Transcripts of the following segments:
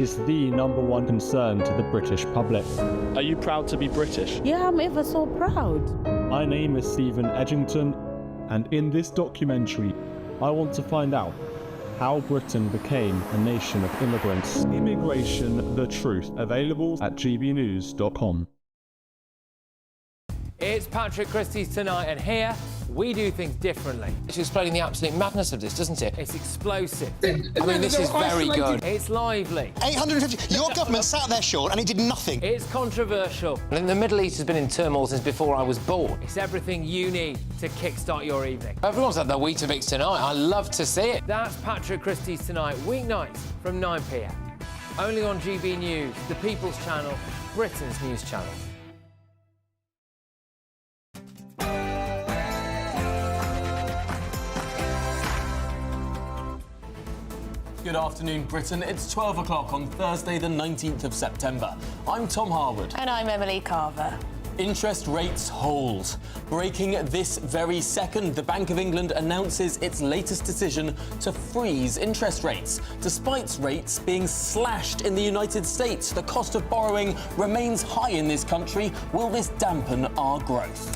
is the #1 concern to the British public. Are you proud to be British? Yeah, I'm ever so proud. My name is Stephen Edgington, and in this documentary, I want to find out how Britain became a nation of immigrants. Immigration, the truth, available at gbnews.com. It's Patrick Christie's Tonight, and here we do things differently. It's explaining the absolute madness of this, doesn't it? It's explosive. I mean, this is very good. It's lively. 850. Your government sat there short and it did nothing. It's controversial. And the Middle East has been in turmoil since before I was born. It's everything you need to kickstart your evening. Everyone's had their Weetabix tonight. I love to see it. That's Patrick Christie's Tonight, weeknights from 9 p.m. Only on GB News, the People's Channel, Britain's news channel. Good afternoon, Britain. It's 12 o'clock on Thursday, the 19th of September. I'm Tom Harwood. And I'm Emily Carver. Interest rates hold. Breaking this very second, the Bank of England announces its latest decision to freeze interest rates. Despite rates being slashed in the United States, the cost of borrowing remains high in this country. Will this dampen our growth?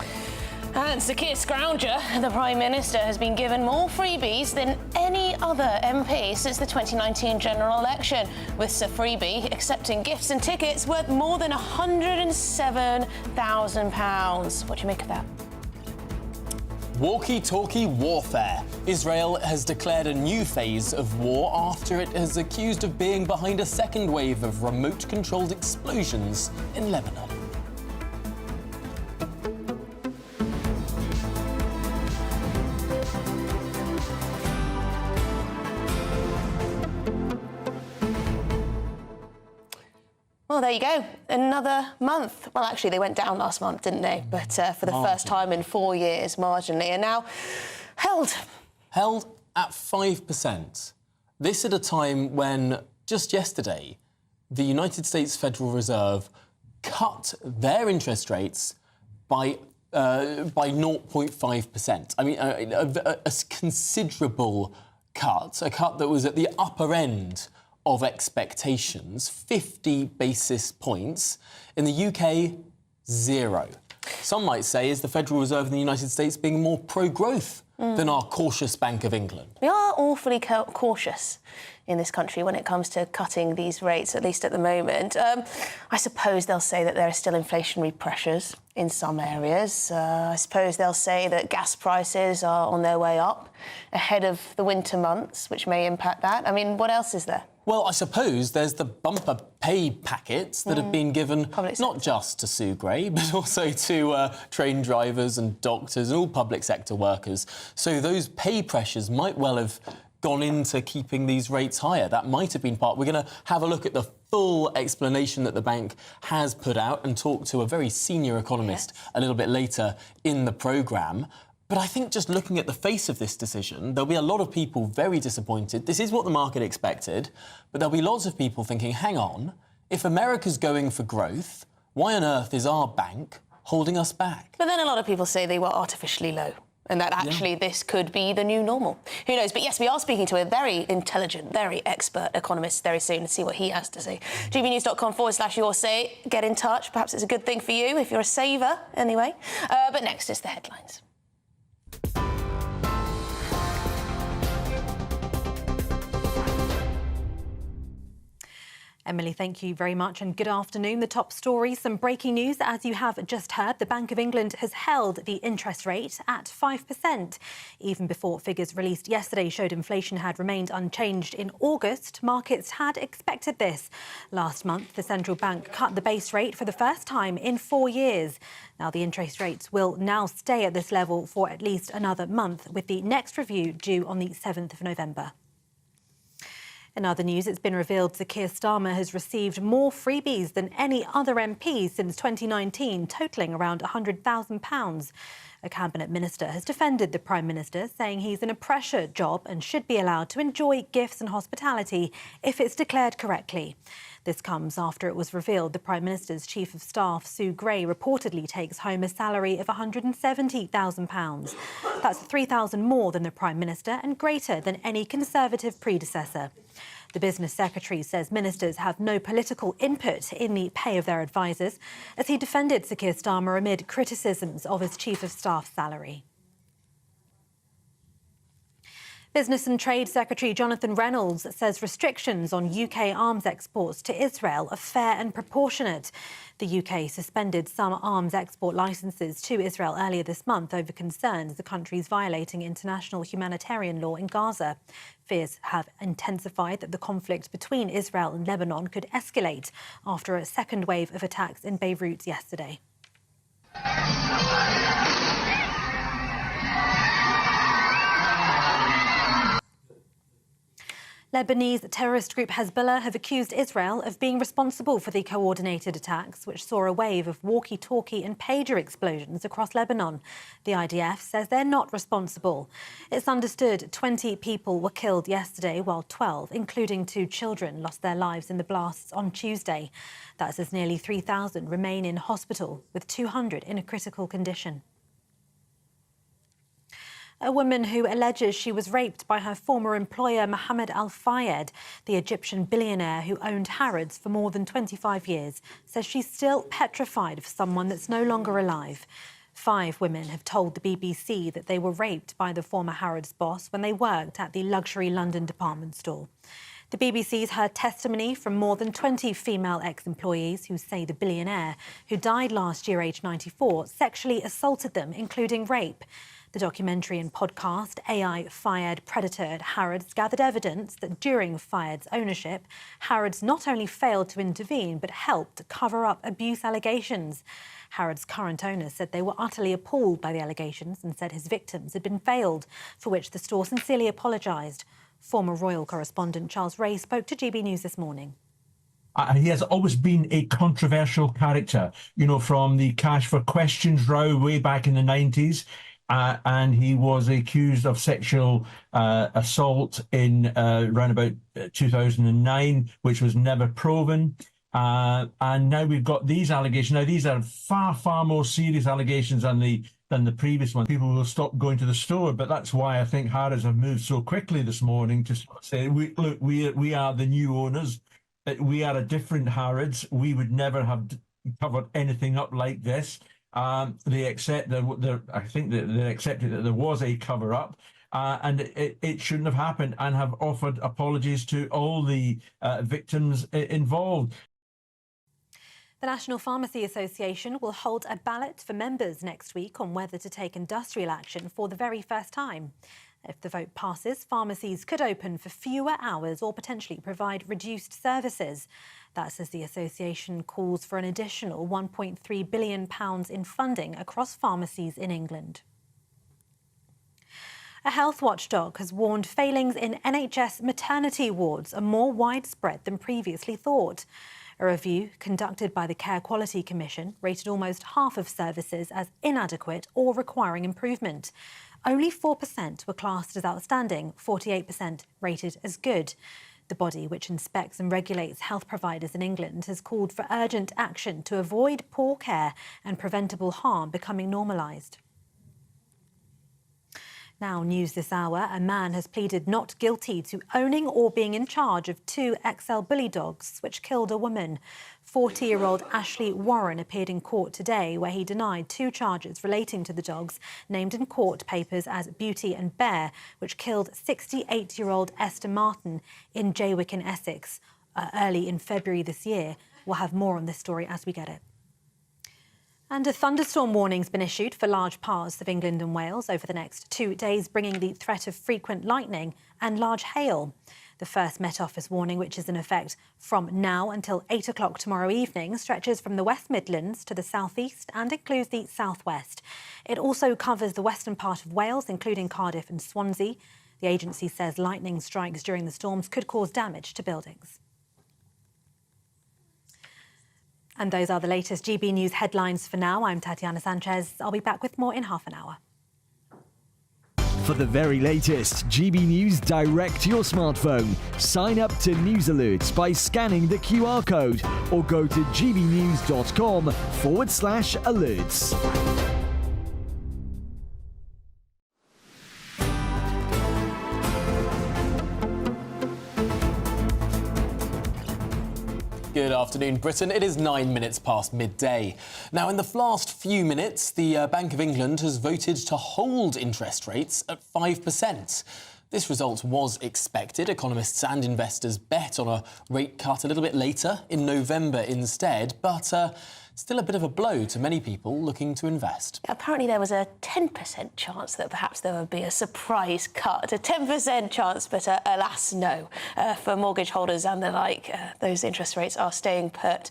And Sir Keir Scrounger, the Prime Minister, has been given more freebies than any other MP since the 2019 general election, with Sir Freebie accepting gifts and tickets worth more than £107,000. What do you make of that? Walkie-talkie warfare. Israel has declared a new phase of war after it is accused of being behind a second wave of remote-controlled explosions in Lebanon. Well, there you go. Another month. Well, actually, they went down last month, didn't they? But for the first time in 4 years, marginally, and now held. Held at 5%. This at a time when, just yesterday, the United States Federal Reserve cut their interest rates by 0.5%. I mean, a considerable cut, a cut that was at the upper end of expectations, 50 basis points. In the UK, 0. Some might say, is the Federal Reserve in the United States being more pro-growth than our cautious Bank of England? We are awfully cautious in this country when it comes to cutting these rates, at least at the moment. I suppose they'll say that there are still inflationary pressures in some areas. I suppose they'll say that gas prices are on their way up ahead of the winter months, which may impact that. I mean, what else is there? Well, I suppose there's the bumper pay packets that have been given not just to Sue Gray, but also to train drivers and doctors and all public sector workers. So those pay pressures might well have gone into keeping these rates higher. That might have been part. We're going to have a look at the full explanation that the bank has put out and talk to a very senior economist a little bit later in the programme. But I think just looking at the face of this decision, there'll be a lot of people very disappointed. This is what the market expected, but there'll be lots of people thinking, hang on, if America's going for growth, why on earth is our bank holding us back? But then a lot of people say they were artificially low and that actually this could be the new normal. Who knows? But yes, we are speaking to a very intelligent, very expert economist very soon to see what he has to say. gbnews.com/your say. Get in touch. Perhaps it's a good thing for you if you're a saver, anyway. But next is the headlines. Emily, thank you very much and good afternoon. The top story, some breaking news. As you have just heard, the Bank of England has held the interest rate at 5%. Even before figures released yesterday showed inflation had remained unchanged in August, markets had expected this. Last month, the central bank cut the base rate for the first time in 4 years. Now, the interest rates will now stay at this level for at least another month, with the next review due on the 7th of November. In other news, it's been revealed Sir Keir Starmer has received more freebies than any other MP since 2019, totalling around £100,000. A cabinet minister has defended the Prime Minister, saying he's in a pressure job and should be allowed to enjoy gifts and hospitality if it's declared correctly. This comes after it was revealed the Prime Minister's Chief of Staff, Sue Gray, reportedly takes home a salary of £170,000. That's £3,000 more than the Prime Minister and greater than any Conservative predecessor. The business secretary says ministers have no political input in the pay of their advisers, as he defended Sir Keir Starmer amid criticisms of his chief of staff salary. Business and Trade Secretary Jonathan Reynolds says restrictions on UK arms exports to Israel are fair and proportionate. The UK suspended some arms export licences to Israel earlier this month over concerns the country is violating international humanitarian law in Gaza. Fears have intensified that the conflict between Israel and Lebanon could escalate after a second wave of attacks in Beirut yesterday. Lebanese terrorist group Hezbollah have accused Israel of being responsible for the coordinated attacks, which saw a wave of walkie-talkie and pager explosions across Lebanon. The IDF says they're not responsible. It's understood 20 people were killed yesterday, while 12, including 2 children, lost their lives in the blasts on Tuesday. That's as nearly 3,000 remain in hospital, with 200 in a critical condition. A woman who alleges she was raped by her former employer Mohammed Al Fayed, the Egyptian billionaire who owned Harrods for more than 25 years, says she's still petrified of someone that's no longer alive. 5 women have told the BBC that they were raped by the former Harrods boss when they worked at the luxury London department store. The BBC's heard testimony from more than 20 female ex-employees who say the billionaire, who died last year aged 94, sexually assaulted them, including rape. The documentary and podcast AI Fayed Predator at Harrods gathered evidence that during Fayed's ownership, Harrods not only failed to intervene but helped cover up abuse allegations. Harrods' current owner said they were utterly appalled by the allegations and said his victims had been failed, for which the store sincerely apologised. Former royal correspondent Charles Ray spoke to GB News this morning. He has always been a controversial character, you know, from the Cash for Questions row way back in the 90s. And he was accused of sexual assault in around about 2009, which was never proven. And now we've got these allegations. Now, these are far, far more serious allegations than the previous one. People will stop going to the store, but that's why I think Harrods have moved so quickly this morning to say, look, we are the new owners. We are a different Harrods. We would never have covered anything up like this. They accept I think that they accepted that there was a cover-up, and it shouldn't have happened, and have offered apologies to all the victims involved. The National Pharmacy Association will hold a ballot for members next week on whether to take industrial action for the very first time. If the vote passes, pharmacies could open for fewer hours or potentially provide reduced services. That's as the association calls for an additional £1.3 billion in funding across pharmacies in England. A health watchdog has warned failings in NHS maternity wards are more widespread than previously thought. A review conducted by the Care Quality Commission rated almost half of services as inadequate or requiring improvement. Only 4% were classed as outstanding, 48% rated as good. The body, which inspects and regulates health providers in England, has called for urgent action to avoid poor care and preventable harm becoming normalised. Now, news this hour, a man has pleaded not guilty to owning or being in charge of 2 XL bully dogs, which killed a woman. 40-year-old Ashley Warren appeared in court today, where he denied 2 charges relating to the dogs, named in court papers as Beauty and Bear, which killed 68-year-old Esther Martin in Jaywick in Essex early in February this year. We'll have more on this story as we get it. And a thunderstorm warning's been issued for large parts of England and Wales over the next 2 days, bringing the threat of frequent lightning and large hail. The first Met Office warning, which is in effect from now until 8 o'clock tomorrow evening, stretches from the West Midlands to the southeast and includes the southwest. It also covers the western part of Wales, including Cardiff and Swansea. The agency says lightning strikes during the storms could cause damage to buildings. And those are the latest GB News headlines for now. I'm Tatiana Sanchez. I'll be back with more in half an hour. For the very latest GB News direct to your smartphone, sign up to News Alerts by scanning the QR code or go to gbnews.com/alerts. Good afternoon, Britain. It is 9 minutes past midday. Now, in the last few minutes, the Bank of England has voted to hold interest rates at 5%. This result was expected. Economists and investors bet on a rate cut a little bit later in November instead, but still a bit of a blow to many people looking to invest. Apparently there was a 10% chance that perhaps there would be a surprise cut, a 10% chance, but alas, no. For mortgage holders and the like, those interest rates are staying put.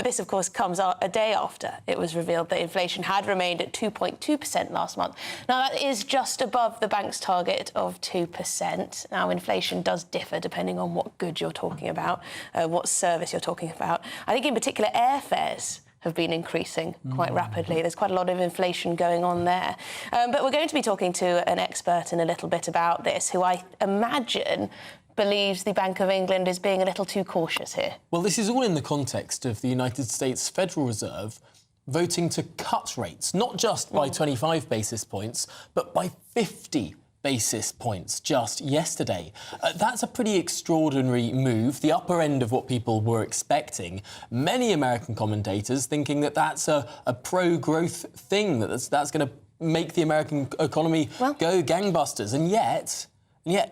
This, of course, comes a day after it was revealed that inflation had remained at 2.2% last month. Now, that is just above the bank's target of 2%. Now, inflation does differ depending on what good you're talking about, what service you're talking about. I think in particular airfares have been increasing quite rapidly. There's quite a lot of inflation going on there. But we're going to be talking to an expert in a little bit about this, who I imagine believes the Bank of England is being a little too cautious here. Well, this is all in the context of the United States Federal Reserve voting to cut rates, not just by 25 basis points, but by 50 basis points just yesterday. That's a pretty extraordinary move, the upper end of what people were expecting. Many American commentators thinking that that's a pro-growth thing, that's going to make the American economy go gangbusters. And yet,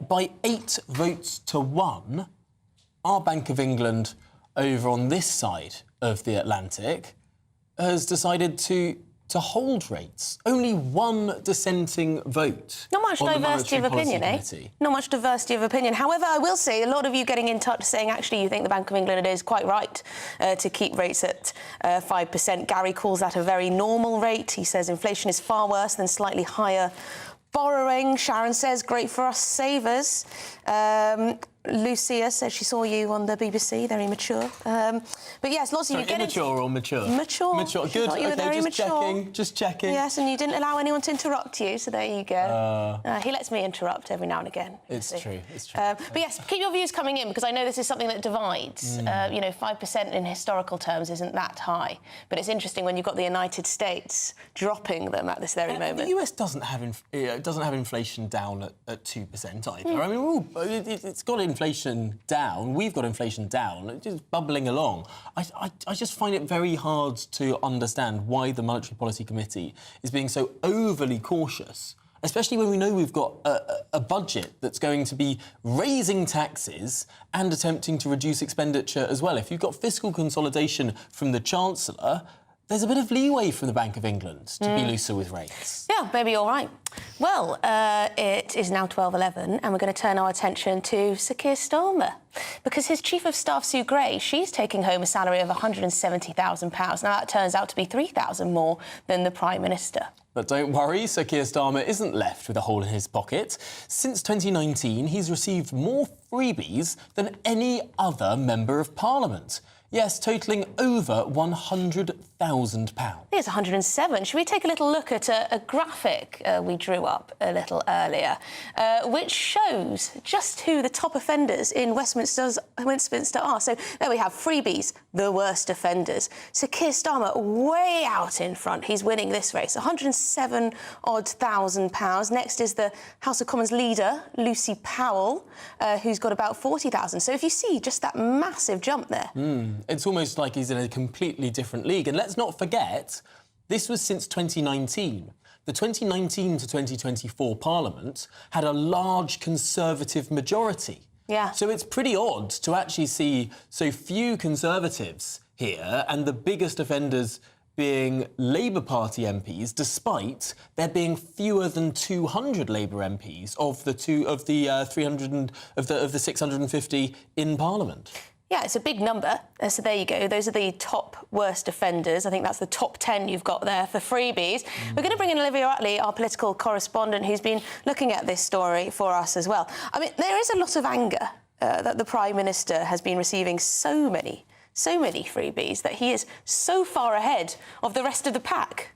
by 8 votes to 1, our Bank of England over on this side of the Atlantic has decided to hold rates. Only one dissenting vote. Not much diversity of opinion, Not much diversity of opinion. However, I will say a lot of you getting in touch saying actually you think the Bank of England is quite right to keep rates at 5%. Gary calls that a very normal rate. He says inflation is far worse than slightly higher borrowing. Sharon says great for us savers. Lucia says she saw you on the BBC, very mature. But yes, lots of you get immature or mature? Mature. Mature, good. You were very mature. Just checking. Yes, and you didn't allow anyone to interrupt you, so there you go. He lets me interrupt every now and again. It's true. But yes, keep your views coming in, because I know this is something that divides. 5% in historical terms isn't that high, but it's interesting when you've got the United States dropping them at this very moment. The US doesn't have inflation down at 2% either. I mean, it's got inflation down. We've got inflation down. It's just bubbling along. I just find it very hard to understand why the Monetary Policy Committee is being so overly cautious, especially when we know we've got a budget that's going to be raising taxes and attempting to reduce expenditure as well. If you've got fiscal consolidation from the Chancellor, there's a bit of leeway from the Bank of England to be looser with rates. Yeah, maybe you're right. Well, it is now 12:11 and we're going to turn our attention to Sir Keir Starmer, because his Chief of Staff, Sue Gray, she's taking home a salary of £170,000. Now, that turns out to be £3,000 more than the Prime Minister. But don't worry, Sir Keir Starmer isn't left with a hole in his pocket. Since 2019, he's received more freebies than any other Member of Parliament. Yes, totalling over £100,000. It's 107. Should we take a little look at a graphic we drew up a little earlier, which shows just who the top offenders in Westminster are? So there we have freebies, the worst offenders. Sir Keir Starmer way out in front. He's winning this race, £107,000. Next is the House of Commons leader, Lucy Powell, who's got about 40,000. So if you see just that massive jump there. It's almost like he's in a completely different league. And let's not forget, this was since 2019. The 2019 to 2024 Parliament had a large Conservative majority. Yeah. So it's pretty odd to actually see so few Conservatives here and the biggest offenders being Labour Party MPs, despite there being fewer than 200 Labour MPs of the 650 in Parliament. Yeah, it's a big number. So there you go. Those are the top worst offenders. I think that's the top 10 you've got there for freebies. We're going to bring in Olivia Utley, our political correspondent, who's been looking at this story for us as well. I mean, there is a lot of anger that the Prime Minister has been receiving so many freebies, that he is so far ahead of the rest of the pack.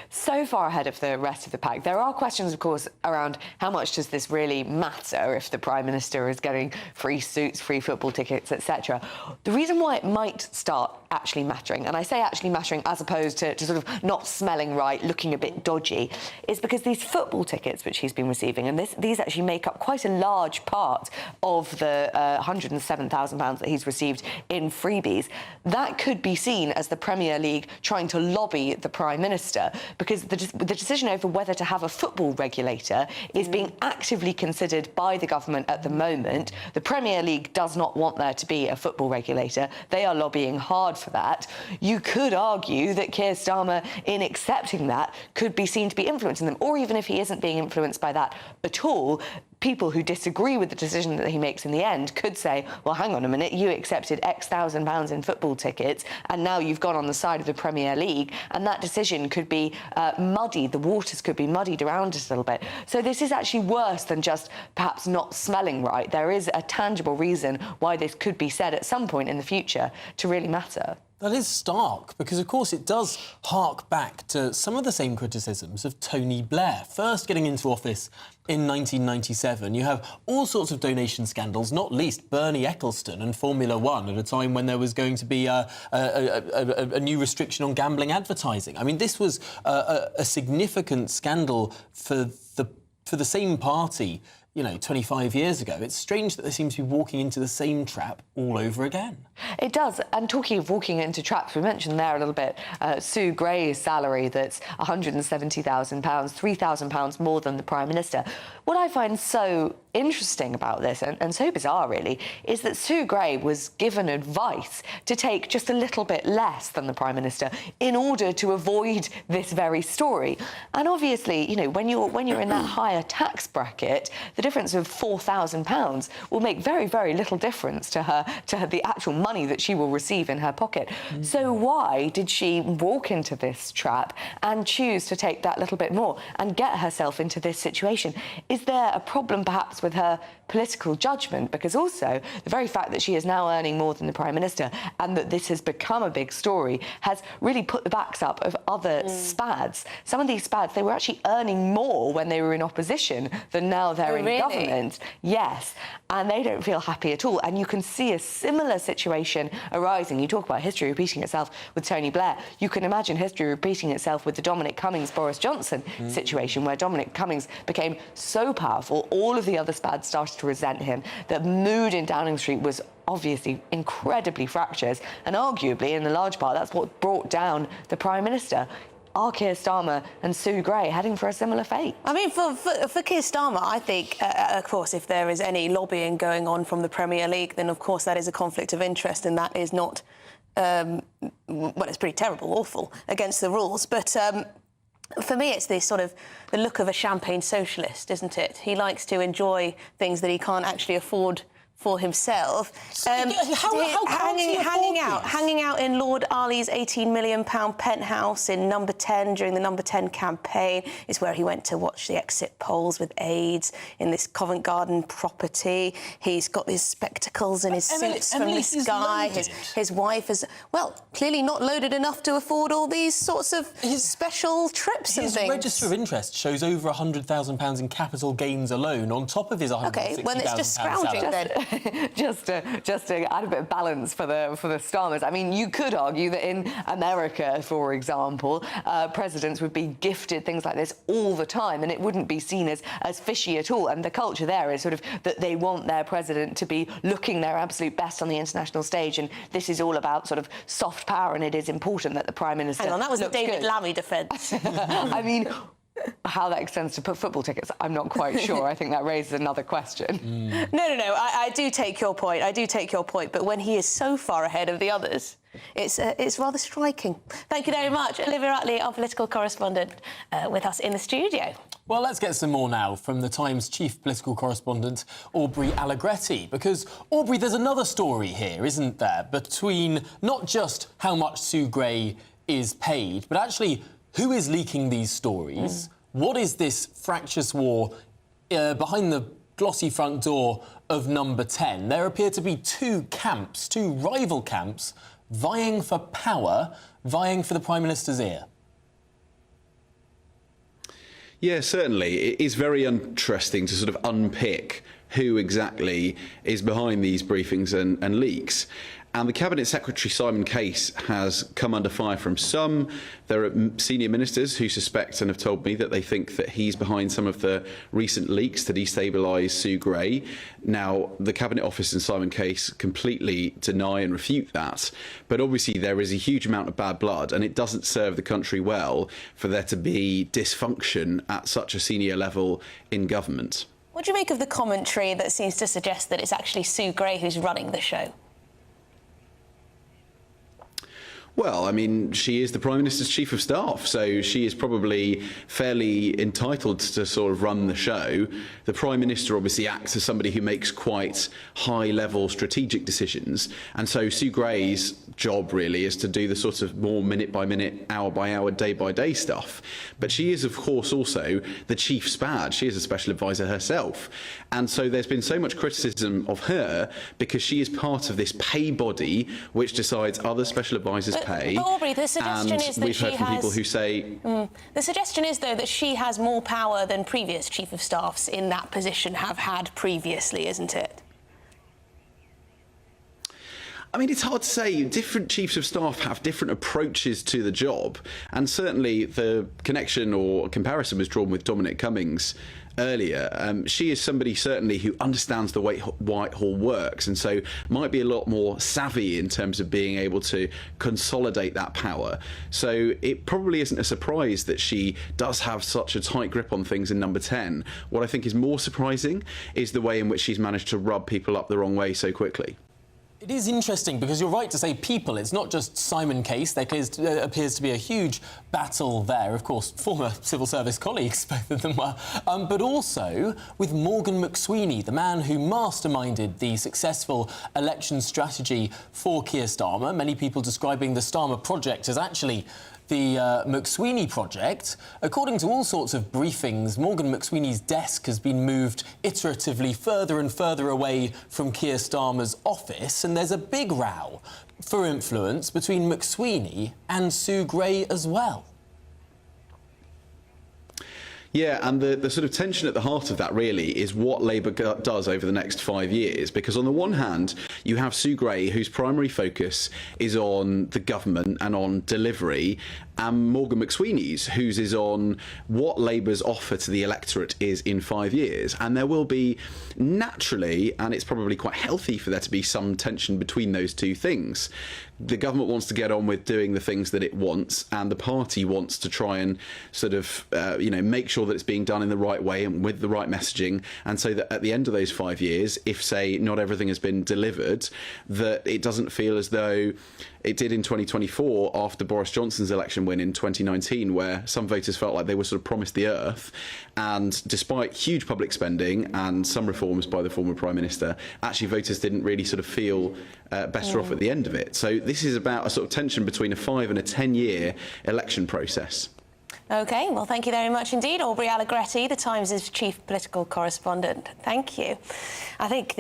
so far ahead of the rest of the pack. There are questions, of course, around how much does this really matter if the Prime Minister is getting free suits, free football tickets, etc. The reason why it might start actually mattering, and I say actually mattering as opposed to sort of not smelling right, looking a bit dodgy, is because these football tickets which he's been receiving, and these actually make up quite a large part of the £107,000 that he's received in freebies, that could be seen as the Premier League trying to lobby the Prime Minister, because the decision over whether to have a football regulator is being actively considered by the government at the moment. The Premier League does not want there to be a football regulator. They are lobbying hard for that. You could argue that Keir Starmer, in accepting that, could be seen to be influencing them, or even if he isn't being influenced by that at all, people who disagree with the decision that he makes in the end could say, well, hang on a minute, you accepted X thousand pounds in football tickets and now you've gone on the side of the Premier League, and that decision could be muddied, the waters could be muddied around us a little bit. So this is actually worse than just perhaps not smelling right. There is a tangible reason why this could be said at some point in the future to really matter. That is stark, because, of course, it does hark back to some of the same criticisms of Tony Blair. First getting into office in 1997, you have all sorts of donation scandals, not least Bernie Ecclestone and Formula One, at a time when there was going to be a new restriction on gambling advertising. I mean, this was a significant scandal for the same party, you know, 25 years ago. It's strange that they seem to be walking into the same trap all over again. It does. And talking of walking into traps, we mentioned there a little bit Sue Gray's salary that's £170,000, £3,000 more than the Prime Minister. What I find so interesting about this, and so bizarre really, is that Sue Gray was given advice to take just a little bit less than the Prime Minister in order to avoid this very story. And obviously, you know, when you're in that higher tax bracket, the difference of £4,000 will make very, very little difference to her, the actual money that she will receive in her pocket. So why did she walk into this trap and choose to take that little bit more and get herself into this situation? Is there a problem perhaps with her political judgment? Because also the very fact that she is now earning more than the Prime Minister and that this has become a big story has really put the backs up of other SPADs. Some of these SPADs, they were actually earning more when they were in opposition than now they're in government. Yes, and they don't feel happy at all. And you can see a similar situation arising. You talk about history repeating itself with Tony Blair. You can imagine history repeating itself with the Dominic Cummings-Boris Johnson situation, where Dominic Cummings became so powerful, all of the other SPADs started to resent him. The mood in Downing Street was obviously incredibly fractious, and arguably, in a large part, that's what brought down the Prime Minister. Are Keir Starmer and Sue Gray heading for a similar fate? I mean, for Keir Starmer, I think, of course, if there is any lobbying going on from the Premier League, then, of course, that is a conflict of interest, and that is not, well, it's pretty terrible, awful, against the rules. But for me, it's this sort of the look of a champagne socialist, isn't it? He likes to enjoy things that he can't actually afford for himself. Hanging out in Lord Ali's £18 million penthouse in Number 10 during the Number 10 campaign is where he went to watch the exit polls with aides in this Covent Garden property. He's got his spectacles and his suits from the sky. His wife is, well, clearly not loaded enough to afford all these sorts of special trips and things. His register of interest shows over £100,000 in capital gains alone, on top of his £160,000 OK, well, it's just scrounging then. just to add a bit of balance for the Starmers. I mean, you could argue that in America, for example, presidents would be gifted things like this all the time, and it wouldn't be seen as fishy at all. And the culture there is sort of that they want their president to be looking their absolute best on the international stage, and this is all about sort of soft power, and it is important that the Prime Minister Hang on, that was the David good. Lammy defence. I mean, how that extends to football tickets, I'm not quite sure. I think that raises another question. No. I do take your point. But when he is so far ahead of the others, it's rather striking. Thank you very much. Olivia Utley, our political correspondent, with us in the studio. Well, let's get some more now from the Times chief political correspondent, Aubrey Allegretti. Because, Aubrey, there's another story here, isn't there, between not just how much Sue Gray is paid, but actually who is leaking these stories? What is this fractious war behind the glossy front door of Number 10? There appear to be two rival camps, vying for power, vying for the Prime Minister's ear. Yeah, certainly. It is very interesting to sort of unpick who exactly is behind these briefings and leaks. And the Cabinet Secretary, Simon Case, has come under fire from some. There are senior ministers who suspect and have told me that they think that he's behind some of the recent leaks to destabilise Sue Gray. Now, the Cabinet Office and Simon Case completely deny and refute that. But obviously there is a huge amount of bad blood, and it doesn't serve the country well for there to be dysfunction at such a senior level in government. What do you make of the commentary that seems to suggest that it's actually Sue Gray who's running the show? Well, I mean, she is the Prime Minister's Chief of Staff, so she is probably fairly entitled to sort of run the show. The Prime Minister obviously acts as somebody who makes quite high-level strategic decisions, and so Sue Gray's job really is to do the sort of more minute-by-minute, hour-by-hour, day-by-day stuff. But she is, of course, also the Chief SPAD. She is a special advisor herself. And so there's been so much criticism of her because she is part of this pay body which decides other special advisors pay. But Aubrey, the suggestion is that we've heard from people who say... The suggestion is, though, that she has more power than previous Chief of Staffs in that position have had previously, isn't it? I mean, it's hard to say. Different chiefs of staff have different approaches to the job, and certainly the connection or comparison was drawn with Dominic Cummings earlier. She is somebody certainly who understands the way Whitehall works, and so might be a lot more savvy in terms of being able to consolidate that power. So it probably isn't a surprise that she does have such a tight grip on things in Number 10. What I think is more surprising is the way in which she's managed to rub people up the wrong way so quickly. It is interesting because you're right to say people. It's not just Simon Case. There appears to be a huge battle there. Of course, former civil service colleagues, both of them were. But also with Morgan McSweeney, the man who masterminded the successful election strategy for Keir Starmer. Many people describing the Starmer project as actually the McSweeney project. According to all sorts of briefings, Morgan McSweeney's desk has been moved iteratively further and further away from Keir Starmer's office, and there's a big row for influence between McSweeney and Sue Gray as well. Yeah, and the sort of tension at the heart of that really is what Labour does over the next 5 years. Because on the one hand, you have Sue Gray, whose primary focus is on the government and on delivery, and Morgan McSweeney's, whose is on what Labour's offer to the electorate is in 5 years. And there will be naturally, and it's probably quite healthy for there to be some tension between those two things. The government wants to get on with doing the things that it wants, and the party wants to try and sort of, make sure that it's being done in the right way and with the right messaging, and so that at the end of those 5 years, if, say, not everything has been delivered, that it doesn't feel as though it did in 2024 after Boris Johnson's election win in 2019, where some voters felt like they were sort of promised the earth, and despite huge public spending and some reforms by the former Prime Minister, actually voters didn't really sort of feel better off at the end of it. So this is about a sort of tension between a 5 and a 10-year election process. OK, well, thank you very much indeed. Aubrey Allegretti, The Times' chief political correspondent. Thank you. I think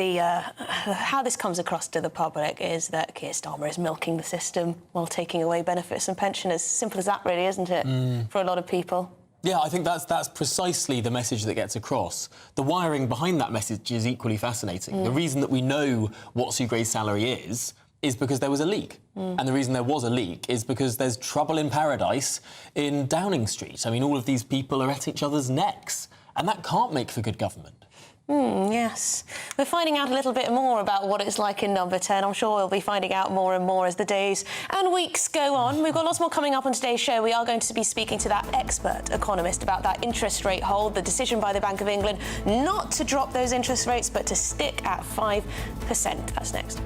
how this comes across to the public is that Keir Starmer is milking the system while taking away benefits and pensioners. Simple as that, really, isn't it, for a lot of people? Yeah, I think that's precisely the message that gets across. The wiring behind that message is equally fascinating. The reason that we know what Sue Gray's salary is because there was a leak. And the reason there was a leak is because there's trouble in paradise in Downing Street. I mean, all of these people are at each other's necks, and that can't make for good government. Yes. We're finding out a little bit more about what it's like in Number 10. I'm sure we'll be finding out more and more as the days and weeks go on. We've got lots more coming up on today's show. We are going to be speaking to that expert economist about that interest rate hold, the decision by the Bank of England not to drop those interest rates, but to stick at 5%. That's next.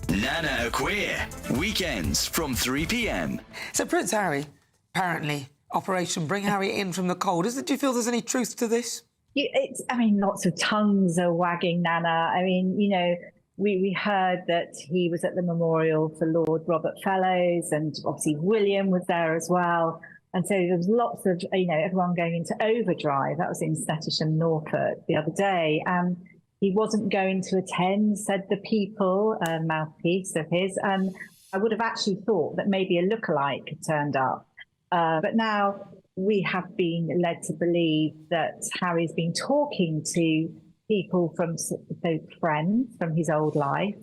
Nana Queer, weekends from 3 p.m. So Prince Harry, apparently, Operation Bring Harry In from the Cold. Do you feel there's any truth to this? Lots of tongues are wagging, Nana. We heard that he was at the memorial for Lord Robert Fellows, and obviously William was there as well. And so there was lots of, everyone going into overdrive. That was in Stattisham, Norfolk the other day. He wasn't going to attend, said the People, mouthpiece of his. And I would have actually thought that maybe a lookalike had turned up. But now we have been led to believe that Harry's been talking to people from friends from his old life.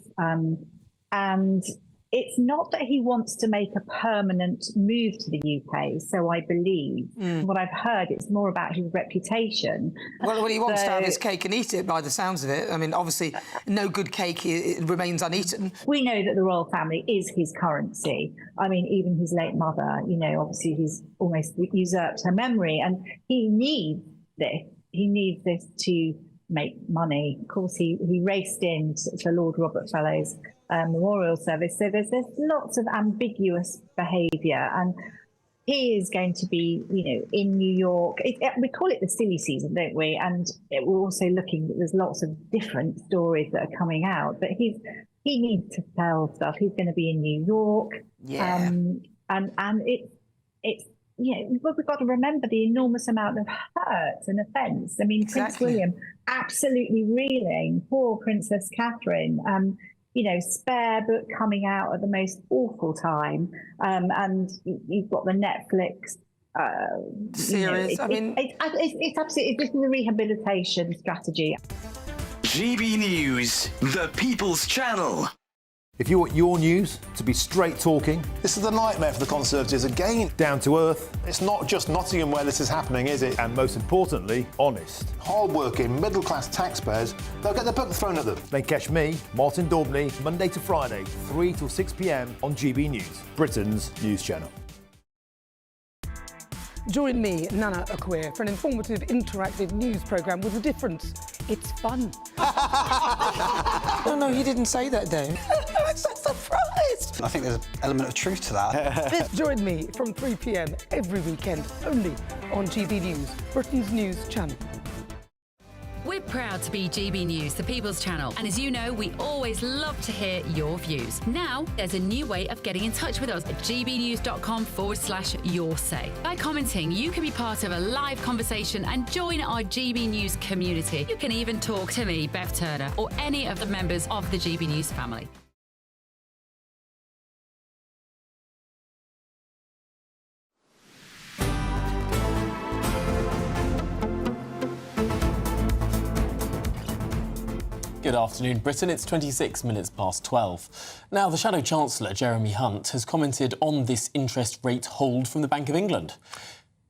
And it's not that he wants to make a permanent move to the UK, so I believe. What I've heard, it's more about his reputation. Well, he wants to have his cake and eat it by the sounds of it. I mean, obviously, no good cake it remains uneaten. We know that the royal family is his currency. I mean, even his late mother, you know, obviously he's almost usurped her memory, and he needs this. He needs this to make money. Of course, he raced in to Lord Robert Fellowes' memorial service. So there's lots of ambiguous behaviour, and he is going to be, you know, in New York. We call it the silly season, don't we? And we're also looking. There's lots of different stories that are coming out, but he needs to sell stuff. He's going to be in New York, and it's. You know, we've got to remember the enormous amount of hurt and offence. I mean, Prince William absolutely reeling. Poor Princess Catherine. You know, Spare book coming out at the most awful time, and you've got the Netflix series. It's absolutely this is a rehabilitation strategy. GB News, the People's Channel. If you want your news to be straight talking... This is a nightmare for the Conservatives again. Down to earth. It's not just Nottingham where this is happening, is it? And most importantly, honest. Hard-working, middle-class taxpayers, they'll get their book thrown at them. Then catch me, Martin Daubney, Monday to Friday, 3 till 6 p.m. on GB News, Britain's news channel. Join me, Nana Akwe, for an informative, interactive news programme with a difference. It's fun. No, he didn't say that, Dave. I'm so surprised. I think there's an element of truth to that. Join me from 3 p.m. every weekend, only on GB News, Britain's news channel. We're proud to be GB News, the People's Channel. And as you know, we always love to hear your views. Now, there's a new way of getting in touch with us at gbnews.com/yoursay. By commenting, you can be part of a live conversation and join our GB News community. You can even talk to me, Bev Turner, or any of the members of the GB News family. Good afternoon, Britain. It's 26 minutes past 12. Now, the Shadow Chancellor, Jeremy Hunt, has commented on this interest rate hold from the Bank of England.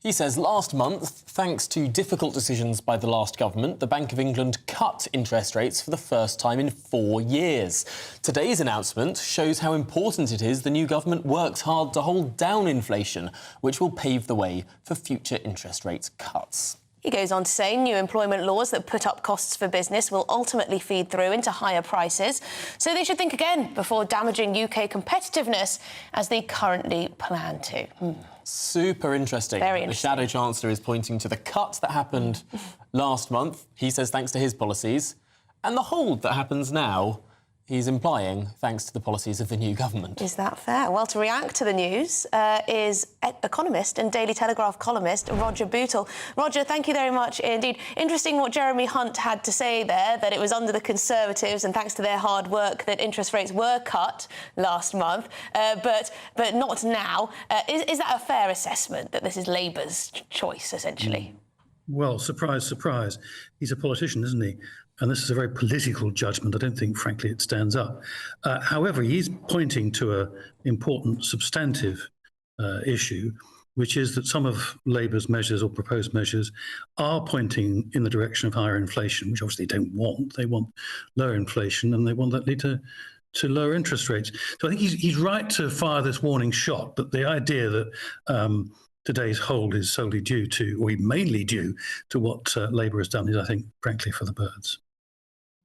He says last month, thanks to difficult decisions by the last government, the Bank of England cut interest rates for the first time in 4 years. Today's announcement shows how important it is the new government works hard to hold down inflation, which will pave the way for future interest rate cuts. He goes on to say new employment laws that put up costs for business will ultimately feed through into higher prices, so they should think again before damaging UK competitiveness as they currently plan to. Super interesting. Very interesting. The Shadow Chancellor is pointing to the cut that happened last month, he says thanks to his policies, and the hold that happens now, he's implying thanks to the policies of the new government. Is that fair? Well, to react to the news is economist and Daily Telegraph columnist Roger Bootle. Roger, thank you very much indeed. Interesting what Jeremy Hunt had to say there, that it was under the Conservatives and thanks to their hard work that interest rates were cut last month, but not now. Is that a fair assessment, that this is Labour's choice, essentially? Well, surprise, surprise. He's a politician, isn't he? And this is a very political judgment. I don't think, frankly, it stands up. However, he's pointing to an important substantive issue, which is that some of Labour's measures or proposed measures are pointing in the direction of higher inflation, which obviously they don't want. They want lower inflation, and they want that lead to lower interest rates. So I think he's right to fire this warning shot, but the idea that today's hold is solely due to, or mainly due to what Labour has done is, I think, frankly, for the birds.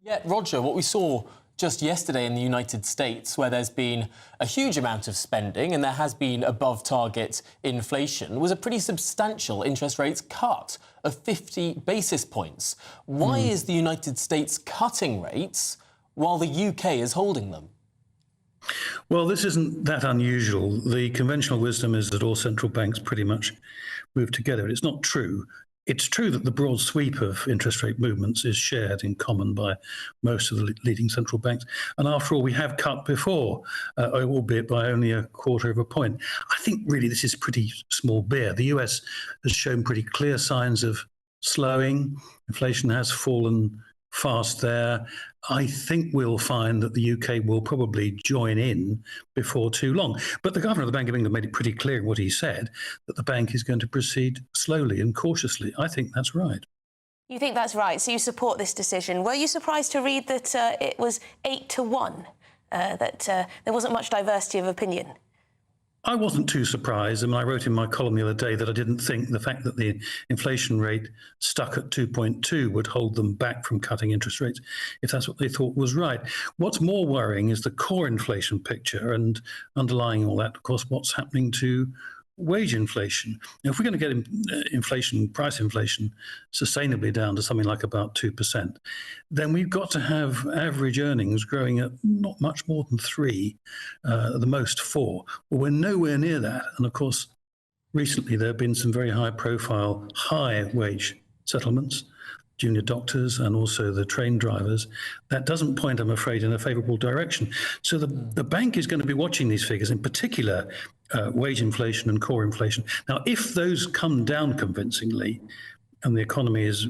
Yeah, Roger, what we saw just yesterday in the United States, where there's been a huge amount of spending and there has been above-target inflation, was a pretty substantial interest rates cut of 50 basis points. Why is the United States cutting rates while the UK is holding them? Well, this isn't that unusual. The conventional wisdom is that all central banks pretty much move together. It's not true. It's true that the broad sweep of interest rate movements is shared in common by most of the leading central banks. And after all, we have cut before, albeit by only a quarter of a point. I think really this is pretty small beer. The US has shown pretty clear signs of slowing. Inflation has fallen fast there. I think we'll find that the UK will probably join in before too long. But the governor of the Bank of England made it pretty clear in what he said, that the bank is going to proceed slowly and cautiously. I think that's right. You think that's right? So you support this decision. Were you surprised to read that it was 8-1, that there wasn't much diversity of opinion? I wasn't too surprised. I mean, I wrote in my column the other day that I didn't think the fact that the inflation rate stuck at 2.2 would hold them back from cutting interest rates, if that's what they thought was right. What's more worrying is the core inflation picture, and underlying all that, of course, what's happening to wage inflation. Now, if we're going to get price inflation, sustainably down to something like about 2%, then we've got to have average earnings growing at not much more than 3, at the most 4. Well, we're nowhere near that. And of course, recently there have been some very high-profile, high-wage settlements, junior doctors and also the train drivers. That doesn't point, I'm afraid, in a favourable direction. So the bank is going to be watching these figures, in particular wage inflation and core inflation. Now, if those come down convincingly and the economy is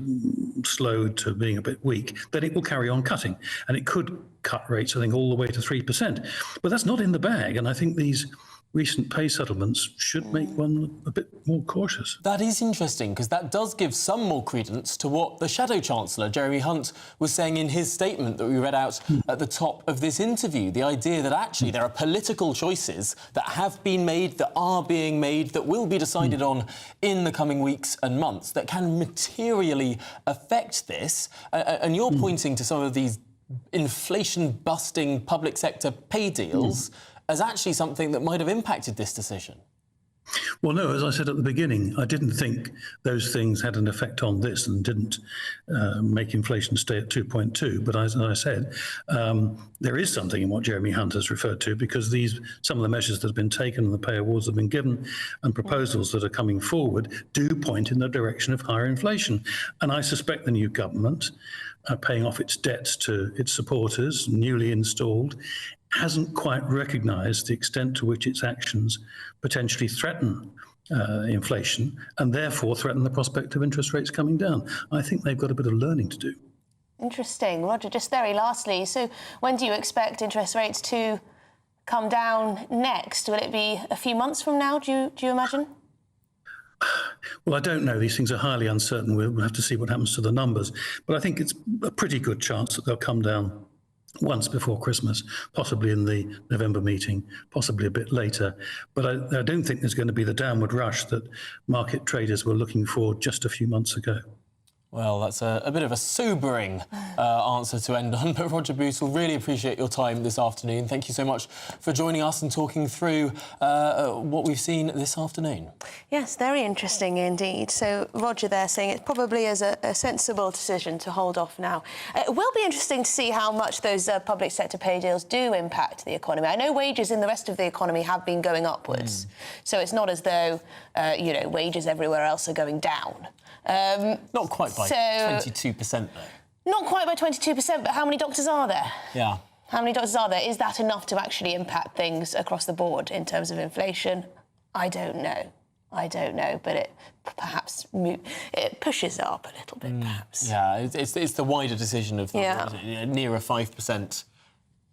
slowed to being a bit weak, then it will carry on cutting. And it could cut rates, I think, all the way to 3%. But that's not in the bag. And I think these recent pay settlements should make one a bit more cautious. That is interesting, because that does give some more credence to what the Shadow Chancellor, Jeremy Hunt, was saying in his statement that we read out at the top of this interview. The idea that actually there are political choices that have been made, that are being made, that will be decided on in the coming weeks and months that can materially affect this. And you're pointing to some of these inflation-busting public sector pay deals as actually something that might have impacted this decision. Well, no, as I said at the beginning, I didn't think those things had an effect on this and didn't make inflation stay at 2.2. But as I said, there is something in what Jeremy Hunt has referred to, because some of the measures that have been taken and the pay awards that have been given and proposals that are coming forward do point in the direction of higher inflation. And I suspect the new government, paying off its debts to its supporters, newly installed, hasn't quite recognised the extent to which its actions potentially threaten inflation and therefore threaten the prospect of interest rates coming down. I think they've got a bit of learning to do. Interesting. Roger, just very lastly, so when do you expect interest rates to come down next? Will it be a few months from now, do you imagine? Well, I don't know. These things are highly uncertain. We'll have to see what happens to the numbers. But I think it's a pretty good chance that they'll come down once before Christmas, possibly in the November meeting, possibly a bit later. But I don't think there's going to be the downward rush that market traders were looking for just a few months ago. Well, that's a bit of a sobering answer to end on. But Roger Bootle, really appreciate your time this afternoon. Thank you so much for joining us and talking through what we've seen this afternoon. Yes, very interesting indeed. So Roger there saying it probably is a sensible decision to hold off now. It will be interesting to see how much those public sector pay deals do impact the economy. I know wages in the rest of the economy have been going upwards. So it's not as though, wages everywhere else are going down. Not quite by 22%, though. Not quite by 22%, but how many doctors are there? Yeah. How many doctors are there? Is that enough to actually impact things across the board in terms of inflation? I don't know. But it perhaps it pushes it up a little bit, perhaps. Yeah, it's the wider decision of near a 5%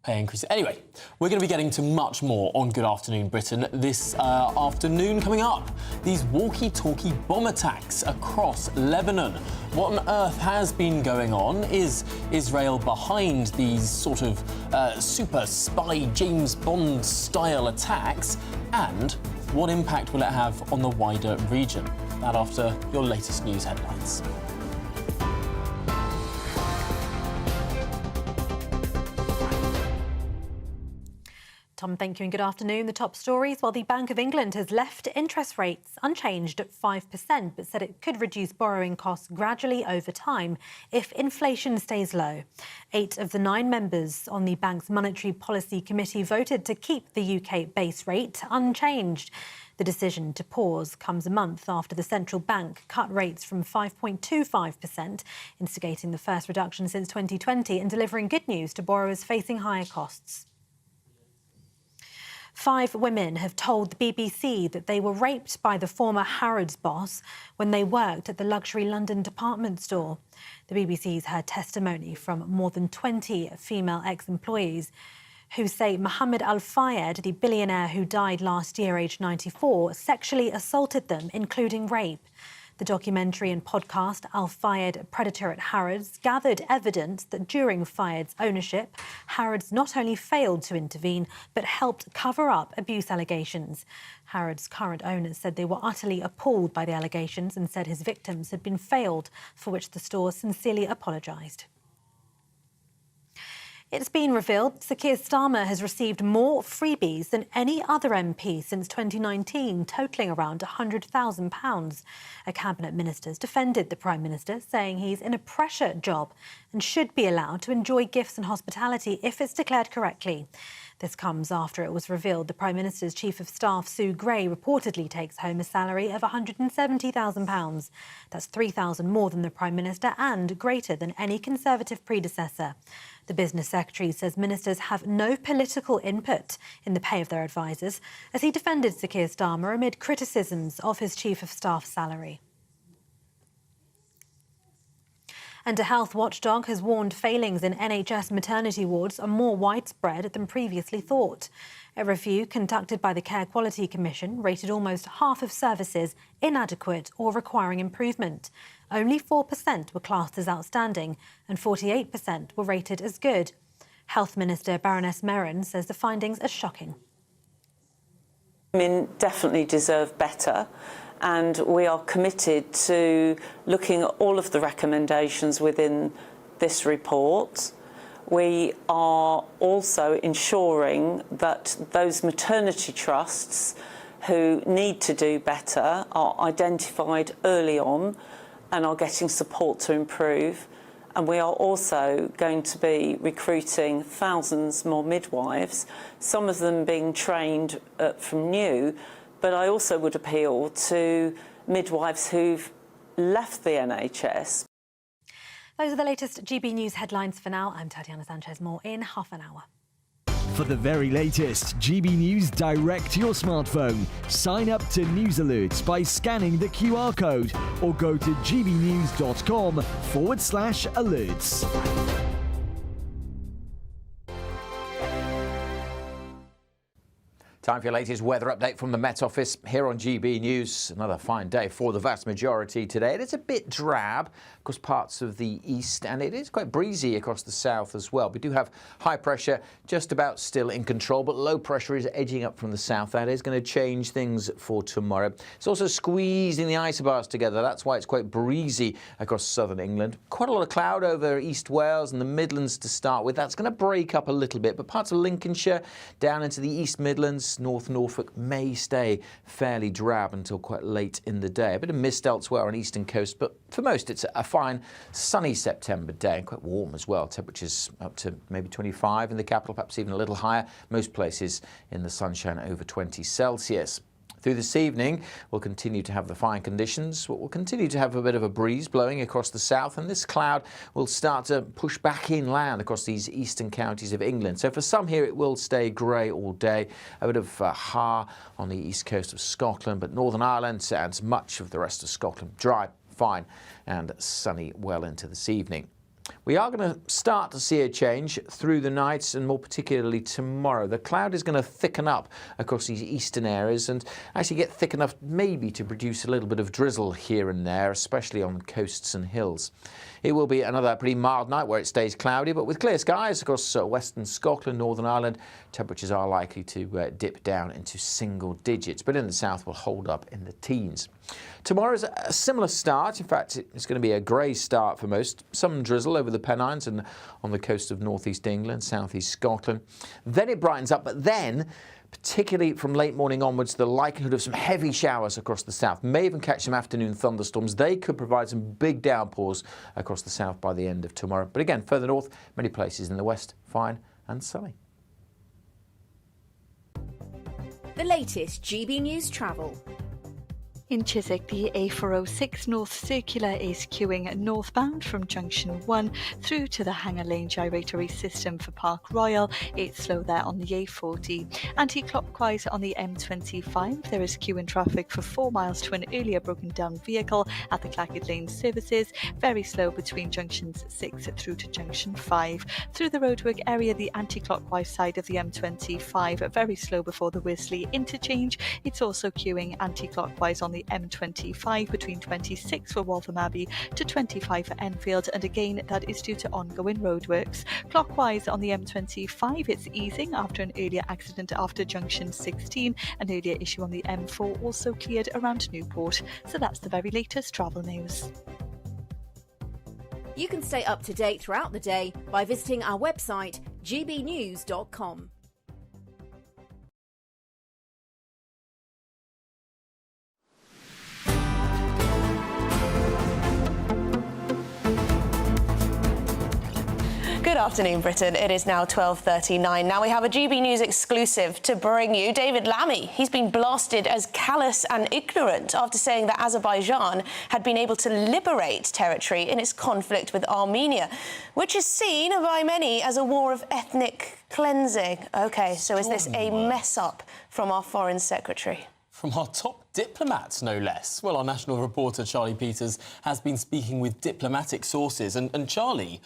pay increase. Anyway, we're going to be getting to much more on Good Afternoon Britain this afternoon. Coming up, these walkie-talkie bomb attacks across Lebanon. What on earth has been going on? Is Israel behind these sort of super spy James Bond style attacks? And what impact will it have on the wider region? That after your latest news headlines. Tom, thank you and good afternoon. The top stories. Well, the Bank of England has left interest rates unchanged at 5%, but said it could reduce borrowing costs gradually over time if inflation stays low. 8 of the 9 members on the bank's Monetary Policy Committee voted to keep the UK base rate unchanged. The decision to pause comes a month after the central bank cut rates from 5.25%, instigating the first reduction since 2020 and delivering good news to borrowers facing higher costs. 5 women have told the BBC that they were raped by the former Harrods boss when they worked at the luxury London department store. The BBC's heard testimony from more than 20 female ex-employees who say Mohammed Al Fayed, the billionaire who died last year aged 94, sexually assaulted them, including rape. The documentary and podcast Al Fayed, Predator at Harrods gathered evidence that during Fayed's ownership, Harrods not only failed to intervene, but helped cover up abuse allegations. Harrods' current owners said they were utterly appalled by the allegations and said his victims had been failed, for which the store sincerely apologised. It's been revealed Sir Keir Starmer has received more freebies than any other MP since 2019, totalling around £100,000. A cabinet minister's defended the Prime Minister, saying he's in a pressure job and should be allowed to enjoy gifts and hospitality if it's declared correctly. This comes after it was revealed the Prime Minister's Chief of Staff, Sue Gray, reportedly takes home a salary of £170,000. That's £3,000 more than the Prime Minister and greater than any Conservative predecessor. The Business Secretary says ministers have no political input in the pay of their advisers, as he defended Sir Keir Starmer amid criticisms of his Chief of Staff salary. And a health watchdog has warned failings in NHS maternity wards are more widespread than previously thought. A review conducted by the Care Quality Commission rated almost half of services inadequate or requiring improvement. Only 4% were classed as outstanding and 48% were rated as good. Health Minister Baroness Merrin says the findings are shocking. Women definitely deserve better, and we are committed to looking at all of the recommendations within this report. We are also ensuring that those maternity trusts who need to do better are identified early on and are getting support to improve. And we are also going to be recruiting thousands more midwives, some of them being trained from new. But I also would appeal to midwives who've left the NHS. Those are the latest GB News headlines for now. I'm Tatiana Sanchez. More in half an hour. For the very latest GB News direct to your smartphone, sign up to News Alerts by scanning the QR code or go to gbnews.com/alerts. Time for your latest weather update from the Met Office here on GB News. Another fine day for the vast majority today. It is a bit drab across parts of the east, and it is quite breezy across the south as well. We do have high pressure just about still in control, but low pressure is edging up from the south. That is going to change things for tomorrow. It's also squeezing the isobars together. That's why it's quite breezy across southern England. Quite a lot of cloud over East Wales and the Midlands to start with. That's going to break up a little bit, but parts of Lincolnshire down into the East Midlands, North Norfolk may stay fairly drab until quite late in the day. A bit of mist elsewhere on eastern coast, but for most it's a fine sunny September day and quite warm as well. Temperatures up to maybe 25 in the capital, perhaps even a little higher. Most places in the sunshine over 20 Celsius. Through this evening, we'll continue to have the fine conditions. We'll continue to have a bit of a breeze blowing across the south, and this cloud will start to push back inland across these eastern counties of England. So for some here, it will stay grey all day. A bit of ha on the east coast of Scotland, but Northern Ireland and much of the rest of Scotland dry, fine and sunny well into this evening. We are going to start to see a change through the night and more particularly tomorrow. The cloud is going to thicken up across these eastern areas and actually get thick enough maybe to produce a little bit of drizzle here and there, especially on the coasts and hills. It will be another pretty mild night where it stays cloudy, but with clear skies across western Scotland, Northern Ireland, temperatures are likely to dip down into single digits, but in the south will hold up in the teens. Tomorrow's a similar start. In fact, it's going to be a grey start for most. Some drizzle over over the Pennines and on the coast of northeast England, southeast Scotland. Then it brightens up, but then, particularly from late morning onwards, the likelihood of some heavy showers across the south. May even catch some afternoon thunderstorms. They could provide some big downpours across the south by the end of tomorrow. But again, further north, many places in the west, fine and sunny. The latest GB News travel. In Chiswick, the A406 North Circular is queuing northbound from Junction 1 through to the Hanger Lane gyratory system for Park Royal. It's slow there on the A40. Anti-clockwise on the M25, there is queue in traffic for 4 miles to an earlier broken down vehicle at the Clackett Lane services. Very slow between junctions 6 through to Junction 5. Through the roadwork area, the anti-clockwise side of the M25, very slow before the Worsley interchange. It's also queuing anti-clockwise on the M25 between 26 for Waltham Abbey to 25 for Enfield, and again that is due to ongoing roadworks. Clockwise on the M25, it's easing after an earlier accident after junction 16. An earlier issue on the M4 also cleared around Newport. So that's the very latest travel news. You can stay up to date throughout the day by visiting our website gbnews.com. Good afternoon, Britain. It is now 12:39. Now we have a GB News exclusive to bring you. David Lammy, he's been blasted as callous and ignorant after saying that Azerbaijan had been able to liberate territory in its conflict with Armenia, which is seen by many as a war of ethnic cleansing. OK, so is this a mess-up from our Foreign Secretary? From our top diplomats, no less. Well, our national reporter, Charlie Peters, has been speaking with diplomatic sources. And Charlie,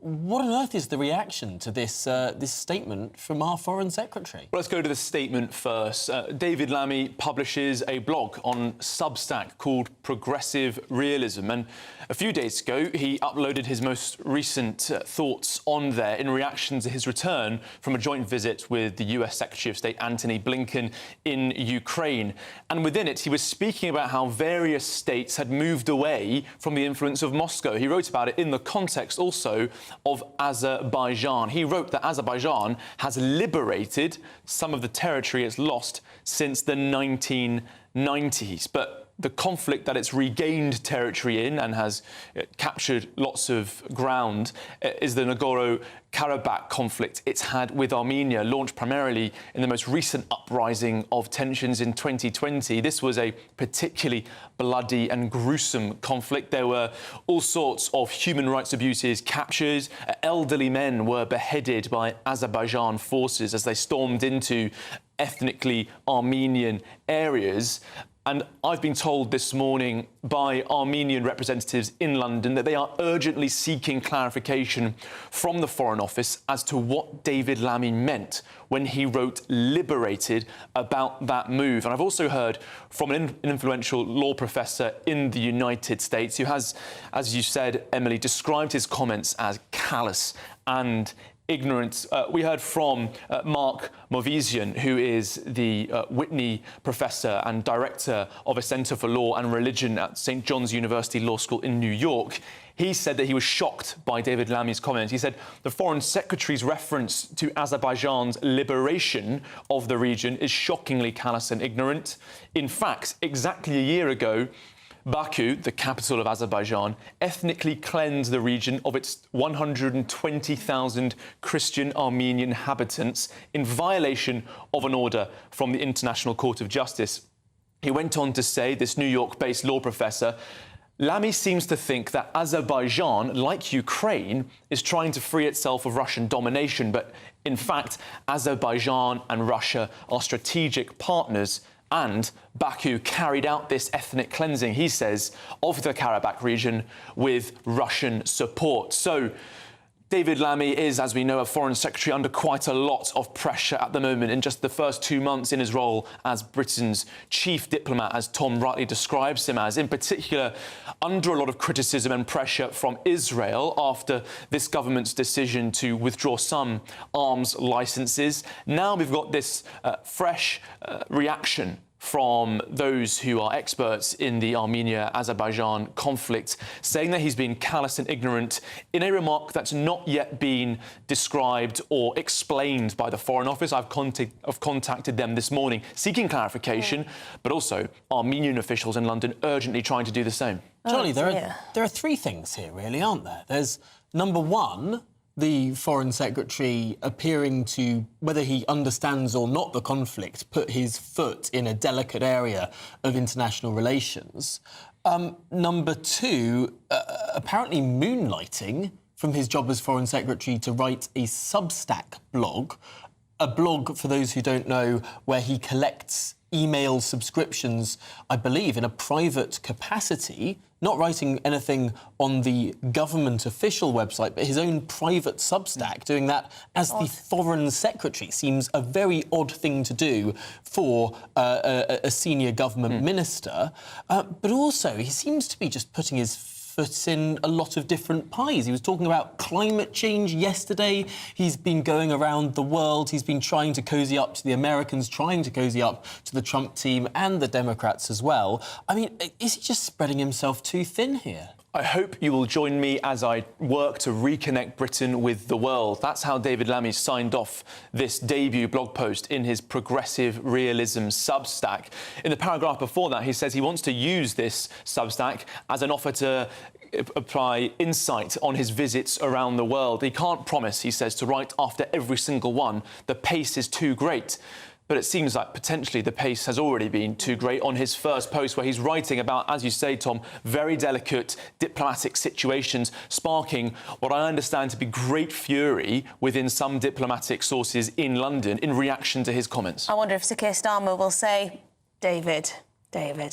what on earth is the reaction to this this statement from our Foreign Secretary? Well, let's go to the statement first. David Lammy publishes a blog on Substack called Progressive Realism. And a few days ago, he uploaded his most recent thoughts on there in reaction to his return from a joint visit with the US Secretary of State Antony Blinken in Ukraine. And within it, he was speaking about how various states had moved away from the influence of Moscow. He wrote about it in the context also of Azerbaijan. He wrote that Azerbaijan has liberated some of the territory it's lost since the 1990s. But the conflict that it's regained territory in and has captured lots of ground is the Nagorno-Karabakh conflict it's had with Armenia, launched primarily in the most recent uprising of tensions in 2020. This was a particularly bloody and gruesome conflict. There were all sorts of human rights abuses, captures. Elderly men were beheaded by Azerbaijan forces as they stormed into ethnically Armenian areas. And I've been told this morning by Armenian representatives in London that they are urgently seeking clarification from the Foreign Office as to what David Lammy meant when he wrote liberated about that move. And I've also heard from an influential law professor in the United States who has, as you said, Emily, described his comments as callous and ignorance. We heard from Mark Movesian, who is the Whitney Professor and Director of a Centre for Law and Religion at St. John's University Law School in New York. He said that he was shocked by David Lammy's comments. He said the Foreign Secretary's reference to Azerbaijan's liberation of the region is shockingly callous and ignorant. In fact, exactly a year ago, Baku, the capital of Azerbaijan, ethnically cleansed the region of its 120,000 Christian Armenian inhabitants in violation of an order from the International Court of Justice. He went on to say, this New York-based law professor, Lammy seems to think that Azerbaijan, like Ukraine, is trying to free itself of Russian domination, but in fact, Azerbaijan and Russia are strategic partners, and Baku carried out this ethnic cleansing, he says, of the Karabakh region with Russian support. So David Lammy is, as we know, a Foreign Secretary under quite a lot of pressure at the moment in just the first 2 months in his role as Britain's chief diplomat, as Tom rightly describes him as, in particular under a lot of criticism and pressure from Israel after this government's decision to withdraw some arms licences. Now we've got this fresh reaction from those who are experts in the Armenia-Azerbaijan conflict, saying that he's been callous and ignorant in a remark that's not yet been described or explained by the Foreign Office. I've contacted them this morning seeking clarification, but also Armenian officials in London urgently trying to do the same. Charlie, there are three things here, really, aren't there? There's, number one, the Foreign Secretary appearing to, whether he understands or not the conflict, put his foot in a delicate area of international relations. Number two, apparently moonlighting from his job as Foreign Secretary to write a Substack blog, a blog, for those who don't know, where he collects email subscriptions, I believe, in a private capacity, not writing anything on the government official website, but his own private Substack, doing that as the Foreign Secretary. Seems a very odd thing to do for a senior government minister. But also, he seems to be just putting his foot in a lot of different pies. He was talking about climate change yesterday. He's been going around the world. He's been trying to cosy up to the Americans, trying to cosy up to the Trump team and the Democrats as well. I mean, is he just spreading himself too thin here? I hope you will join me as I work to reconnect Britain with the world. That's how David Lammy signed off this debut blog post in his Progressive Realism Substack. In the paragraph before that, he says he wants to use this Substack as an offer to apply insight on his visits around the world. He can't promise, he says, to write after every single one. The pace is too great. But it seems like potentially the pace has already been too great on his first post, where he's writing about, as you say, Tom, very delicate diplomatic situations, sparking what I understand to be great fury within some diplomatic sources in London in reaction to his comments. I wonder if Sir Keir Starmer will say, David,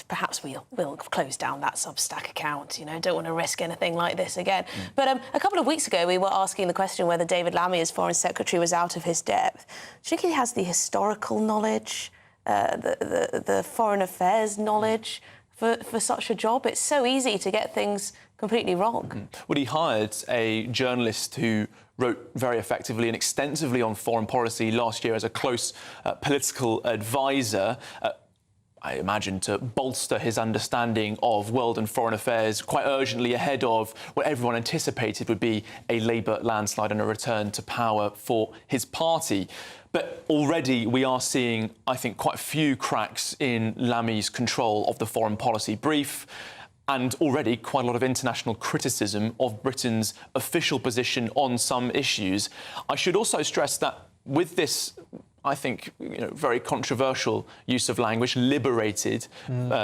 perhaps we'll close down that Substack account. You know, don't want to risk anything like this again. But a couple of weeks ago, we were asking the question whether David Lammy, as Foreign Secretary, was out of his depth. Do you think he has the historical knowledge, the foreign affairs knowledge for such a job? It's so easy to get things completely wrong. Well, he hired a journalist who wrote very effectively and extensively on foreign policy last year as a close political advisor. I imagine, to bolster his understanding of world and foreign affairs quite urgently ahead of what everyone anticipated would be a Labour landslide and a return to power for his party. But already we are seeing, I think, quite a few cracks in Lammy's control of the foreign policy brief, and already quite a lot of international criticism of Britain's official position on some issues. I should also stress that with this, I think, very controversial use of language, liberated,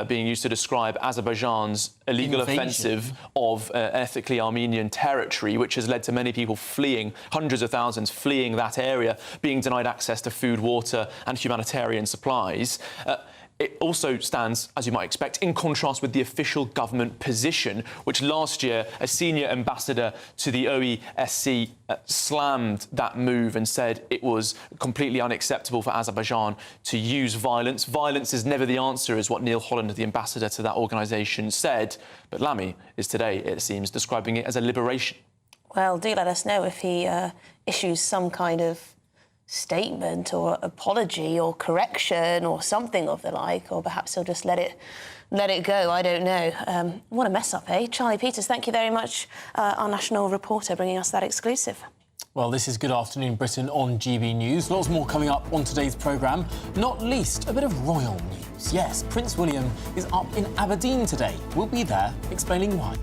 being used to describe Azerbaijan's illegal offensive of ethnically Armenian territory, which has led to many people fleeing, hundreds of thousands fleeing that area, being denied access to food, water and humanitarian supplies. It also stands, as you might expect, in contrast with the official government position, which last year a senior ambassador to the OESC slammed that move and said it was completely unacceptable for Azerbaijan to use violence. Violence is never the answer, is what Neil Holland, the ambassador to that organisation, said. But Lammy is today, it seems, describing it as a liberation. Well, do let us know if he issues some kind of statement or apology or correction or something of the like, or perhaps he'll just let it go. I don't know. What a mess up, eh? Charlie Peters, thank you very much, our national reporter, bringing us that exclusive. Well, this is Good Afternoon Britain on GB News. Lots more coming up on today's programme, not least a bit of royal news. Yes, Prince William is up in Aberdeen today. We'll be there explaining why.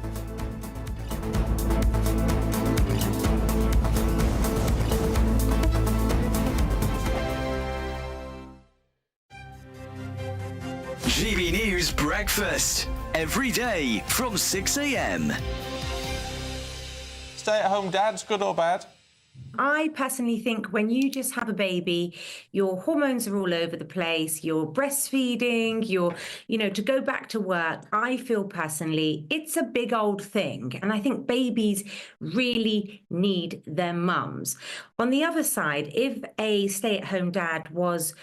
GB News Breakfast. Every day from 6 a.m. Stay-at-home dads, good or bad? I personally think when you just have a baby, your hormones are all over the place, you're breastfeeding, to go back to work, I feel personally it's a big old thing. And I think babies really need their mums. On the other side, if a stay-at-home dad was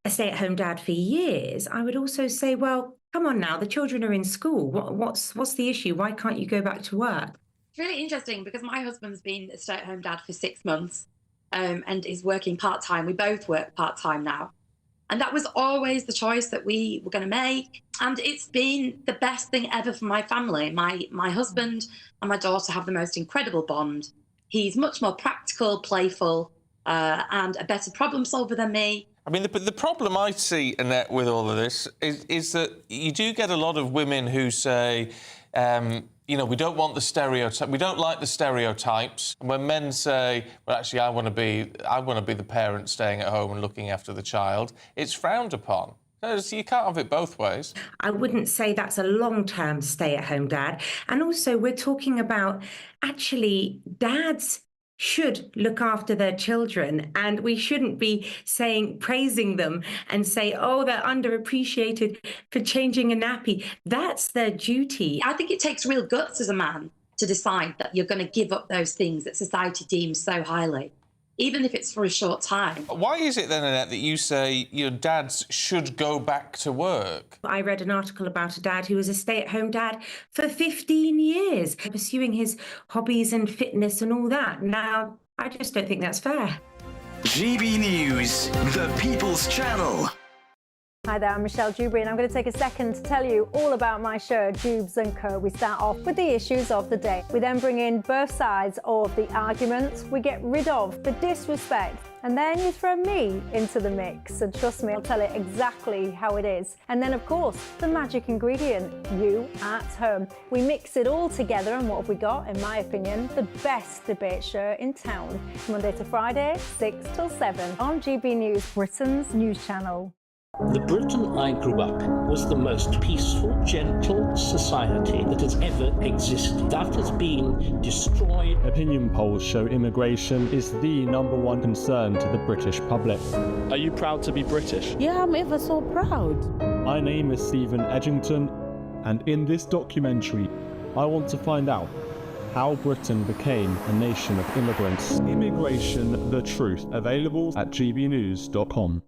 a stay-at-home dad for years, I would also say, well, come on now, the children are in school. What's the issue? Why can't you go back to work? It's really interesting because my husband's been a stay-at-home dad for 6 months and is working part-time. We both work part-time now. And that was always the choice that we were going to make. And it's been the best thing ever for my family. My husband and my daughter have the most incredible bond. He's much more practical, playful, and a better problem solver than me. I mean, the problem I see, Annette, with all of this is that you do get a lot of women who say, you know, we don't want the stereotype. We don't like the stereotypes. And when men say, well, actually, I want to be the parent staying at home and looking after the child, it's frowned upon. So you can't have it both ways. I wouldn't say that's a long-term stay-at-home dad. And also, we're talking about actually dads should look after their children, and we shouldn't be praising them and say, oh, they're underappreciated for changing a nappy. That's their duty. I think it takes real guts as a man to decide that you're going to give up those things that society deems so highly, even if it's for a short time. Why is it then, Annette, that you say your dads should go back to work? I read an article about a dad who was a stay-at-home dad for 15 years, pursuing his hobbies and fitness and all that. Now, I just don't think that's fair. GB News, the People's Channel. Hi there, I'm Michelle Dewberry, and I'm going to take a second to tell you all about my show, Dubes & Co. We start off with the issues of the day. We then bring in both sides of the argument. We get rid of the disrespect. And then you throw me into the mix. And trust me, I'll tell it exactly how it is. And then, of course, the magic ingredient, you at home. We mix it all together, and what have we got? In my opinion, the best debate show in town. Monday to Friday, 6 till 7 on GB News, Britain's news channel. The Britain I grew up in was the most peaceful, gentle society that has ever existed. That has been destroyed. Opinion polls show immigration is the #1 concern to the British public. Are you proud to be British? Yeah, I'm ever so proud. My name is Stephen Edgington, and in this documentary, I want to find out how Britain became a nation of immigrants. Immigration, the truth, available at gbnews.com.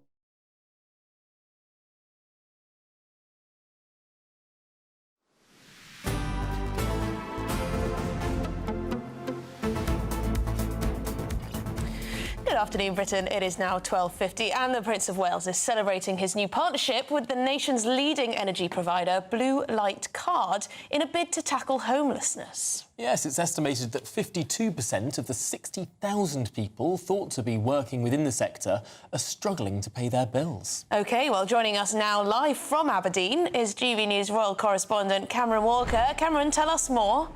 Good afternoon, Britain. It is now 12:50 and the Prince of Wales is celebrating his new partnership with the nation's leading energy provider, Blue Light Card, in a bid to tackle homelessness. Yes, it's estimated that 52% of the 60,000 people thought to be working within the sector are struggling to pay their bills. OK, well, joining us now live from Aberdeen is GB News royal correspondent Cameron Walker. Cameron, tell us more.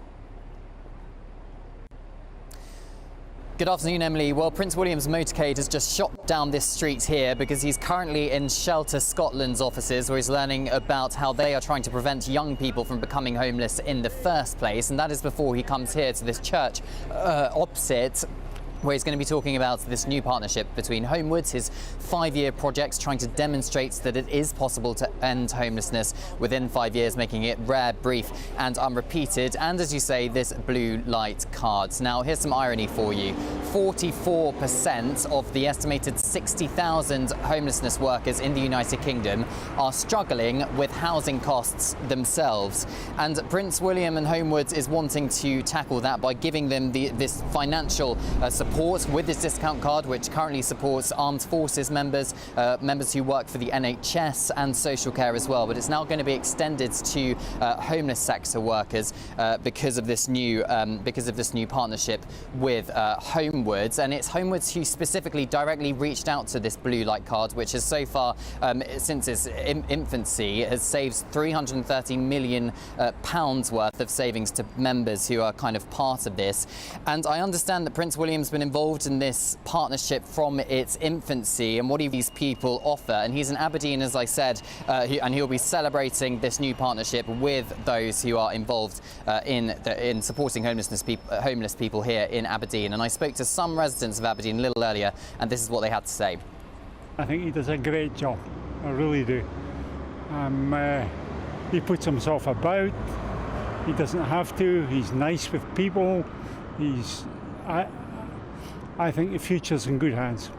Good afternoon, Emily. Well, Prince William's motorcade has just shot down this street here because he's currently in Shelter Scotland's offices, where he's learning about how they are trying to prevent young people from becoming homeless in the first place. And that is before he comes here to this church opposite, where he's going to be talking about this new partnership between Homewoods, his 5-year project trying to demonstrate that it is possible to end homelessness within 5 years, making it rare, brief and unrepeated, and, as you say, this Blue Light Card. Now, here's some irony for you. 44% of the estimated 60,000 homelessness workers in the United Kingdom are struggling with housing costs themselves. And Prince William and Homewoods is wanting to tackle that by giving them this financial support with this discount card, which currently supports armed forces members, members who work for the NHS and social care as well. But it's now going to be extended to homeless sector workers because of this new partnership with Homewoods. And it's Homewoods who specifically directly reached out to this Blue Light Card, which has so far, since its infancy, has saved £330 million worth of savings to members who are kind of part of this. And I understand that Prince William's been involved in this partnership from its infancy, and what these people offer. And he's in Aberdeen, as I said, and he'll be celebrating this new partnership with those who are involved in supporting homeless people here in Aberdeen. And I spoke to some residents of Aberdeen a little earlier, and this is what they had to say. I think he does a great job. I really do. He puts himself about. He doesn't have to. He's nice with people. I think the future's in good hands.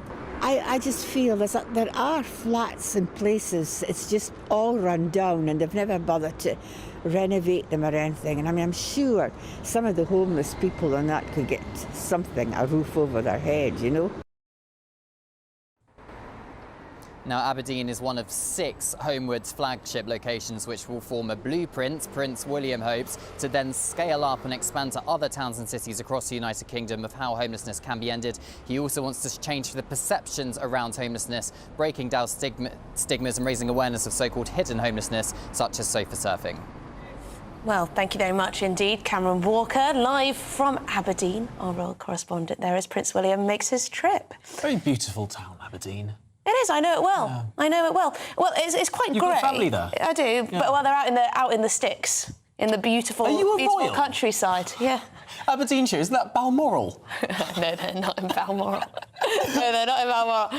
I just feel that there are flats and places, it's just all run down and they've never bothered to renovate them or anything. And I mean, I'm sure some of the homeless people on that could get something, a roof over their head, you know. Now, Aberdeen is one of 6 Homewood's flagship locations, which will form a blueprint Prince William hopes to then scale up and expand to other towns and cities across the United Kingdom of how homelessness can be ended. He also wants to change the perceptions around homelessness, breaking down stigmas and raising awareness of so-called hidden homelessness, such as sofa surfing. Well, thank you very much indeed, Cameron Walker, live from Aberdeen, our royal correspondent there as Prince William makes his trip. Very beautiful town, Aberdeen. It is. I know it well. Yeah. I know it well. Well, it's quite great. You've got family there. I do. Yeah. But well, they're out in the sticks, in the beautiful countryside. Yeah. Aberdeenshire, isn't that Balmoral? No, they're not in Balmoral. No, they're not in Balmoral.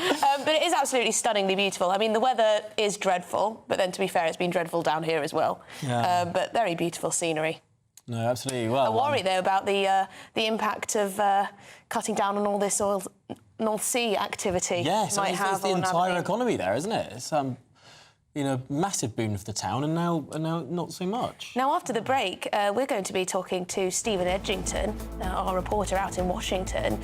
But it is absolutely stunningly beautiful. I mean, the weather is dreadful, but then to be fair, it's been dreadful down here as well. Yeah. But very beautiful scenery. No, absolutely. Well, I worry though about the impact of cutting down on all this North Sea activity. Yes, might have it's the entire economy there, isn't it? It's massive boon for the town, and now not so much. Now, after the break, we're going to be talking to Stephen Edgington, our reporter out in Washington.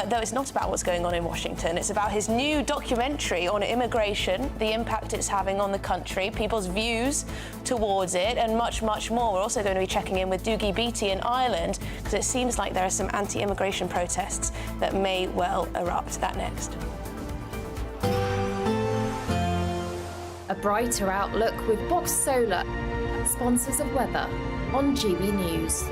Though it's not about what's going on in Washington, it's about his new documentary on immigration, the impact it's having on the country, people's views towards it, and much, much more. We're also going to be checking in with Doogie Beattie in Ireland, because it seems like there are some anti-immigration protests that may well erupt. That next. A brighter outlook with Box Solar, sponsors of weather on GB News.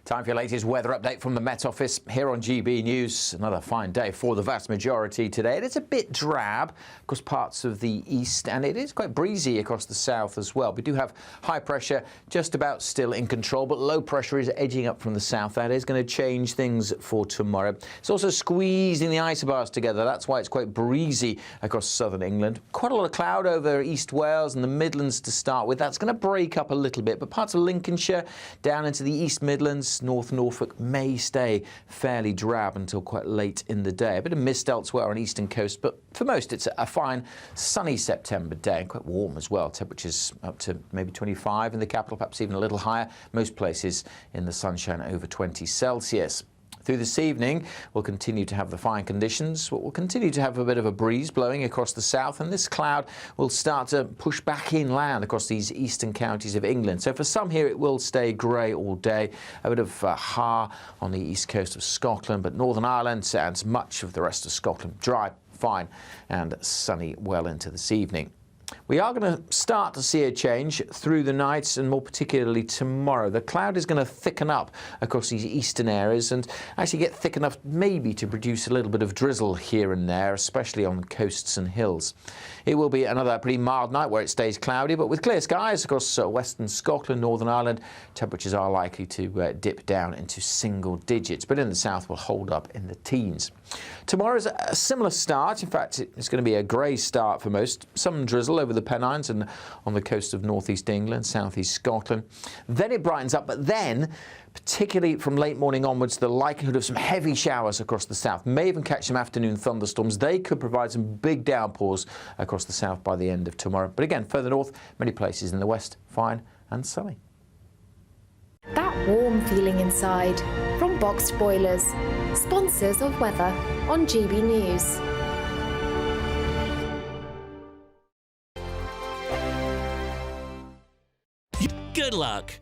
Time for your latest weather update from the Met Office here on GB News. Another fine day for the vast majority today. It's a bit drab across parts of the east, and it is quite breezy across the south as well. We do have high pressure just about still in control, but low pressure is edging up from the south. That is going to change things for tomorrow. It's also squeezing the isobars together. That's why it's quite breezy across southern England. Quite a lot of cloud over East Wales and the Midlands to start with. That's going to break up a little bit, but parts of Lincolnshire down into the East Midlands, North Norfolk may stay fairly drab until quite late in the day. A bit of mist elsewhere on the eastern coast, but for most it's a fine sunny September day, and quite warm as well. Temperatures up to maybe 25 in the capital, perhaps even a little higher. Most places in the sunshine over 20 Celsius. Through this evening, we'll continue to have the fine conditions. We'll continue to have a bit of a breeze blowing across the south, and this cloud will start to push back inland across these eastern counties of England. So for some here, it will stay grey all day. A bit of ha on the east coast of Scotland, but Northern Ireland and much of the rest of Scotland dry, fine and sunny well into this evening. We are going to start to see a change through the night, and more particularly tomorrow. The cloud is going to thicken up across these eastern areas and actually get thick enough maybe to produce a little bit of drizzle here and there, especially on the coasts and hills. It will be another pretty mild night where it stays cloudy, but with clear skies across western Scotland, Northern Ireland, temperatures are likely to dip down into single digits, but in the south will hold up in the teens. Tomorrow's a similar start. In fact, it's going to be a grey start for most. Some drizzle over the Pennines and on the coast of northeast England, southeast Scotland. Then it brightens up, but then, particularly from late morning onwards, the likelihood of some heavy showers across the south. May even catch some afternoon thunderstorms. They could provide some big downpours across the south by the end of tomorrow. But again, further north, many places in the west, fine and sunny. That warm feeling inside from Boxed Boilers, sponsors of weather on GB News. Good luck.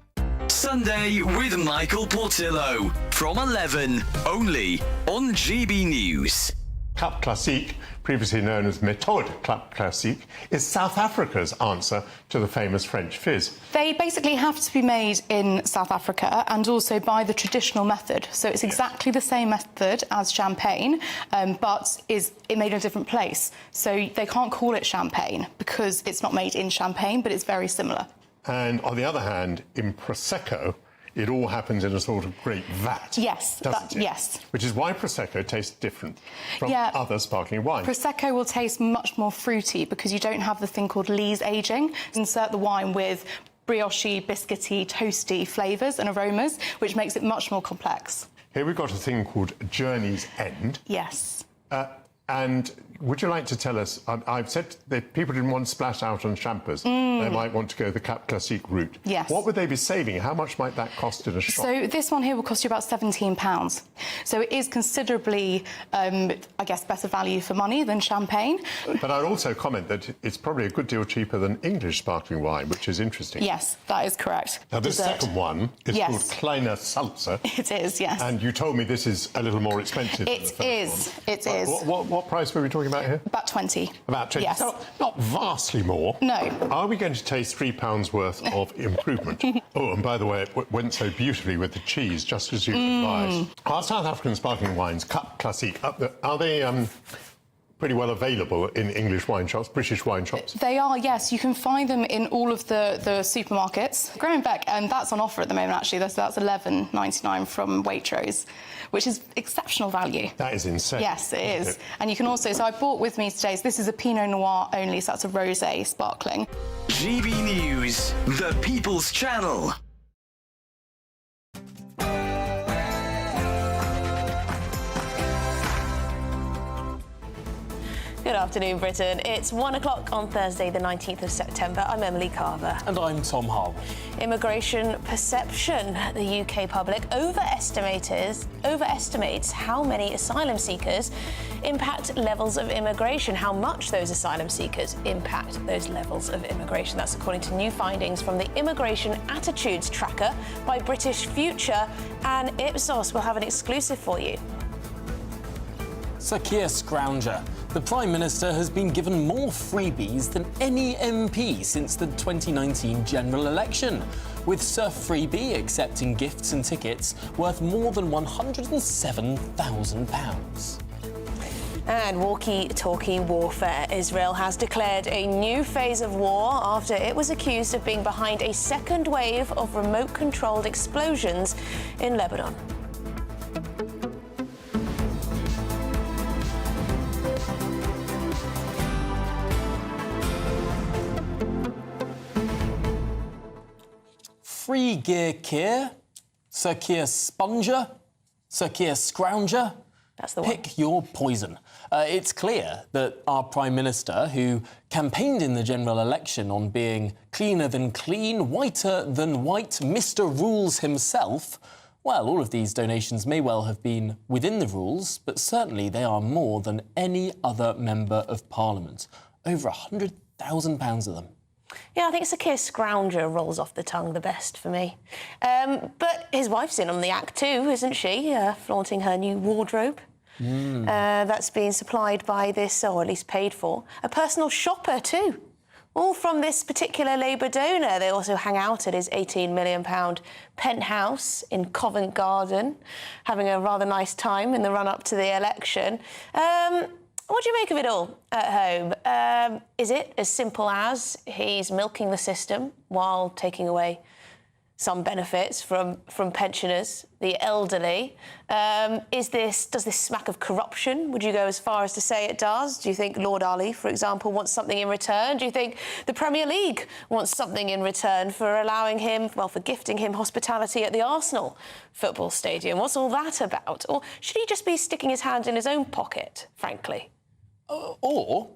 Sunday with Michael Portillo from 11, only on GB News. Club Classique, previously known as Méthode Club Classique, is South Africa's answer to the famous French fizz. They basically have to be made in South Africa and also by the traditional method. So it's exactly the same method as champagne, but is made in a different place. So they can't call it champagne because it's not made in Champagne, but it's very similar. And on the other hand, in Prosecco, it all happens in a sort of great vat. Yes, doesn't it? Yes. Which is why Prosecco tastes different from other sparkling wines. Prosecco will taste much more fruity because you don't have the thing called lees aging. Insert the wine with brioche, biscuity, toasty flavours and aromas, which makes it much more complex. Here we've got a thing called Journey's End. Yes. And would you like to tell us, I've said that people didn't want to splash out on champers. They might want to go the Cap Classique route. Yes. What would they be saving? How much might that cost in a shop? So this one here will cost you about £17. So it is considerably, I guess, better value for money than champagne. But I'd also comment that it's probably a good deal cheaper than English sparkling wine, which is interesting. Yes, that is correct. Now, this Dessert. second one is Yes. called Kleiner Salsa. It is, yes. And you told me this is a little more expensive than the first one. It is. What price were we talking about here? About 20. About 20. Yes. Not vastly more. No. Are we going to taste £3 worth of improvement? Oh, and by the way, it went so beautifully with the cheese, just as you advised. Are South African sparkling wines, Cap Classique, are they pretty well available in English wine shops, British wine shops? They are, yes. You can find them in all of the supermarkets. Graham Beck, and that's on offer at the moment, actually. That's $11.99 from Waitrose, which is exceptional value. That is insane. Yes, it is. And you can also, so I bought with me today, so this is a Pinot Noir only, so that's a rosé sparkling. GB News, the People's Channel. Good afternoon, Britain. It's 1 o'clock on Thursday, the 19th of September. I'm Emily Carver. And I'm Tom Harwood. Immigration perception. The UK public overestimates how many asylum seekers impact levels of immigration, how much those asylum seekers impact those levels of immigration. That's according to new findings from the Immigration Attitudes Tracker by British Future, and Ipsos will have an exclusive for you. Sir Keir Scrounger. The Prime Minister has been given more freebies than any MP since the 2019 general election, with Sir Freebie accepting gifts and tickets worth more than £107,000. And walkie-talkie warfare. Israel has declared a new phase of war after it was accused of being behind a second wave of remote-controlled explosions in Lebanon. Free Gear Keir, Sir Keir Sponger, Sir Keir Scrounger. That's the one. Pick your poison. It's clear that our Prime Minister, who campaigned in the general election on being cleaner than clean, whiter than white, Mr. Rules himself, well, all of these donations may well have been within the rules, but certainly they are more than any other Member of Parliament. Over £100,000 of them. Yeah, I think Sir Keir Scrounger rolls off the tongue the best for me. But his wife's in on the act too, isn't she? Flaunting her new wardrobe. That's been supplied by this, or at least paid for. A personal shopper too. All from this particular Labour donor. They also hang out at his £18 million penthouse in Covent Garden, having a rather nice time in the run-up to the election. What do you make of it all at home? Is it as simple as he's milking the system while taking away some benefits from pensioners, the elderly? Does this smack of corruption? Would you go as far as to say it does? Do you think Lord Ali, for example, wants something in return? Do you think the Premier League wants something in return for allowing him, well, for gifting him hospitality at the Arsenal football stadium? What's all that about? Or should he just be sticking his hand in his own pocket, frankly? Or,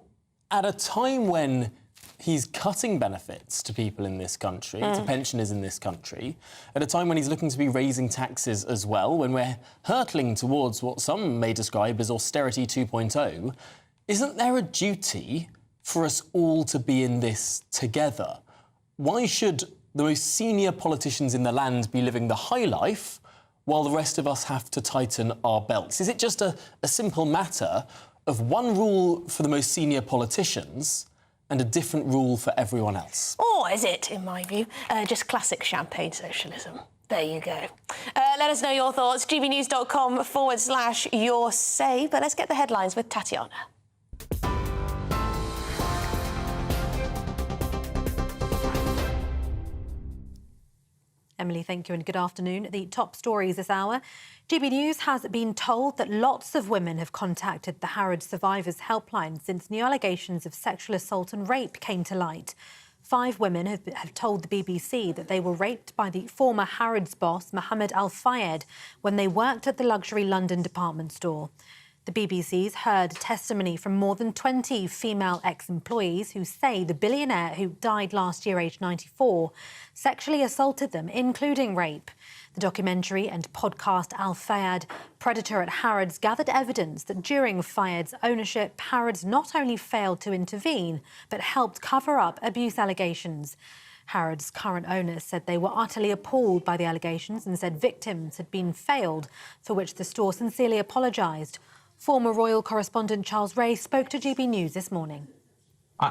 at a time when he's cutting benefits to people in this country, to pensioners in this country, at a time when he's looking to be raising taxes as well, when we're hurtling towards what some may describe as austerity 2.0, isn't there a duty for us all to be in this together? Why should the most senior politicians in the land be living the high life while the rest of us have to tighten our belts? Is it just a simple matter of one rule for the most senior politicians and a different rule for everyone else? Or is it, in my view, just classic champagne socialism? There you go. Let us know your thoughts. gbnews.com/your say. But let's get the headlines with Tatiana. Emily, thank you and good afternoon. The top stories this hour. GB News has been told that lots of women have contacted the Harrods Survivors Helpline since new allegations of sexual assault and rape came to light. 5 women have told the BBC that they were raped by the former Harrods boss, Mohammed Al Fayed, when they worked at the luxury London department store. The BBC's heard testimony from more than 20 female ex-employees who say the billionaire, who died last year aged 94, sexually assaulted them, including rape. The documentary and podcast Al Fayed, Predator at Harrods, gathered evidence that during Fayed's ownership, Harrods not only failed to intervene, but helped cover up abuse allegations. Harrods' current owners said they were utterly appalled by the allegations and said victims had been failed, for which the store sincerely apologised. Former royal correspondent Charles Ray spoke to GB News this morning.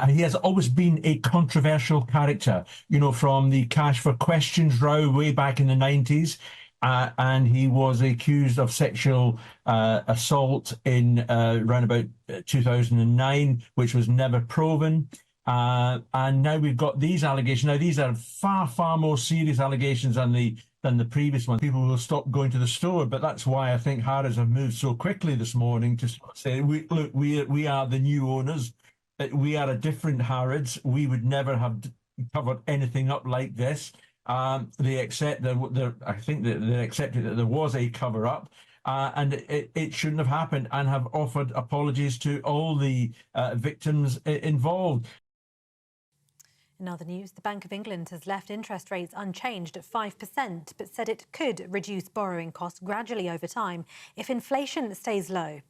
He has always been a controversial character, you know, from the Cash for Questions row way back in the 90s. And he was accused of sexual assault in around about 2009, which was never proven. And now we've got these allegations. Now, these are far, far more serious allegations than the previous one. People will stop going to the store, but that's why I think Harrods have moved so quickly this morning to say, look, we are the new owners. We are a different Harrods. We would never have covered anything up like this. They accept I think that they accepted that there was a cover up. And it shouldn't have happened, and have offered apologies to all the victims involved. In other news, the Bank of England has left interest rates unchanged at 5%, but said it could reduce borrowing costs gradually over time if inflation stays low.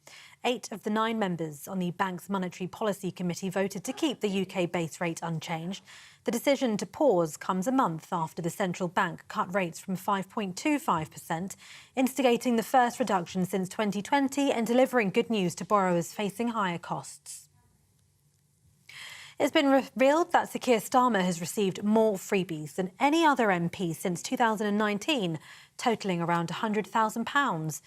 8 of the 9 members on the bank's Monetary Policy Committee voted to keep the UK base rate unchanged. The decision to pause comes a month after the central bank cut rates from 5.25%, instigating the first reduction since 2020 and delivering good news to borrowers facing higher costs. It's been revealed that Sir Keir Starmer has received more freebies than any other MP since 2019, totalling around £100,000.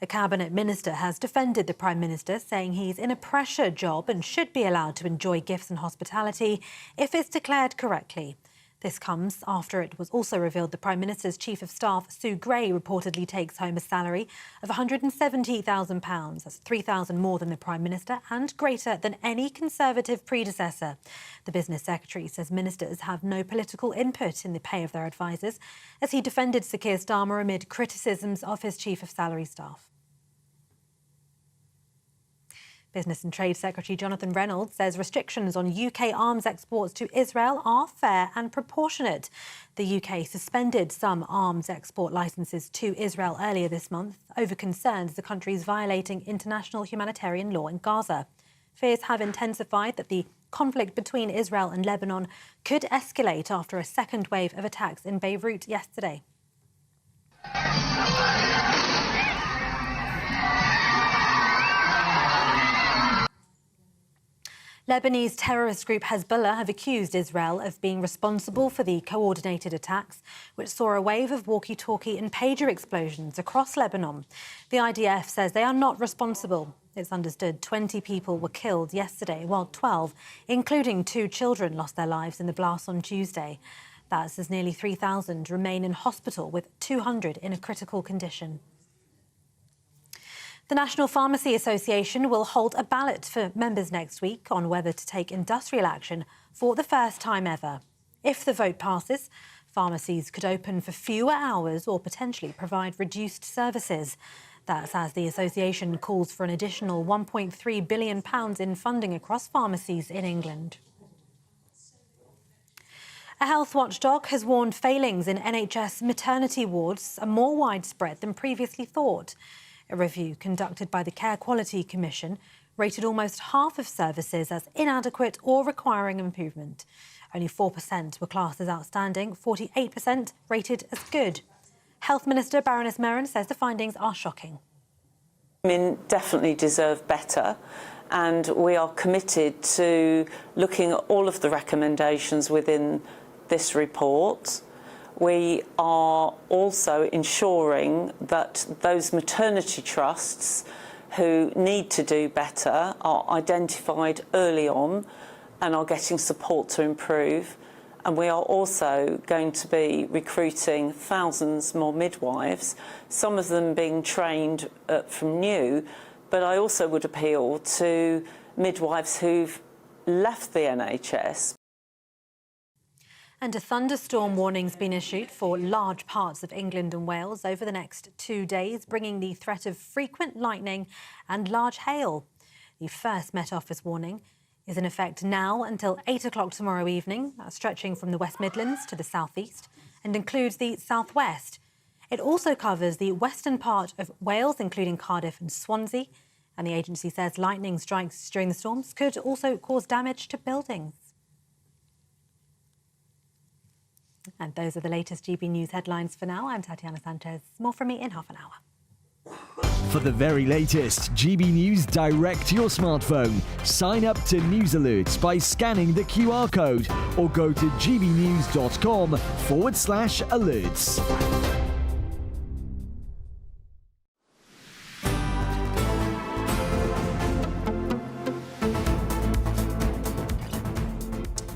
A cabinet minister has defended the Prime Minister, saying he's in a pressure job and should be allowed to enjoy gifts and hospitality if it's declared correctly. This comes after it was also revealed the Prime Minister's Chief of Staff, Sue Gray, reportedly takes home a salary of £170,000. That's £3,000 more than the Prime Minister and greater than any Conservative predecessor. The Business Secretary says ministers have no political input in the pay of their advisers, as he defended Sir Keir Starmer amid criticisms of his Chief of Salary Staff. Business and Trade Secretary Jonathan Reynolds says restrictions on UK arms exports to Israel are fair and proportionate. The UK suspended some arms export licences to Israel earlier this month over concerns the country is violating international humanitarian law in Gaza. Fears have intensified that the conflict between Israel and Lebanon could escalate after a second wave of attacks in Beirut yesterday. Lebanese terrorist group Hezbollah have accused Israel of being responsible for the coordinated attacks, which saw a wave of walkie-talkie and pager explosions across Lebanon. The IDF says they are not responsible. It's understood 20 people were killed yesterday, while 12, including 2 children, lost their lives in the blast on Tuesday. That's as nearly 3,000 remain in hospital, with 200 in a critical condition. The National Pharmacy Association will hold a ballot for members next week on whether to take industrial action for the first time ever. If the vote passes, pharmacies could open for fewer hours or potentially provide reduced services. That's as the association calls for an additional £1.3 billion in funding across pharmacies in England. A health watchdog has warned failings in NHS maternity wards are more widespread than previously thought. A review conducted by the Care Quality Commission rated almost half of services as inadequate or requiring improvement. Only 4% were classed as outstanding, 48% rated as good. Health Minister Baroness Merran says the findings are shocking. Women definitely deserve better, and we are committed to looking at all of the recommendations within this report. We are also ensuring that those maternity trusts who need to do better are identified early on and are getting support to improve. And we are also going to be recruiting thousands more midwives, some of them being trained from new. But I also would appeal to midwives who've left the NHS. And a thunderstorm warning's been issued for large parts of England and Wales over the next 2 days, bringing the threat of frequent lightning and large hail. The first Met Office warning is in effect now until 8 o'clock tomorrow evening, stretching from the West Midlands to the southeast and includes the southwest. It also covers the western part of Wales, including Cardiff and Swansea. And the agency says lightning strikes during the storms could also cause damage to buildings. And those are the latest GB News headlines for now. I'm Tatiana Sanchez. More from me in half an hour. For the very latest GB News direct to your smartphone, sign up to News Alerts by scanning the QR code or go to gbnews.com/alerts.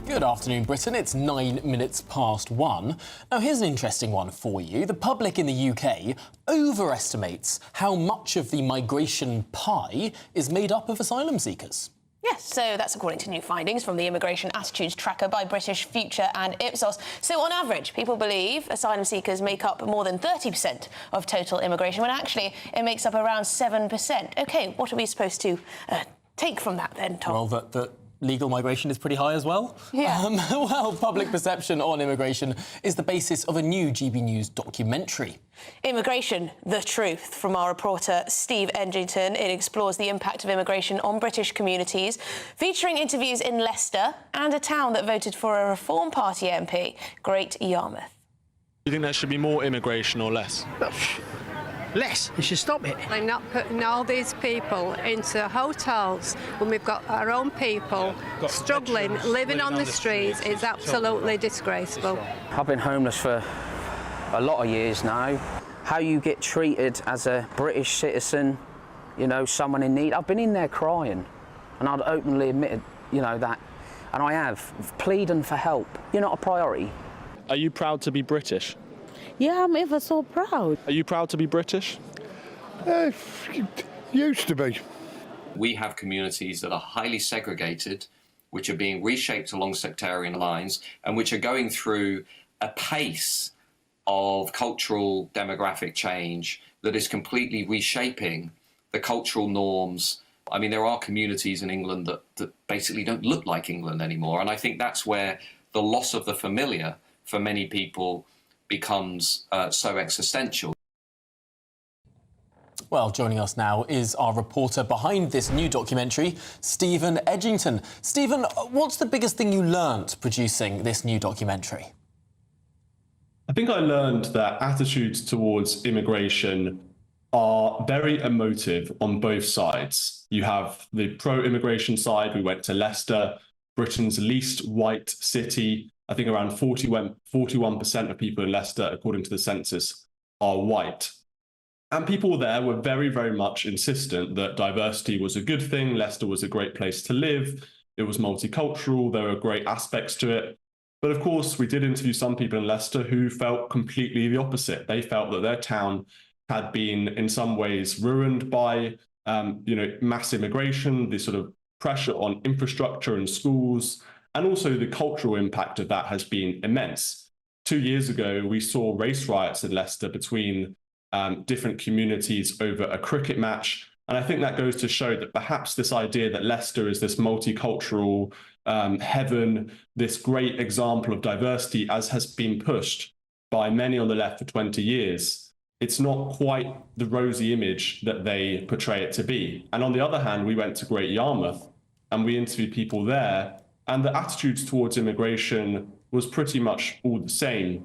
Good afternoon, Britain. It's 9 minutes past 1. Now, here's an interesting one for you. The public in the UK overestimates how much of the migration pie is made up of asylum seekers. Yes, so that's according to new findings from the Immigration Attitudes Tracker by British Future and Ipsos. So on average, people believe asylum seekers make up more than 30% of total immigration, when actually it makes up around 7%. OK, what are we supposed to take from that then, Tom? Well, that legal migration is pretty high as well. Yeah. Well, public perception on immigration is the basis of a new GB News documentary. Immigration, the Truth, from our reporter Steve Edgington. It explores the impact of immigration on British communities, featuring interviews in Leicester and a town that voted for a Reform Party MP, Great Yarmouth. Do you think there should be more immigration or less? Less. You should stop it. They're not putting all these people into hotels when we've got our own people struggling, living on the streets. It's absolutely disgraceful. I've been homeless for a lot of years now. How you get treated as a British citizen, you know, someone in need. I've been in there crying, and I'd openly admitted, you know, that. And I have, pleading for help. You're not a priority. Are you proud to be British? Yeah, I'm ever so proud. Are you proud to be British? Used to be. We have communities that are highly segregated, which are being reshaped along sectarian lines, and which are going through a pace of cultural demographic change that is completely reshaping the cultural norms. I mean, there are communities in England that basically don't look like England anymore, and I think that's where the loss of the familiar for many people becomes so existential. Well, joining us now is our reporter behind this new documentary, Stephen Edgington. Stephen, what's the biggest thing you learnt producing this new documentary? I think I learned that attitudes towards immigration are very emotive on both sides. You have the pro-immigration side. We went to Leicester, Britain's least white city. I think around 41% of people in Leicester, according to the census, are white. And people there were very, very much insistent that diversity was a good thing. Leicester was a great place to live. It was multicultural. There were great aspects to it. But of course, we did interview some people in Leicester who felt completely the opposite. They felt that their town had been in some ways ruined by mass immigration, the sort of pressure on infrastructure and schools, and also the cultural impact of that has been immense. 2 years ago, we saw race riots in Leicester between different communities over a cricket match. And I think that goes to show that perhaps this idea that Leicester is this multicultural heaven, this great example of diversity, as has been pushed by many on the left for 20 years, it's not quite the rosy image that they portray it to be. And on the other hand, we went to Great Yarmouth and we interviewed people there, and the attitudes towards immigration was pretty much all the same.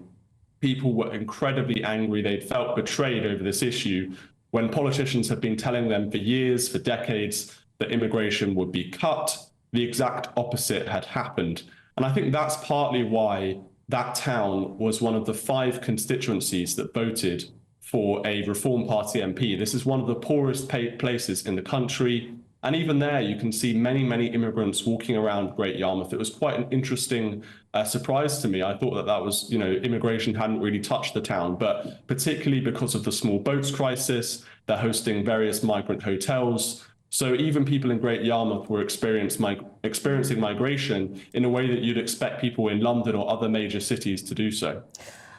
People were incredibly angry. They'd felt betrayed over this issue when politicians had been telling them for years, for decades, that immigration would be cut. The exact opposite had happened. And I think that's partly why that town was one of the 5 constituencies that voted for a Reform Party MP. This is one of the poorest places in the country. And even there, you can see many, many immigrants walking around Great Yarmouth. It was quite an interesting surprise to me. I thought that was, immigration hadn't really touched the town, but particularly because of the small boats crisis, they're hosting various migrant hotels. So even people in Great Yarmouth were experiencing migration in a way that you'd expect people in London or other major cities to do so.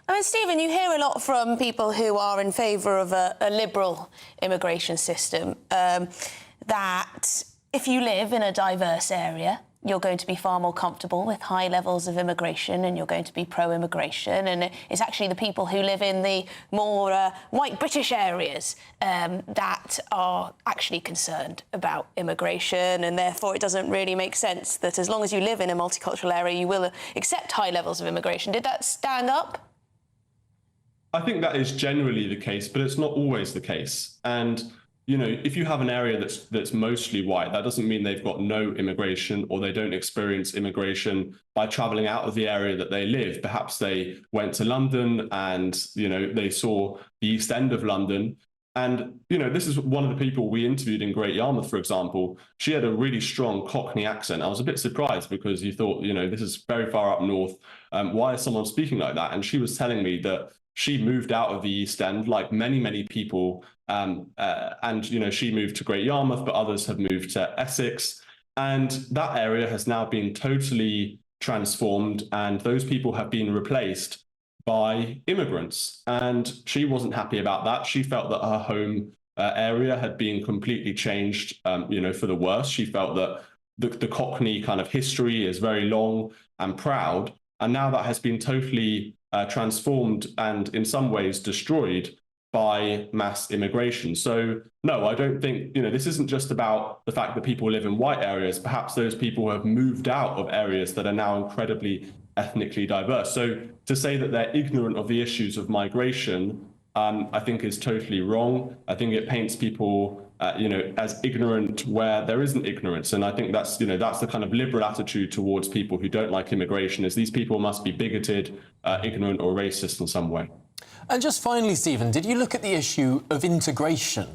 I mean, Stephen, you hear a lot from people who are in favour of a liberal immigration system, that if you live in a diverse area, you're going to be far more comfortable with high levels of immigration and you're going to be pro-immigration. And it's actually the people who live in the more white British areas that are actually concerned about immigration, and therefore it doesn't really make sense that as long as you live in a multicultural area, you will accept high levels of immigration. Did that stand up? I think that is generally the case, but it's not always the case. And you know, if you have an area that's mostly white, that doesn't mean they've got no immigration or they don't experience immigration by traveling out of the area that they live. Perhaps they went to London and, you know, they saw the East End of London. And, you know, this is one of the people we interviewed in Great Yarmouth, for example. She had a really strong Cockney accent. I was a bit surprised because you thought, you know, this is very far up north. Why is someone speaking like that? And she was telling me that she moved out of the East End, like many people, and you know, she moved to Great Yarmouth, but others have moved to Essex, and that area has now been totally transformed, and those people have been replaced by immigrants. And she wasn't happy about that. She felt that her home area had been completely changed, you know, for the worse. She felt that the Cockney kind of history is very long and proud, and now that has been totally transformed and in some ways destroyed by mass immigration. So no, I don't think, you know, this isn't just about the fact that people live in white areas. Perhaps those people have moved out of areas that are now incredibly ethnically diverse. So to say that they're ignorant of the issues of migration, I think is totally wrong. I think it paints people you know, as ignorant where there isn't ignorance. And I think that's, you know, that's the kind of liberal attitude towards people who don't like immigration, is these people must be bigoted, ignorant or racist in some way. And just finally, Stephen, did you look at the issue of integration?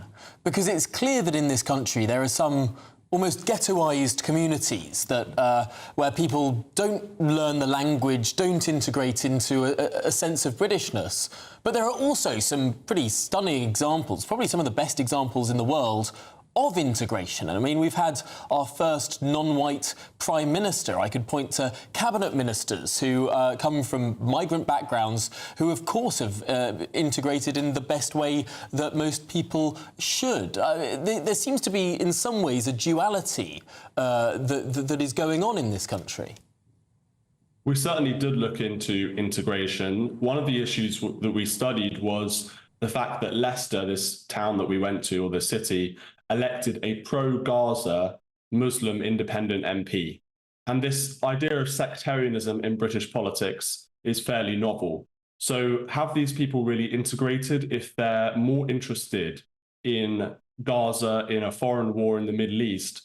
Because it's clear that in this country there are some almost ghettoised communities that where people don't learn the language, don't integrate into a sense of Britishness. But there are also some pretty stunning examples, probably some of the best examples in the world, of integration. And I mean, we've had our first non-white Prime Minister. I could point to cabinet ministers who come from migrant backgrounds who, of course, have integrated in the best way that most people should. There seems to be, in some ways, a duality that is going on in this country. We certainly did look into integration. One of the issues that we studied was the fact that Leicester, this town that we went to, or the city, elected a pro-Gaza Muslim independent MP. And this idea of sectarianism in British politics is fairly novel. So have these people really integrated if they're more interested in Gaza, in a foreign war in the Middle East,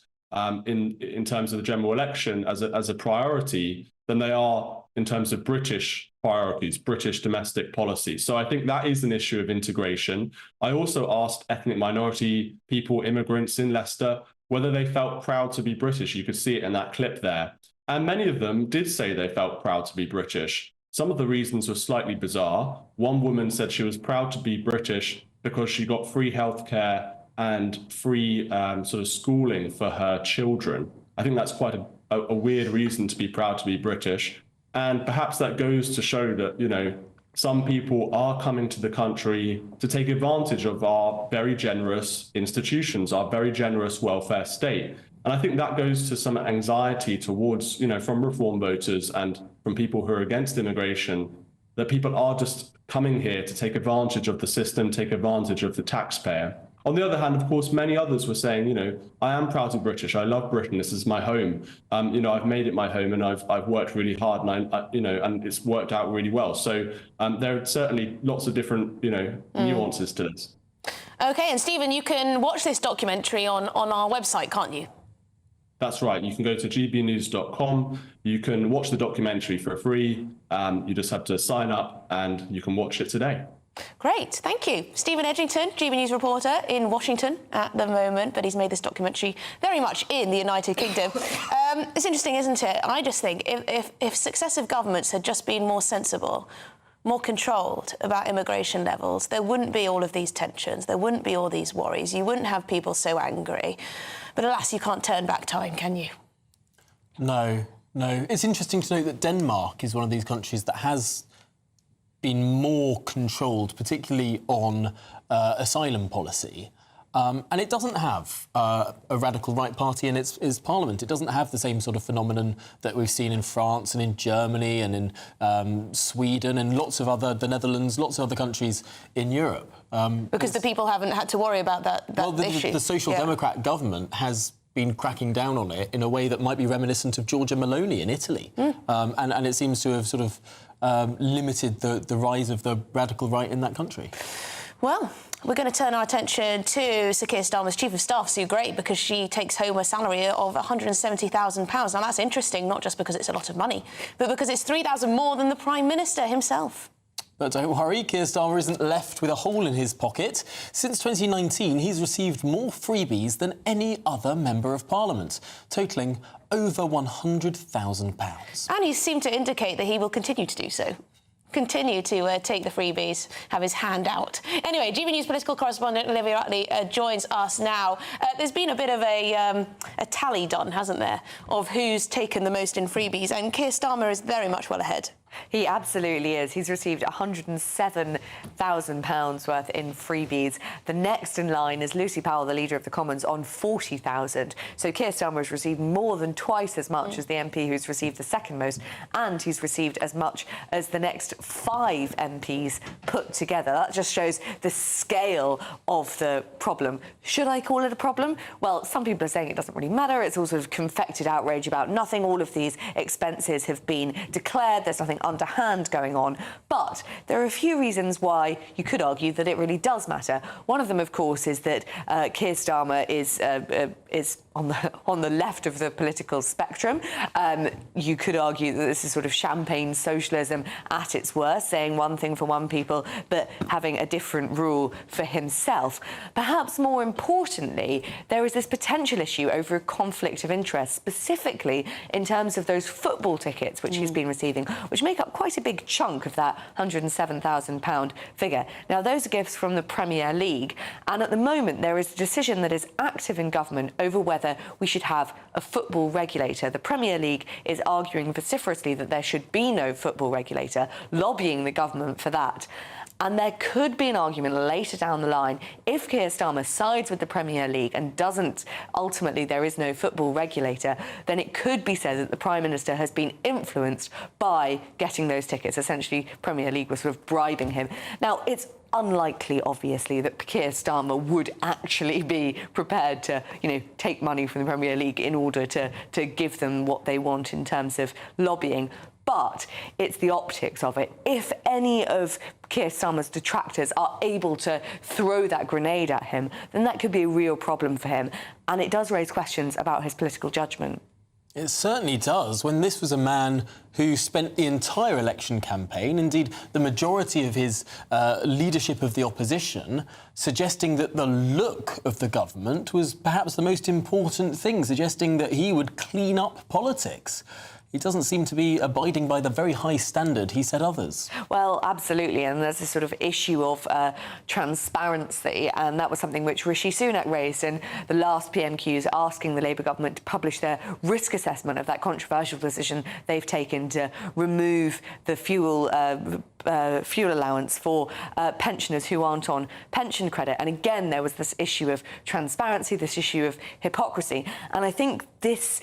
in terms of the general election as a priority, than they are in terms of British priorities, British domestic policy? So I think that is an issue of integration. I also asked ethnic minority people, immigrants in Leicester, whether they felt proud to be British. You could see it in that clip there. And many of them did say they felt proud to be British. Some of the reasons were slightly bizarre. One woman said she was proud to be British because she got free healthcare and free sort of schooling for her children. I think that's quite a weird reason to be proud to be British. And perhaps that goes to show that, you know, some people are coming to the country to take advantage of our very generous institutions, our very generous welfare state. And I think that goes to some anxiety towards, you know, from reform voters and from people who are against immigration, that people are just coming here to take advantage of the system, take advantage of the taxpayer. On the other hand, of course, many others were saying, you know, I am proud to be British. I love Britain. This is my home. You know, I've made it my home, and I've worked really hard, and you know, and it's worked out really well. So there are certainly lots of different, you know, nuances to this. OK, and Stephen, you can watch this documentary on our website, can't you? That's right. You can go to gbnews.com. You can watch the documentary for free. You just have to sign up, and you can watch it today. Great, thank you. Stephen Edgington, GB News reporter in Washington at the moment, but he's made this documentary very much in the United Kingdom. It's interesting, isn't it? I just think if successive governments had just been more sensible, more controlled about immigration levels, there wouldn't be all of these tensions, there wouldn't be all these worries, you wouldn't have people so angry. But alas, you can't turn back time, can you? No. It's interesting to note that Denmark is one of these countries that has been more controlled, particularly on asylum policy. And it doesn't have a radical right party in its parliament. It doesn't have the same sort of phenomenon that we've seen in France and in Germany and in Sweden and the Netherlands, lots of other countries in Europe. Because the people haven't had to worry about that issue. The Social Democrat government has been cracking down on it in a way that might be reminiscent of Giorgia Meloni in Italy. And it seems to have sort of limited the rise of the radical right in that country. Well, we're going to turn our attention to Sir Keir Starmer's Chief of Staff, Sue Gray, because she takes home a salary of £170,000. Now, that's interesting, not just because it's a lot of money, but because it's £3,000 more than the Prime Minister himself. But don't worry, Keir Starmer isn't left with a hole in his pocket. Since 2019, he's received more freebies than any other Member of Parliament, totalling over £100,000. And he seemed to indicate that he will continue to do so. Continue to take the freebies, have his hand out. Anyway, GBNews political correspondent Olivia Utley joins us now. There's been a bit of a tally done, hasn't there, of who's taken the most in freebies, and Keir Starmer is very much well ahead. He absolutely is. He's received £107,000 worth in freebies. The next in line is Lucy Powell, the Leader of the Commons, on £40,000. So Keir Starmer has received more than twice as much as the MP who's received the second most, and he's received as much as the next 5 MPs put together. That just shows the scale of the problem. Should I call it a problem? Well, some people are saying it doesn't really matter. It's all sort of confected outrage about nothing. All of these expenses have been declared. There's nothing underhand going on. But there are a few reasons why you could argue that it really does matter. One of them, of course, is that Keir Starmer is on the left of the political spectrum. You could argue that this is sort of champagne socialism at its worst, saying one thing for one people but having a different rule for himself. Perhaps more importantly, there is this potential issue over a conflict of interest, specifically in terms of those football tickets which he's been receiving, which make up quite a big chunk of that £107,000 figure. Now, those are gifts from the Premier League, and at the moment there is a decision that is active in government over whether we should have a football regulator. The Premier League is arguing vociferously that there should be no football regulator, lobbying the government for that. And there could be an argument later down the line, if Keir Starmer sides with the Premier League and doesn't, ultimately there is no football regulator, then it could be said that the Prime Minister has been influenced by getting those tickets. Essentially, Premier League was sort of bribing him. Now, it's unlikely, obviously, that Keir Starmer would actually be prepared to, take money from the Premier League in order to give them what they want in terms of lobbying. But it's the optics of it. If any of Keir Starmer's detractors are able to throw that grenade at him, then that could be a real problem for him. And it does raise questions about his political judgment. It certainly does, when this was a man who spent the entire election campaign, indeed the majority of his leadership of the opposition, suggesting that the look of the government was perhaps the most important thing, suggesting that he would clean up politics. He doesn't seem to be abiding by the very high standard he set others. Well, absolutely, and there's this sort of issue of transparency, and that was something which Rishi Sunak raised in the last PMQs, asking the Labour government to publish their risk assessment of that controversial decision they've taken to remove the fuel allowance for pensioners who aren't on pension credit. And again, there was this issue of transparency, this issue of hypocrisy. And I think this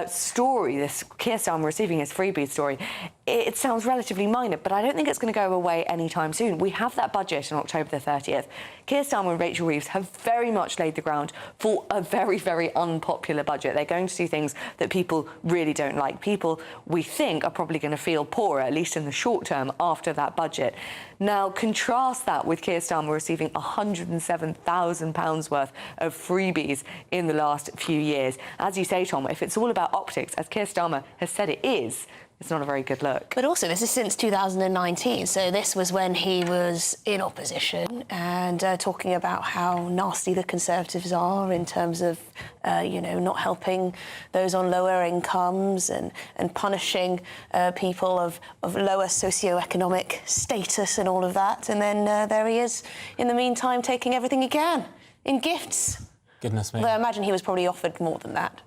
story, this Keir Starmer receiving his freebie story, it sounds relatively minor, but I don't think it's going to go away anytime soon. We have that budget on October the 30th. Keir Starmer and Rachel Reeves have very much laid the ground for a very, very unpopular budget. They're going to do things that people really don't like. People, we think, are probably going to feel poorer, at least in the short term, after that budget. Now, contrast that with Keir Starmer receiving £107,000 worth of freebies in the last few years. As you say, Tom, if it's all about optics, as Keir Starmer has said it is, it's not a very good look. But also, this is since 2019, so this was when he was in opposition and talking about how nasty the Conservatives are in terms of, not helping those on lower incomes and punishing people of lower socioeconomic status and all of that. And then there he is, in the meantime, taking everything he can in gifts. Goodness me. Although I imagine he was probably offered more than that.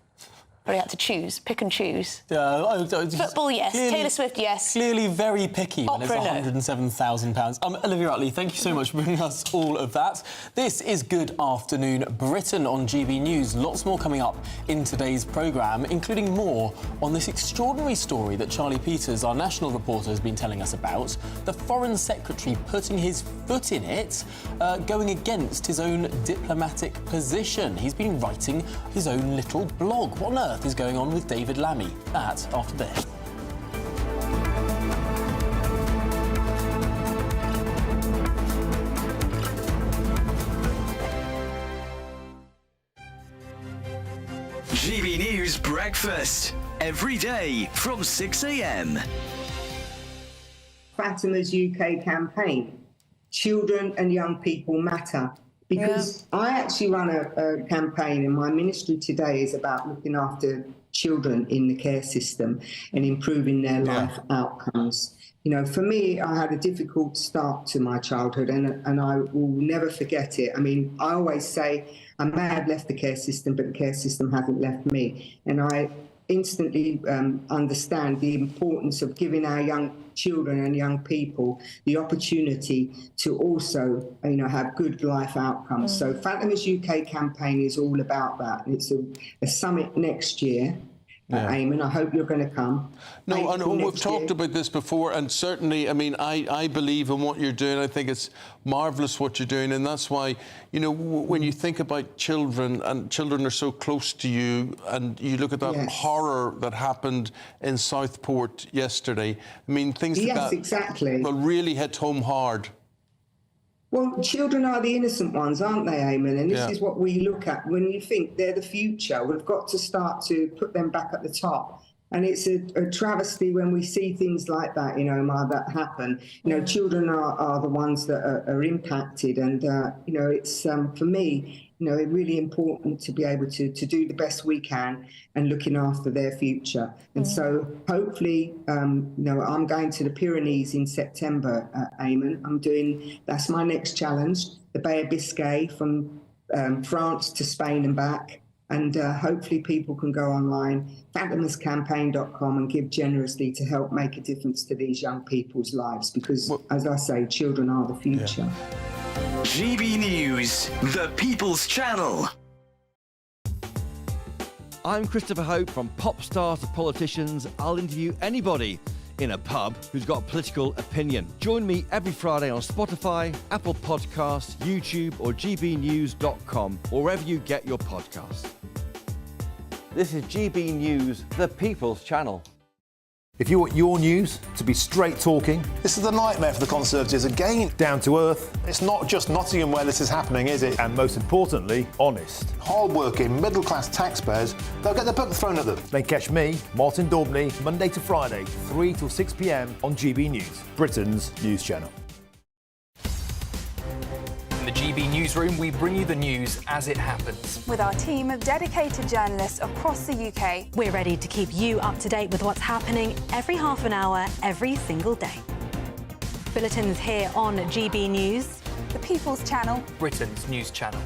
Probably had to pick and choose. Football, yes. Taylor Swift, yes. Clearly very picky when it's Opera, no. £107,000. Olivia Utley, thank you so much for bringing us all of that. This is Good Afternoon Britain on GB News. Lots more coming up in today's programme, including more on this extraordinary story that Charlie Peters, our national reporter, has been telling us about. The Foreign Secretary putting his foot in it, going against his own diplomatic position. He's been writing his own little blog. What on earth is going on with David Lammy? That after this. GB News Breakfast. Every day from 6 a.m. Fatima's UK campaign, Children and Young People Matter. Because I actually run a campaign, and my ministry today is about looking after children in the care system and improving their life outcomes. You know, for me, I had a difficult start to my childhood, and I will never forget it. I mean, I always say I may have left the care system, but the care system hasn't left me. And I instantly understand the importance of giving our young children and young people the opportunity to also, have good life outcomes. So Fatima's UK campaign is all about that. And it's a summit next year. Eamon, I hope you're going to come. No, I know we've talked about this before, and certainly, I mean, I believe in what you're doing. I think it's marvellous what you're doing, and that's why, when you think about children, and children are so close to you, and you look at that horror that happened in Southport yesterday, I mean, things like that exactly. will really hit home hard. Well, children are the innocent ones, aren't they, Eamon? And this is what we look at when you think they're the future. We've got to start to put them back at the top. And it's a travesty when we see things like that, Omar, that happen. Children are the ones that are impacted. And, it's, for me, really important to be able to do the best we can and looking after their future. And so hopefully, I'm going to the Pyrenees in September, Eamon. That's my next challenge, the Bay of Biscay from France to Spain and back. And hopefully people can go online, fatimascampaign.com, and give generously to help make a difference to these young people's lives. Because, as I say, children are the future. GB News, the People's Channel. I'm Christopher Hope. From pop stars to politicians, I'll interview anybody in a pub who's got a political opinion. Join me every Friday on Spotify, Apple Podcasts, YouTube or gbnews.com, or wherever you get your podcasts. This is GB News, the People's Channel. If you want your news to be straight talking, this is a nightmare for the Conservatives again. Down to earth. It's not just Nottingham where this is happening, is it? And most importantly, honest. Hard-working, middle-class taxpayers, they'll get their book thrown at them. Then catch me, Martin Daubney, Monday to Friday, 3 till 6 p.m. on GB News, Britain's news channel. In the GB Newsroom, we bring you the news as it happens. With our team of dedicated journalists across the UK. We're ready to keep you up to date with what's happening every half an hour, every single day. Bulletins here on GB News. The People's Channel. Britain's news channel.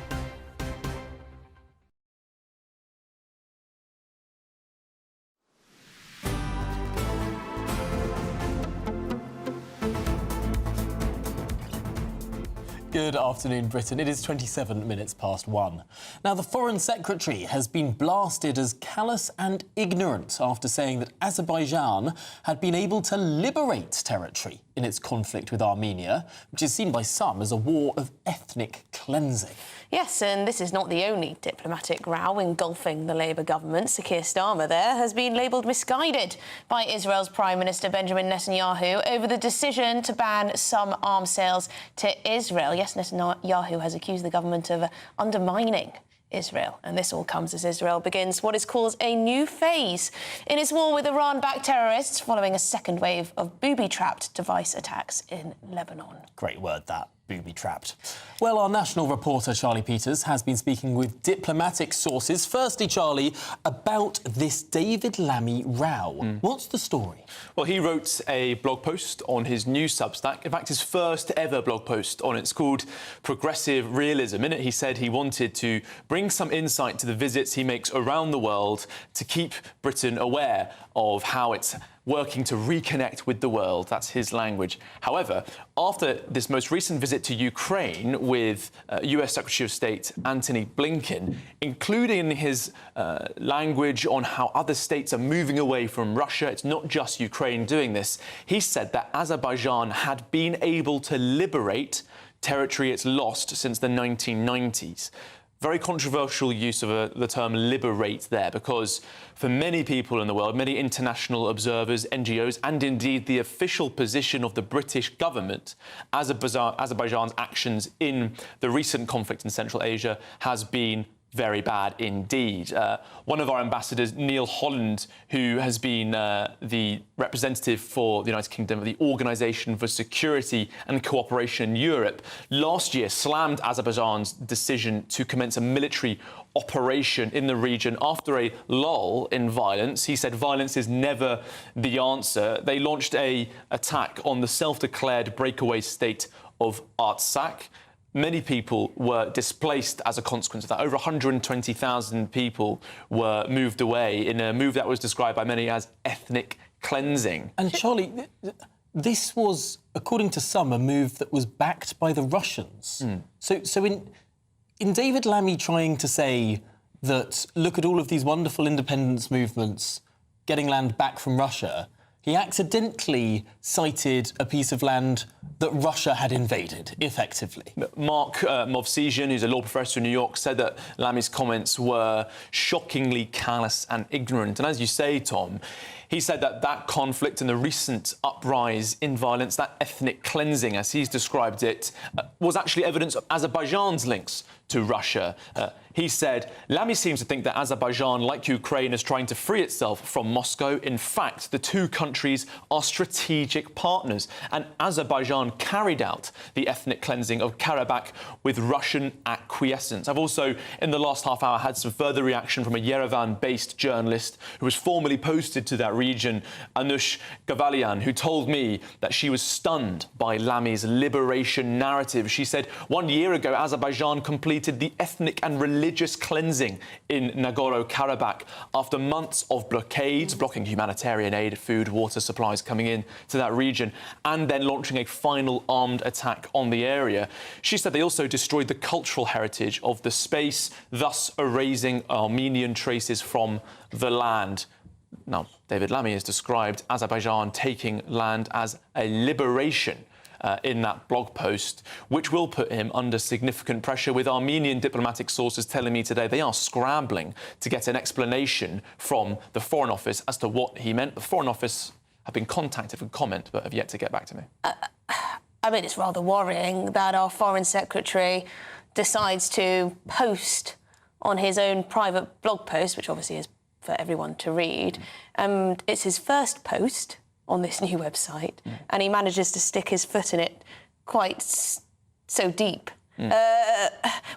Good afternoon, Britain. It is 27 minutes past 1. Now, the Foreign Secretary has been blasted as callous and ignorant after saying that Azerbaijan had been able to liberate territory in its conflict with Armenia, which is seen by some as a war of ethnic cleansing. Yes, and this is not the only diplomatic row engulfing the Labour government. Sir Keir Starmer there has been labelled misguided by Israel's Prime Minister Benjamin Netanyahu over the decision to ban some arms sales to Israel. Yes, Netanyahu has accused the government of undermining Israel. And this all comes as Israel begins what is called a new phase in its war with Iran-backed terrorists following a second wave of booby-trapped device attacks in Lebanon. Great word, that. Booby-trapped. Well, our national reporter, Charlie Peters, has been speaking with diplomatic sources. Firstly, Charlie, about this David Lammy row. What's the story? Well, he wrote a blog post on his new Substack. In fact, his first ever blog post on it. It's called Progressive Realism. In it, he said he wanted to bring some insight to the visits he makes around the world to keep Britain aware of how it's working to reconnect with the world. That's his language. However, after this most recent visit to Ukraine with US Secretary of State Antony Blinken, including his language on how other states are moving away from Russia, it's not just Ukraine doing this, he said that Azerbaijan had been able to liberate territory it's lost since the 1990s. Very controversial use of the term liberate there, because for many people in the world, many international observers, NGOs, and indeed the official position of the British government, Azerbaijan's actions in the recent conflict in Central Asia has been very bad indeed. One of our ambassadors, Neil Holland, who has been the representative for the United Kingdom of the Organisation for Security and Cooperation in Europe, last year slammed Azerbaijan's decision to commence a military operation in the region after a lull in violence. He said violence is never the answer. They launched an attack on the self-declared breakaway state of Artsakh. Many people were displaced as a consequence of that. Over 120,000 people were moved away in a move that was described by many as ethnic cleansing. And Charlie, this was, according to some, a move that was backed by the Russians. So in David Lammy trying to say that, look at all of these wonderful independence movements getting land back from Russia, he accidentally cited a piece of land that Russia had invaded, effectively. Mark Movsesian, who's a law professor in New York, said that Lammy's comments were shockingly callous and ignorant. And as you say, Tom, he said that that conflict and the recent uprise in violence, that ethnic cleansing, as he's described it, was actually evidence of Azerbaijan's links to Russia. He said, Lammy seems to think that Azerbaijan, like Ukraine, is trying to free itself from Moscow. In fact, the two countries are strategic partners, and Azerbaijan carried out the ethnic cleansing of Karabakh with Russian acquiescence. I've also, in the last half hour, had some further reaction from a Yerevan-based journalist who was formerly posted to that region, Anush Gavalian, who told me that she was stunned by Lammy's liberation narrative. She said 1 year ago, Azerbaijan completed the ethnic and religious cleansing in Nagorno-Karabakh after months of blockades, blocking humanitarian aid, food, water supplies coming in to that region, and then launching a final armed attack on the area. She said they also destroyed the cultural heritage of the space, thus erasing Armenian traces from the land. Now, David Lammy has described Azerbaijan taking land as a liberation in that blog post, which will put him under significant pressure, with Armenian diplomatic sources telling me today they are scrambling to get an explanation from the Foreign Office as to what he meant. The Foreign Office have been contacted for comment, but have yet to get back to me. I mean, it's rather worrying that our Foreign Secretary decides to post on his own private blog post, which obviously is for everyone to read. It's his first post on this new website, and he manages to stick his foot in it quite so deep.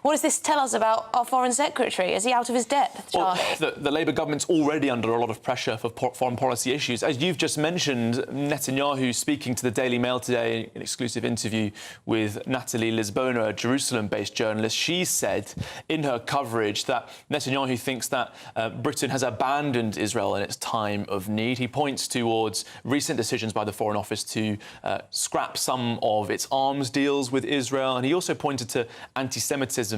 What does this tell us about our Foreign Secretary? Is he out of his depth, Charlie? Well, the Labour government's already under a lot of pressure for foreign policy issues. As you've just mentioned, Netanyahu speaking to the Daily Mail today, an exclusive interview with Natalie Lisbona, a Jerusalem-based journalist, she said in her coverage that Netanyahu thinks that Britain has abandoned Israel in its time of need. He points towards recent decisions by the Foreign Office to scrap some of its arms deals with Israel, and he also pointed to anti-Semitism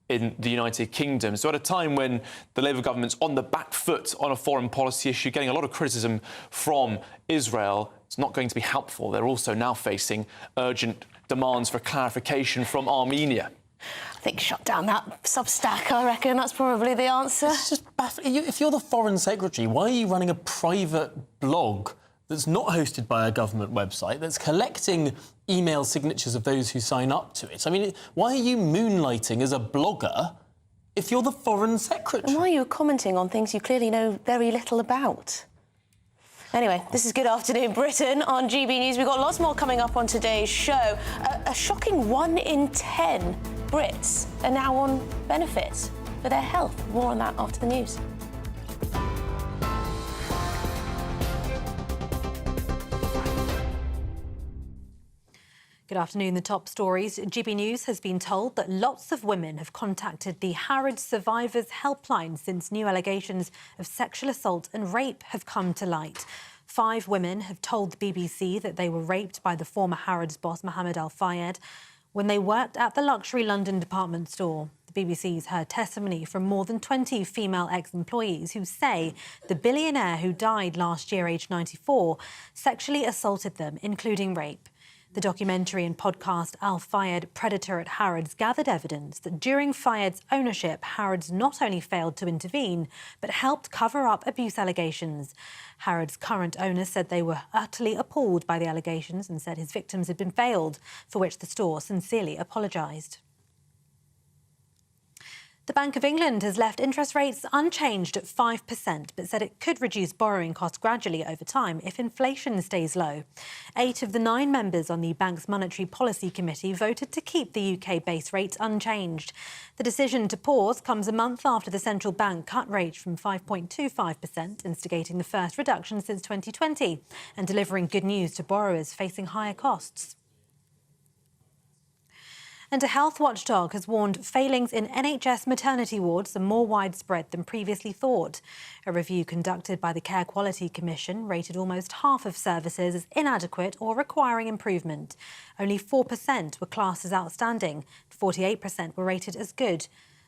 in the United Kingdom. So at a time when the Labour government's on the back foot on a foreign policy issue, getting a lot of criticism from Israel, it's not going to be helpful. They're also now facing urgent demands for clarification from Armenia. I think shut down that Substack, I reckon. That's probably the answer. It's just baffling. If you're the Foreign Secretary, why are you running a private blog that's not hosted by a government website, that's collecting email signatures of those who sign up to it? I mean, why are you moonlighting as a blogger if you're the Foreign Secretary? And why are you commenting on things you clearly know very little about? Anyway, this is Good Afternoon Britain on GB News. We've got lots more coming up on today's show. A shocking 1 in 10 Brits are now on benefits for their health. More on that after the news. Good afternoon. The top stories. GB News has been told that lots of women have contacted the Harrods Survivors Helpline since new allegations of sexual assault and rape have come to light. 5 women have told the BBC that they were raped by the former Harrods boss Mohammed Al Fayed when they worked at the luxury London department store. The BBC's heard testimony from more than 20 female ex-employees who say the billionaire who died last year, aged 94, sexually assaulted them, including rape. The documentary and podcast Al Fayed, Predator at Harrods gathered evidence that during Fayed's ownership, Harrods not only failed to intervene, but helped cover up abuse allegations. Harrods' current owner said they were utterly appalled by the allegations and said his victims had been failed, for which the store sincerely apologised. The Bank of England has left interest rates unchanged at 5%, but said it could reduce borrowing costs gradually over time if inflation stays low. 8 of the 9 members on the bank's Monetary Policy Committee voted to keep the UK base rate unchanged. The decision to pause comes a month after the central bank cut rates from 5.25%, instigating the first reduction since 2020 and delivering good news to borrowers facing higher costs. And a health watchdog has warned failings in NHS maternity wards are more widespread than previously thought. A review conducted by the Care Quality Commission rated almost half of services as inadequate or requiring improvement. Only 4% were classed as outstanding, 48% were rated as good.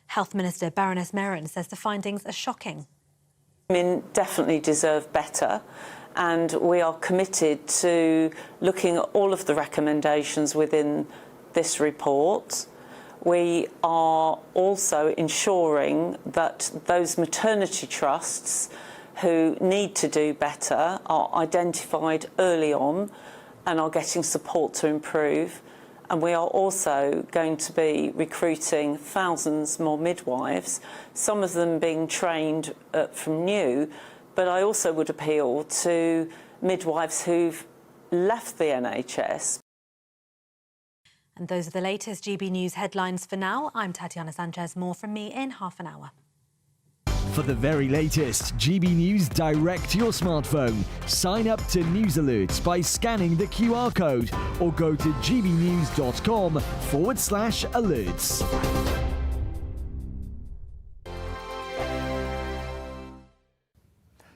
Health Minister Baroness Merran says the findings are shocking. Women definitely deserve better, and we are committed to looking at all of the recommendations within this report. We are also ensuring that those maternity trusts who need to do better are identified early on and are getting support to improve. And we are also going to be recruiting thousands more midwives, some of them being trained from new. But I also would appeal to midwives who've left the NHS. And those are the latest GB News headlines for now. I'm Tatiana Sanchez. More from me in half an hour. For the very latest GB News direct to your smartphone, sign up to News Alerts by scanning the QR code or go to gbnews.com/alerts.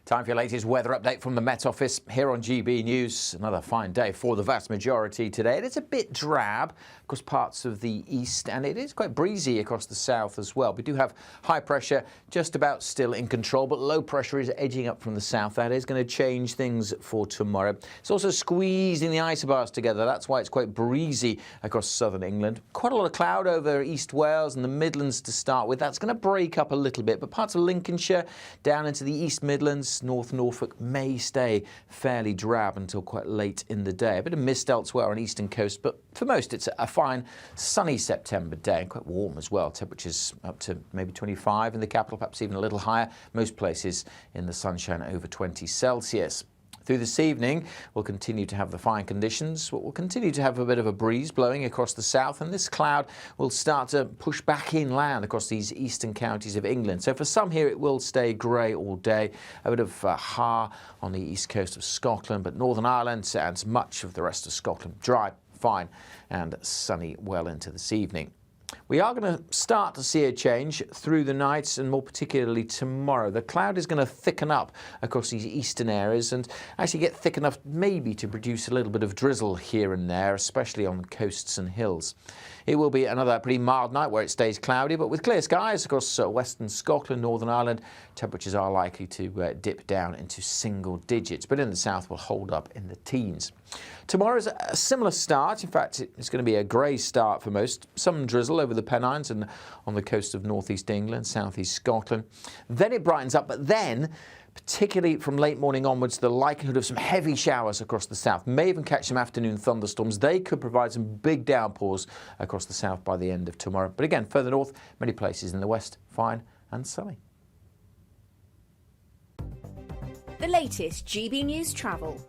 Time for your latest weather update from the Met Office here on GB News. Another fine day for the vast majority today. It is a bit drab across parts of the east, and it is quite breezy across the south as well. We do have high pressure just about still in control, but low pressure is edging up from the south. That is going to change things for tomorrow. It's also squeezing the isobars together. That's why it's quite breezy across southern England. Quite a lot of cloud over East Wales and the Midlands to start with. That's going to break up a little bit, but parts of Lincolnshire down into the East Midlands, North Norfolk may stay fairly drab until quite late in the day. A bit of mist elsewhere on eastern coast, but for most it's a fine sunny September day and quite warm as well. Temperatures up to maybe 25 in the capital, perhaps even a little higher. Most places in the sunshine over 20 Celsius. Through this evening, we'll continue to have the fine conditions. We'll continue to have a bit of a breeze blowing across the south, and this cloud will start to push back inland across these eastern counties of England. So for some here, it will stay grey all day. A bit of ha on the east coast of Scotland, but Northern Ireland and much of the rest of Scotland dry, fine and sunny well into this evening. We are going to start to see a change through the night and more particularly tomorrow. The cloud is going to thicken up across these eastern areas and actually get thick enough maybe to produce a little bit of drizzle here and there, especially on coasts and hills. It will be another pretty mild night where it stays cloudy, but with clear skies across western Scotland, Northern Ireland, temperatures are likely to dip down into single digits, but in the south will hold up in the teens. Tomorrow's a similar start. In fact, it's going to be a grey start for most. Some drizzle over the Pennines and on the coast of northeast England, southeast Scotland. Then it brightens up, but then particularly from late morning onwards, the likelihood of some heavy showers across the south. May even catch some afternoon thunderstorms. They could provide some big downpours across the south by the end of tomorrow. But again, further north, many places in the west, fine and sunny. The latest GB News travel.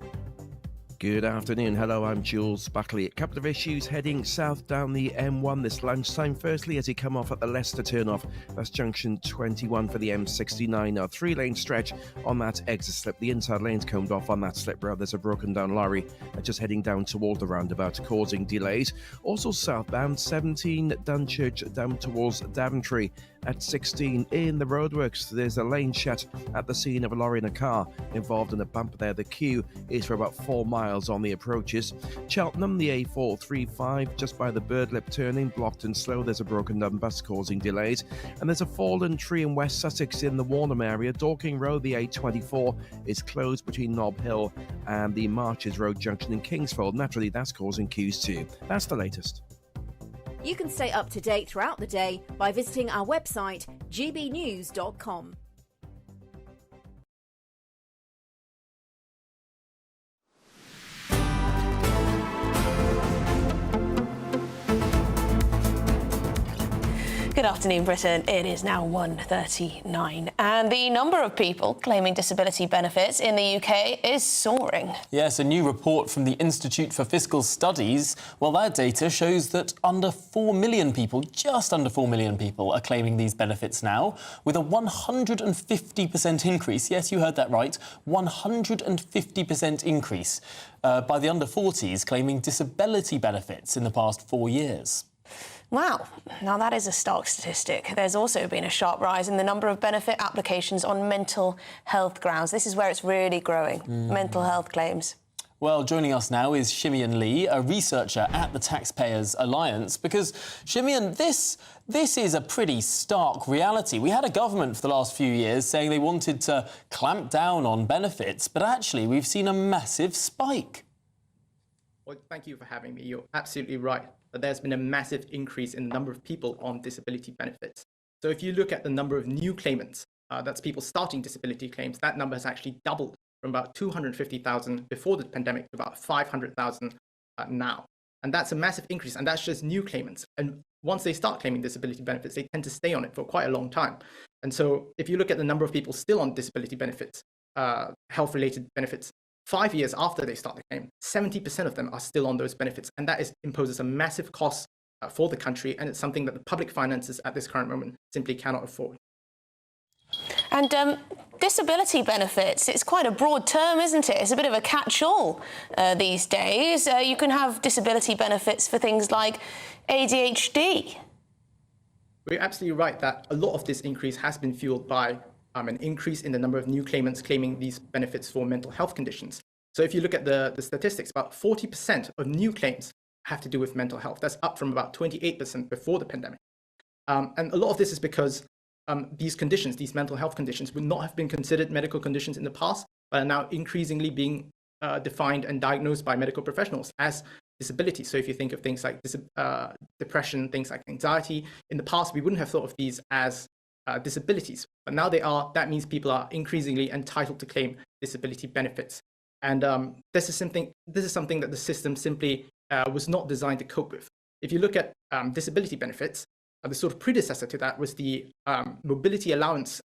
Good afternoon. Hello, I'm Jules Buckley. A couple of issues heading south down the M1 this lunchtime. Firstly, as you come off at the Leicester turnoff, that's junction 21 for the M69. A three-lane stretch on that exit slip. The inside lane's combed off on that slip road. There's a broken down lorry just heading down toward the roundabout, causing delays. Also southbound, 17 Dunchurch down towards Daventry. At 16 in the roadworks, there's a lane shut at the scene of a lorry and a car involved in a bump there. The queue is for about 4 miles on the approaches. Cheltenham, the A435 just by the Birdlip turning, blocked and slow. There's a broken down bus causing delays. And there's a fallen tree in West Sussex in the Warnham area. Dorking Road, the A24 is closed between Nob Hill and the Marches Road junction in Kingsfold. Naturally, that's causing queues too. That's the latest. You can stay up to date throughout the day by visiting our website, gbnews.com. Good afternoon, Britain. It is now 1:39, and the number of people claiming disability benefits in the UK is soaring. Yes, a new report from the Institute for Fiscal Studies, well, their data shows that under 4 million people, just under 4 million people, are claiming these benefits now, with a 150% increase. Yes, you heard that right, 150% increase by the under 40s claiming disability benefits in the past 4 years. Wow, now that is a stark statistic. There's also been a sharp rise in the number of benefit applications on mental health grounds. This is where it's really growing, mental health claims. Well, joining us now is Shimian Lee, a researcher at the Taxpayers Alliance, because, Shimian, this is a pretty stark reality. We had a government for the last few years saying they wanted to clamp down on benefits, but actually we've seen a massive spike. Well, thank you for having me. You're absolutely right that there's been a massive increase in the number of people on disability benefits. So if you look at the number of new claimants, that's people starting disability claims, that number has actually doubled from about 250,000 before the pandemic to about 500,000 now. And that's a massive increase, and that's just new claimants. And once they start claiming disability benefits, they tend to stay on it for quite a long time. And so if you look at the number of people still on disability benefits, health-related benefits, 5 years after they start the claim, 70% of them are still on those benefits. And that imposes a massive cost for the country. And it's something that the public finances at this current moment simply cannot afford. And disability benefits, it's quite a broad term, isn't it? It's a bit of a catch-all these days. You can have disability benefits for things like ADHD. We're absolutely right that a lot of this increase has been fueled by an increase in the number of new claimants claiming these benefits for mental health conditions. So if you look at the statistics, about 40% of new claims have to do with mental health. That's up from about 28% before the pandemic. And a lot of this is because these conditions, these mental health conditions, would not have been considered medical conditions in the past, but are now increasingly being defined and diagnosed by medical professionals as disabilities. So if you think of things like depression, things like anxiety, in the past we wouldn't have thought of these as disabilities, but now they are. That means people are increasingly entitled to claim disability benefits, and this is something that the system simply was not designed to cope with. If you look at disability benefits, the sort of predecessor to that was the mobility allowance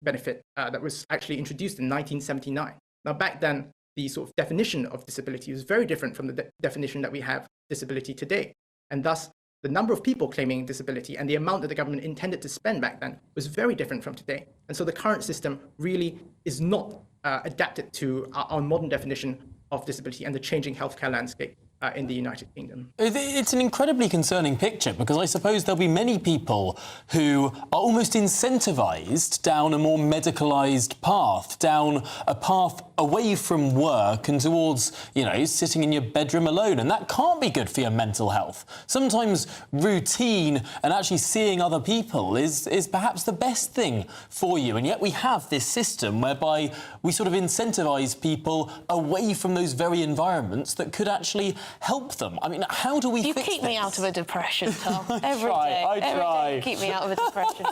benefit that was actually introduced in 1979. Now, back then, the sort of definition of disability was very different from the definition that we have disability today, and thus the number of people claiming disability and the amount that the government intended to spend back then was very different from today. And so the current system really is not adapted to our modern definition of disability and the changing healthcare landscape in the United Kingdom. It's an incredibly concerning picture, because I suppose there'll be many people who are almost incentivised down a more medicalised path, down a path away from work and towards, you know, sitting in your bedroom alone. And that can't be good for your mental health. Sometimes routine and actually seeing other people is perhaps the best thing for you. And yet we have this system whereby we sort of incentivise people away from those very environments that could actually help them. I mean, how do we fix this? You keep me out of a depression, Tom. I Every try. day you keep me out of a depression.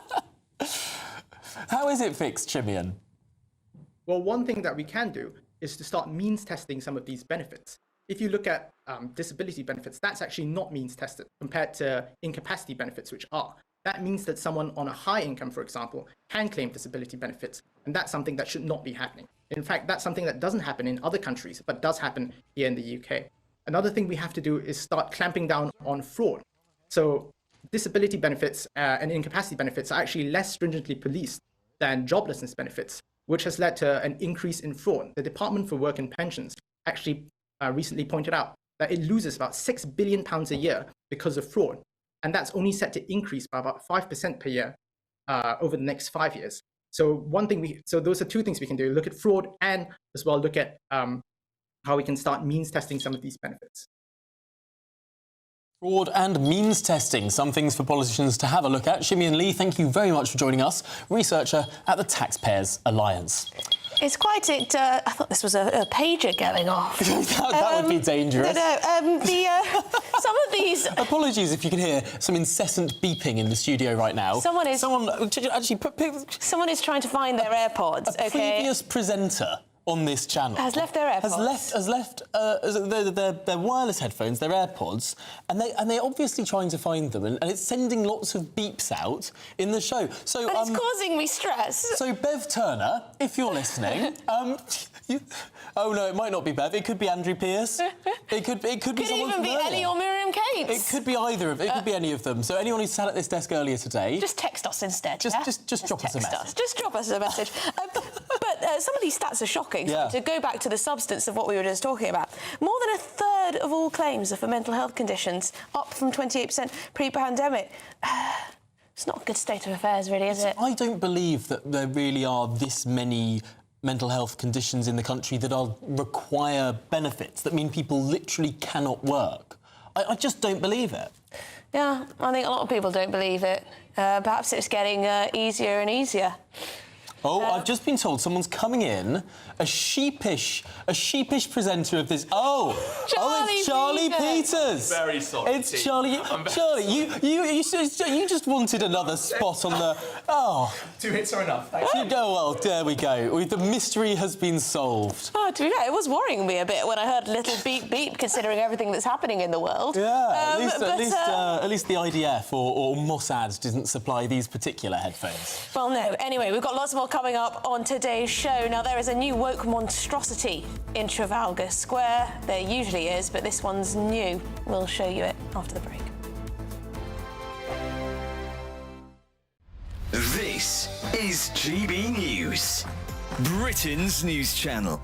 How is it fixed, Shimian? Well, one thing that we can do is to start means testing some of these benefits. If you look at disability benefits, that's actually not means tested compared to incapacity benefits, which are. That means that someone on a high income, for example, can claim disability benefits, and that's something that should not be happening. In fact, that's something that doesn't happen in other countries, but does happen here in the UK. Another thing we have to do is start clamping down on fraud. So disability benefits and incapacity benefits are actually less stringently policed than joblessness benefits, which has led to an increase in fraud. The Department for Work and Pensions actually recently pointed out that it loses about £6 billion a year because of fraud. And that's only set to increase by about 5% per year over the next 5 years. So those are two things we can do: look at fraud and as well look at how we can start means testing some of these benefits. Fraud and means testing, some things for politicians to have a look at. Shimian Lee, thank you very much for joining us, researcher at the Taxpayers Alliance. It's quite... I thought this was a pager going off. that would be dangerous. No, some of these... Apologies if you can hear some incessant beeping in the studio right now. Someone is trying to find their AirPods, A previous presenter on this channel has left their AirPods. Has left their wireless headphones, their AirPods, and they're obviously trying to find them, and it's sending lots of beeps out in the show. So and it's causing me stress. So Bev Turner, if you're listening, oh no, it might not be Bev. It could be Andrew Pierce. It could be someone even be from Ellie or Miriam Cates. It could be either of. It could be any of them. So anyone who sat at this desk earlier today, just text us instead. Just drop us a message. Just drop us a message. But some of these stats are shocking. Yeah. To go back to the substance of what we were just talking about, more than a third of all claims are for mental health conditions, up from 28% pre-pandemic. It's not a good state of affairs, really, is it? I don't believe that there really are this many mental health conditions in the country that require benefits, that mean people literally cannot work. I just don't believe it. Yeah, I think a lot of people don't believe it. Perhaps it's getting easier and easier. Oh, I've just been told someone's coming in, a sheepish presenter of this. It's Charlie Peters. Very sorry. It's Charlie. Charlie, you just wanted another spot on the. Oh. 2 hits are enough. Well, there we go. The mystery has been solved. Oh, to be fair, it was worrying me a bit when I heard little beep beep, considering everything that's happening in the world. Yeah, at least the IDF or Mossad didn't supply these particular headphones. Well, no. Anyway, we've got lots more coming up on today's show. Now, there is a new woke monstrosity in Trafalgar Square. There usually is, but this one's new. We'll show you it after the break. This is GB News, Britain's news channel.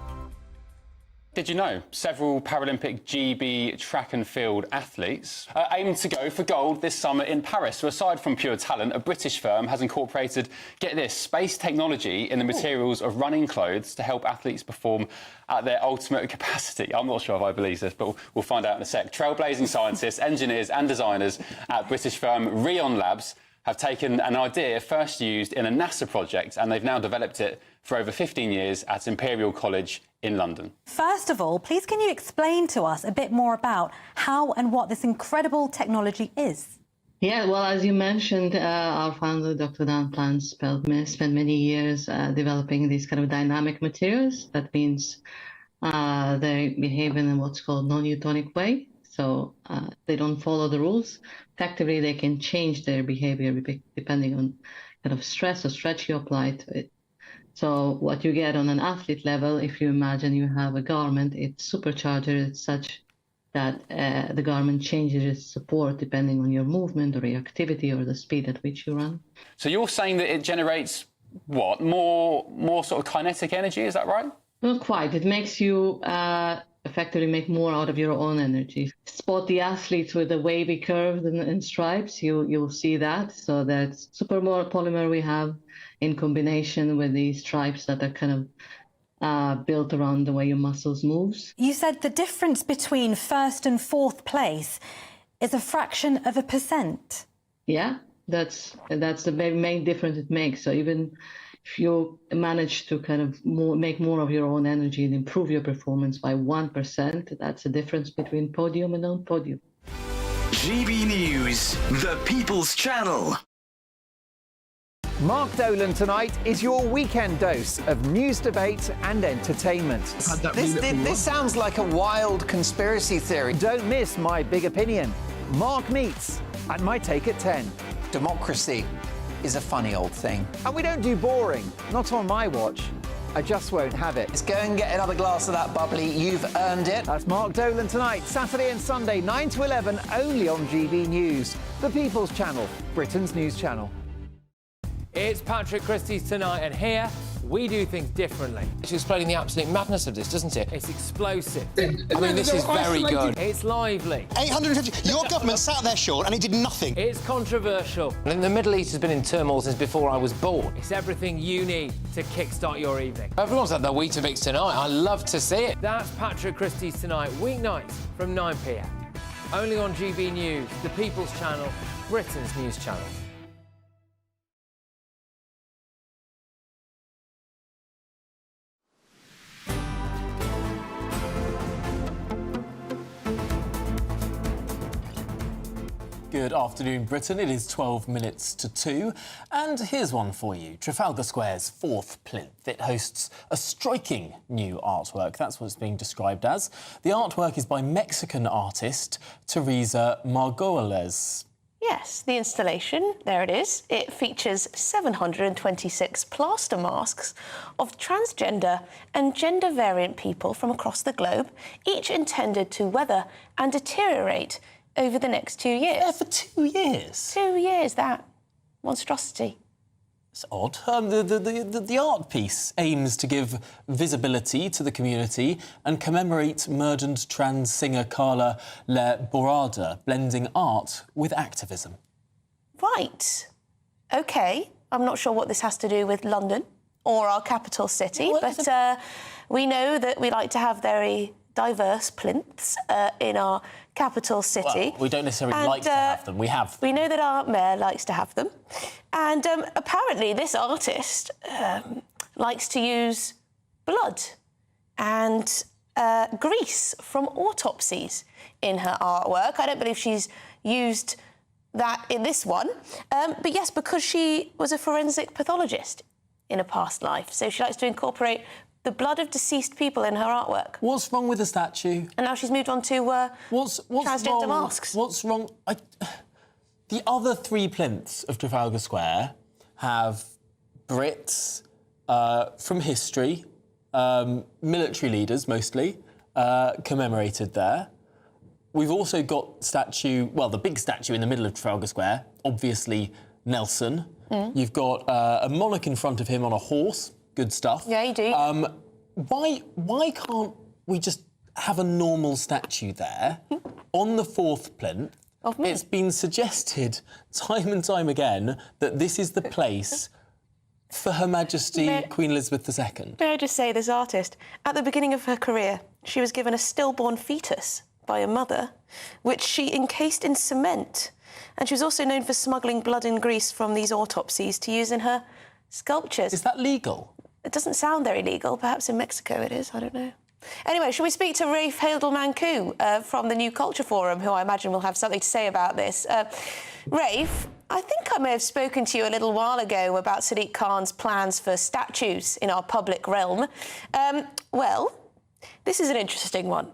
Did you know several Paralympic GB track and field athletes aim to go for gold this summer in Paris? So aside from pure talent, a British firm has incorporated, get this, space technology in the materials of running clothes to help athletes perform at their ultimate capacity. I'm not sure if I believe this, but we'll find out in a sec. Trailblazing scientists, engineers and designers at British firm Rheon Labs have taken an idea first used in a NASA project, and they've now developed it for over 15 years at Imperial College in London. First of all, please can you explain to us a bit more about how and what this incredible technology is? Yeah, well, as you mentioned, our founder, Dr. Dan Plant, spent many years developing these kind of dynamic materials. That means they behave in what's called non-Newtonic way. So they don't follow the rules. Effectively, they can change their behavior depending on kind of stress or stretch you apply to it. So what you get on an athlete level, if you imagine you have a garment, it's supercharged. It's such that the garment changes its support depending on your movement or your activity or the speed at which you run. So you're saying that it generates, what, more sort of kinetic energy, is that right? Not quite. It makes you effectively make more out of your own energy. Spot the athletes with the wavy curves and stripes, you'll see that. So that's super polymer we have in combination with these stripes that are kind of built around the way your muscles moves. You said the difference between first and fourth place is a fraction of a percent. Yeah, that's the very main difference it makes. So even if you manage to kind of make more of your own energy and improve your performance by 1%, that's the difference between podium and non-podium. GB News, the People's Channel. Mark Dolan tonight is your weekend dose of news, debate and entertainment. This sounds like a wild conspiracy theory. Don't miss My Big Opinion. Mark meets and My Take at 10. Democracy is a funny old thing. And we don't do boring, not on my watch. I just won't have it. Let's go and get another glass of that bubbly. You've earned it. That's Mark Dolan tonight, Saturday and Sunday, 9 to 11, only on GB News, the People's Channel, Britain's news channel. It's Patrick Christie's tonight, and here we do things differently. It's explaining the absolute madness of this, doesn't it? It's explosive. I mean, this is very good. It's lively. 850. Your government sat there, Sean, and it did nothing. It's controversial. And the Middle East has been in turmoil since before I was born. It's everything you need to kickstart your evening. Everyone's had their Weetabix tonight. I love to see it. That's Patrick Christie's tonight, weeknights from 9 p.m. Only on GB News, the People's Channel, Britain's news channel. Good afternoon, Britain. It is 12 minutes to 2. And here's one for you. Trafalgar Square's fourth plinth. It hosts a striking new artwork. That's what it's being described as. The artwork is by Mexican artist Teresa Margolles. Yes, the installation, there it is. It features 726 plaster masks of transgender and gender variant people from across the globe, each intended to weather and deteriorate over the next 2 years. Yeah, for 2 years? 2 years, that monstrosity. It's odd. The art piece aims to give visibility to the community and commemorate murdered trans singer Carla Le Borada, blending art with activism. Right. OK. I'm not sure what this has to do with London or our capital city, but we know that we like to have very diverse plinths in our capital city. Well, we don't necessarily like to have them. We have them. We know that our mayor likes to have them. And apparently this artist likes to use blood and grease from autopsies in her artwork. I don't believe she's used that in this one. But yes, because she was a forensic pathologist in a past life. So she likes to incorporate the blood of deceased people in her artwork. What's wrong with the statue? And now she's moved on to what's transgender masks. What's wrong? The other three plinths of Trafalgar Square have Brits from history, military leaders mostly, commemorated there. We've also got the big statue in the middle of Trafalgar Square, obviously Nelson. You've got a monarch in front of him on a horse. Good stuff. Yeah, you do. Why can't we just have a normal statue there on the fourth plinth? Of me. It's been suggested time and time again that this is the place for Her Majesty Queen Elizabeth II. May I just say, this artist, at the beginning of her career, she was given a stillborn fetus by a mother, which she encased in cement. And she was also known for smuggling blood and grease from these autopsies to use in her sculptures. Is that legal? It doesn't sound very legal. Perhaps in Mexico it is. I don't know. Anyway, shall we speak to Rafe Haildel-Mancu from the New Culture Forum, who I imagine will have something to say about this. Rafe, I think I may have spoken to you a little while ago about Sadiq Khan's plans for statues in our public realm. Well, this is an interesting one.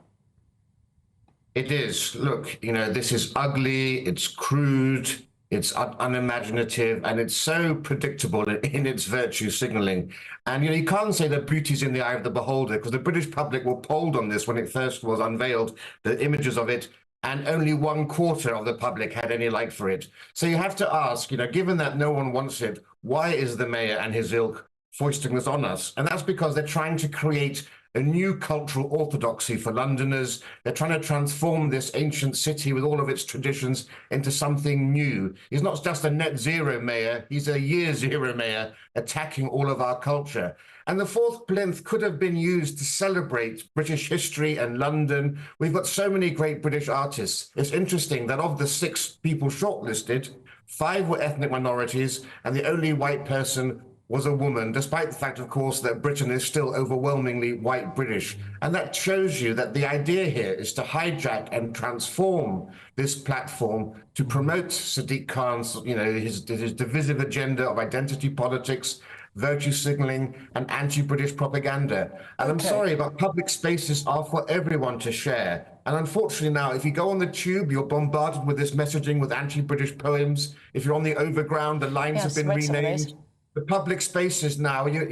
It is. Look, this is ugly, it's crude, it's unimaginative, and it's so predictable in its virtue signalling. And, you can't say that beauty's in the eye of the beholder, because the British public were polled on this when it first was unveiled, the images of it, and only 1/4 of the public had any like for it. So you have to ask, given that no one wants it, why is the mayor and his ilk foisting this on us? And that's because they're trying to create a new cultural orthodoxy for Londoners. They're trying to transform this ancient city with all of its traditions into something new. He's not just a net zero mayor, he's a year zero mayor attacking all of our culture. And the fourth plinth could have been used to celebrate British history and London. We've got so many great British artists. It's interesting that of the 6 people shortlisted, 5 were ethnic minorities, and the only white person was a woman, despite the fact, of course, that Britain is still overwhelmingly white British. And that shows you that the idea here is to hijack and transform this platform to promote Sadiq Khan's, his divisive agenda of identity politics, virtue signaling, and anti-British propaganda. And I'm sorry, but public spaces are for everyone to share. And unfortunately now, if you go on the tube, you're bombarded with this messaging with anti-British poems. If you're on the overground, the lines have been renamed. The public spaces now, there's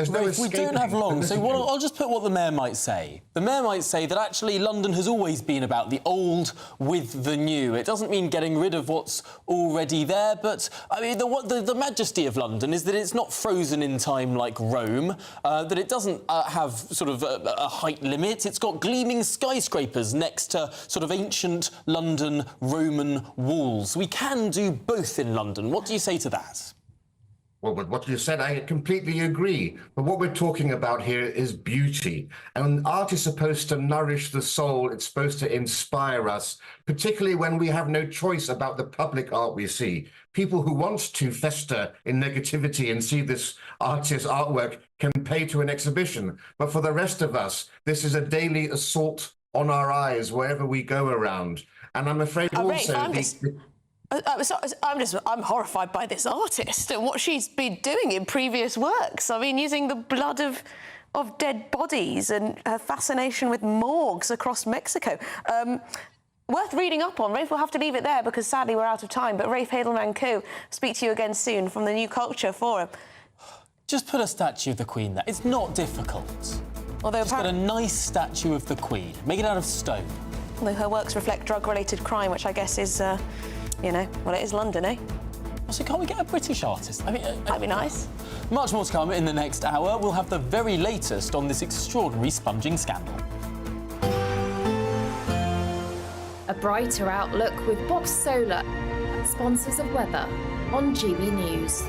no escape. We don't have long, so I'll just put what the Mayor might say. The Mayor might say that actually London has always been about the old with the new. It doesn't mean getting rid of what's already there, but I mean, the majesty of London is that it's not frozen in time like Rome, that it doesn't have sort of a height limit. It's got gleaming skyscrapers next to sort of ancient London Roman walls. We can do both in London. What do you say to that? Well, with what you said, I completely agree. But what we're talking about here is beauty. And art is supposed to nourish the soul. It's supposed to inspire us, particularly when we have no choice about the public art we see. People who want to fester in negativity and see this artist's artwork can pay to an exhibition. But for the rest of us, this is a daily assault on our eyes wherever we go around. And I'm afraid also... I'm horrified by this artist and what she's been doing in previous works. I mean, using the blood of dead bodies and her fascination with morgues across Mexico. Worth reading up on. Rafe, we'll have to leave it there because sadly we're out of time. But Rafe Hadelman-Koo, speak to you again soon from the New Culture Forum. Just put a statue of the Queen there. It's not difficult. Although just get a nice statue of the Queen. Make it out of stone. Although her works reflect drug-related crime, which I guess is... well, it is London, eh? So can't we get a British artist? I mean, that'd be nice. Much more to come in the next hour. We'll have the very latest on this extraordinary sponging scandal. A brighter outlook with Box Solar, sponsors of weather on GB News.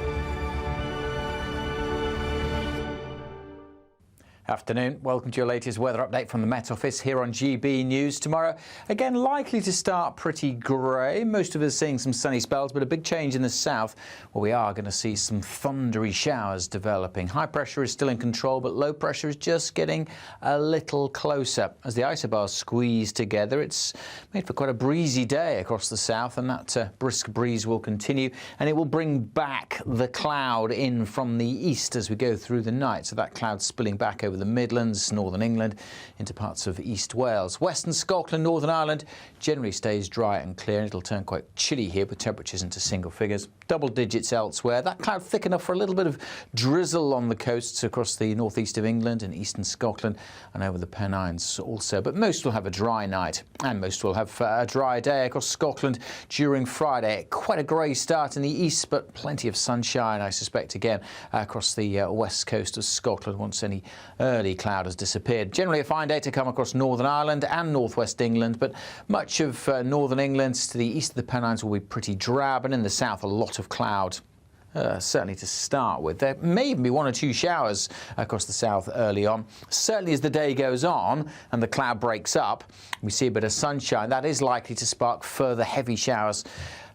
Afternoon. Welcome to your latest weather update from the Met Office here on GB News. Tomorrow, again, likely to start pretty grey. Most of us seeing some sunny spells, but a big change in the south, where we are going to see some thundery showers developing. High pressure is still in control, but low pressure is just getting a little closer. As the isobars squeeze together, it's made for quite a breezy day across the south, and that brisk breeze will continue, and it will bring back the cloud in from the east as we go through the night. So that cloud spilling back over the Midlands, Northern England, into parts of East Wales. Western Scotland, Northern Ireland generally stays dry and clear, and it'll turn quite chilly here with temperatures into single figures. Double digits elsewhere. That cloud thick enough for a little bit of drizzle on the coasts across the northeast of England and eastern Scotland and over the Pennines also. But most will have a dry night, and most will have a dry day across Scotland during Friday. Quite a grey start in the east, but plenty of sunshine, I suspect, again across the west coast of Scotland once any early cloud has disappeared. Generally a fine day to come across Northern Ireland and northwest England, but much of northern England to the east of the Pennines will be pretty drab, and in the south a lot of cloud. Certainly to start with. There may even be one or two showers across the south early on. Certainly as the day goes on and the cloud breaks up, we see a bit of sunshine. That is likely to spark further heavy showers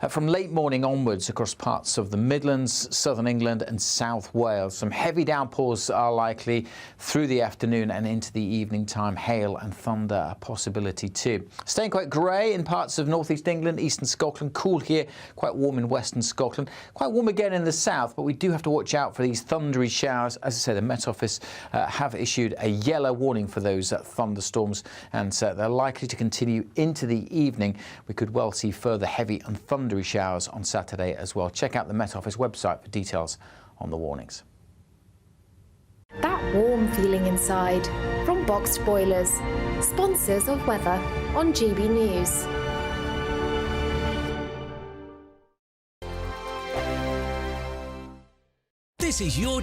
from late morning onwards across parts of the Midlands, southern England and South Wales. Some heavy downpours are likely through the afternoon and into the evening time. Hail and thunder a possibility too. Staying quite grey in parts of northeast England, eastern Scotland. Cool here, quite warm in western Scotland. Quite warm again in the south, but we do have to watch out for these thundery showers. As I say, the Met Office have issued a yellow warning for those thunderstorms, and they're likely to continue into the evening. We could well see further heavy and thundery showers on Saturday as well. Check out the Met Office website for details on the warnings. That warm feeling inside from Boxed Boilers, sponsors of weather on GB News. This is your...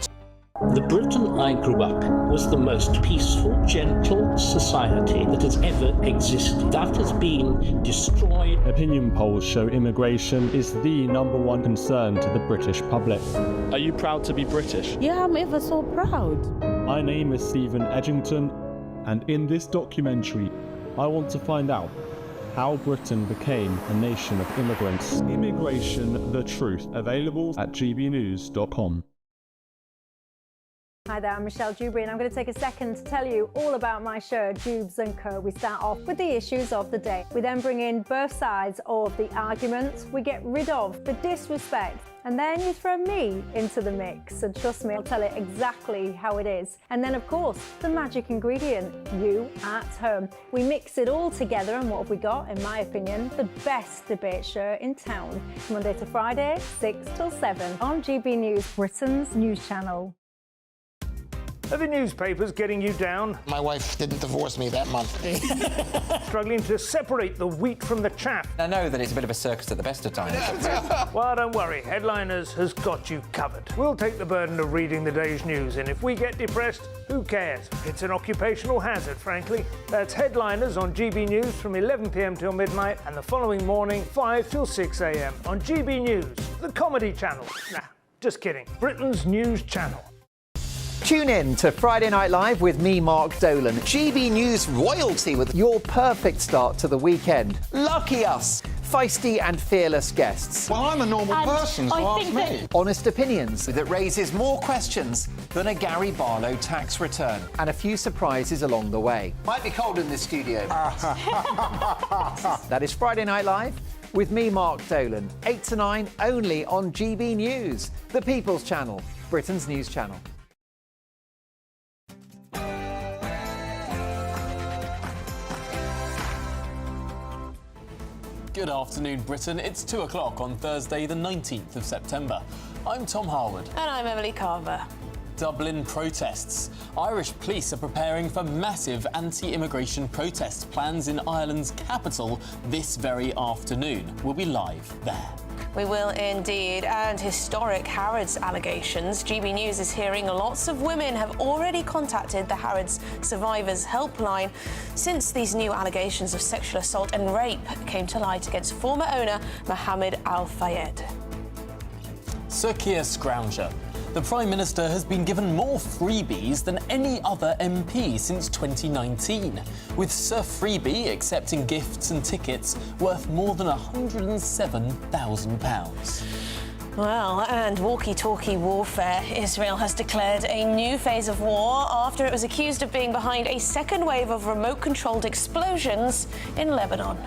The Britain I grew up in was the most peaceful, gentle society that has ever existed. That has been destroyed. Opinion polls show immigration is the #1 concern to the British public. Are you proud to be British? Yeah, I'm ever so proud. My name is Stephen Edgington, and in this documentary, I want to find out how Britain became a nation of immigrants. Immigration, the truth, available at gbnews.com. Hi there, I'm Michelle Dewberry and I'm going to take a second to tell you all about my show, Dubes & Co. We start off with the issues of the day. We then bring in both sides of the arguments. We get rid of the disrespect. And then you throw me into the mix. And trust me, I'll tell it exactly how it is. And then, of course, the magic ingredient, you at home. We mix it all together and what have we got, in my opinion, the best debate show in town. Monday to Friday, 6 till 7 on GB News, Britain's news channel. Are the newspapers getting you down? My wife didn't divorce me that month. Struggling to separate the wheat from the chaff? I know that it's a bit of a circus at the best of times. Well, don't worry, Headliners has got you covered. We'll take the burden of reading the day's news, and if we get depressed, who cares? It's an occupational hazard, frankly. That's Headliners on GB News from 11 p.m. till midnight, and the following morning, 5 till 6 a.m. on GB News, the comedy channel. Nah, just kidding. Britain's news channel. Tune in to Friday Night Live with me, Mark Dolan. GB News royalty with your perfect start to the weekend. Lucky us! Feisty and fearless guests. Well, I'm a normal person, so ask me. Honest opinions that raises more questions than a Gary Barlow tax return. And a few surprises along the way. Might be cold in this studio. That is Friday Night Live with me, Mark Dolan. 8 to 9 only on GB News, the People's Channel, Britain's news channel. Good afternoon, Britain. It's 2 o'clock on Thursday, the 19th of September. I'm Tom Harwood. And I'm Emily Carver. Dublin protests. Irish police are preparing for massive anti-immigration protest plans in Ireland's capital this very afternoon. We'll be live there. We will indeed. And historic Harrods allegations. GB News is hearing lots of women have already contacted the Harrods Survivors Helpline since these new allegations of sexual assault and rape came to light against former owner Mohammed Al-Fayed. Sir Keir Scrounger. The Prime Minister has been given more freebies than any other MP since 2019, with Sir Freebie accepting gifts and tickets worth more than £107,000. Well, and walkie-talkie warfare. Israel has declared a new phase of war after it was accused of being behind a second wave of remote-controlled explosions in Lebanon.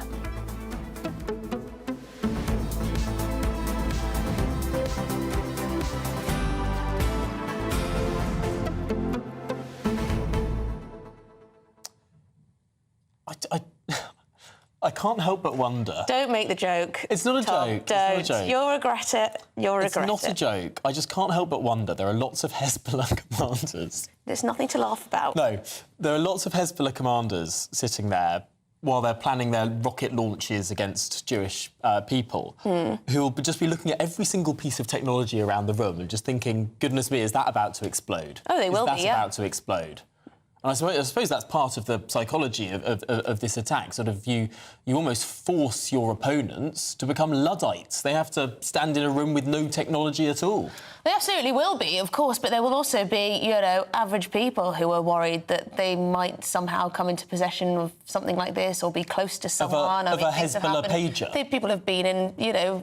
I can't help but wonder. Don't make the joke. It's not a joke. Don't. It's not a joke. You'll regret it. You'll regret it. It's not a joke. I just can't help but wonder. There are lots of Hezbollah commanders. There's nothing to laugh about. No, there are lots of Hezbollah commanders sitting there while they're planning their rocket launches against Jewish people, who will just be looking at every single piece of technology around the room and just thinking, goodness me, is that about to explode? Oh, they will be, Is that about to explode? And I suppose that's part of the psychology of this attack. Sort of you almost force your opponents to become Luddites. They have to stand in a room with no technology at all. They absolutely will be, of course, but there will also be, average people who are worried that they might somehow come into possession of something like this or be close to someone. Of a Hezbollah pager. People have been in,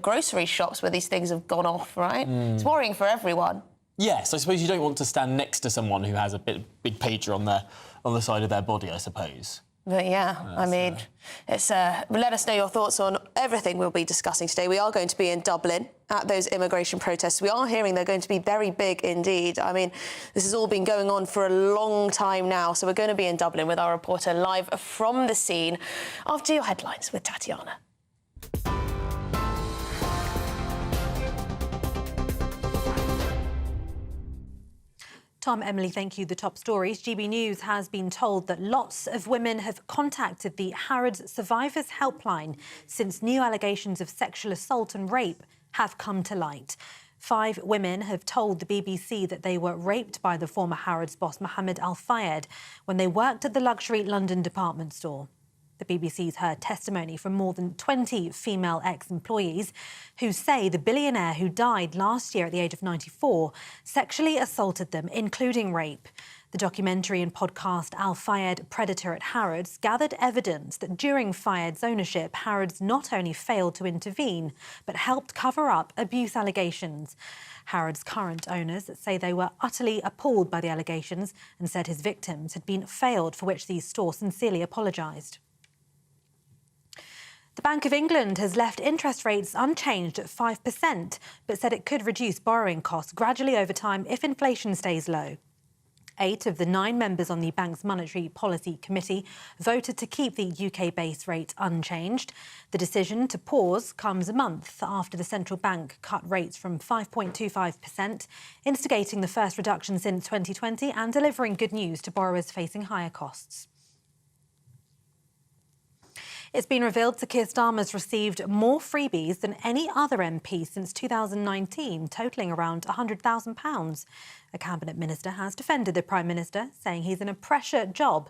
grocery shops where these things have gone off, right? It's worrying for everyone. Yes, I suppose you don't want to stand next to someone who has a big pager on the side of their body, I suppose. But it's let us know your thoughts on everything we'll be discussing today. We are going to be in Dublin at those immigration protests. We are hearing they're going to be very big indeed. I mean, this has all been going on for a long time now. So we're going to be in Dublin with our reporter live from the scene after your headlines with Tatiana. Tom, Emily, thank you. The top stories. GB News has been told that lots of women have contacted the Harrods Survivors Helpline since new allegations of sexual assault and rape have come to light. 5 women have told the BBC that they were raped by the former Harrods boss Mohammed Al-Fayed when they worked at the luxury London department store. The BBC's heard testimony from more than 20 female ex-employees who say the billionaire who died last year at the age of 94 sexually assaulted them, including rape. The documentary and podcast Al Fayed, Predator at Harrods gathered evidence that during Fayed's ownership, Harrods not only failed to intervene, but helped cover up abuse allegations. Harrods' current owners say they were utterly appalled by the allegations and said his victims had been failed, for which the store sincerely apologised. The Bank of England has left interest rates unchanged at 5%, but said it could reduce borrowing costs gradually over time if inflation stays low. 8 of the 9 members on the bank's Monetary Policy Committee voted to keep the UK base rate unchanged. The decision to pause comes a month after the central bank cut rates from 5.25%, instigating the first reduction since 2020 and delivering good news to borrowers facing higher costs. It's been revealed Sir Keir Starmer's received more freebies than any other MP since 2019, totalling around £100,000. A cabinet minister has defended the Prime Minister, saying he's in a pressure job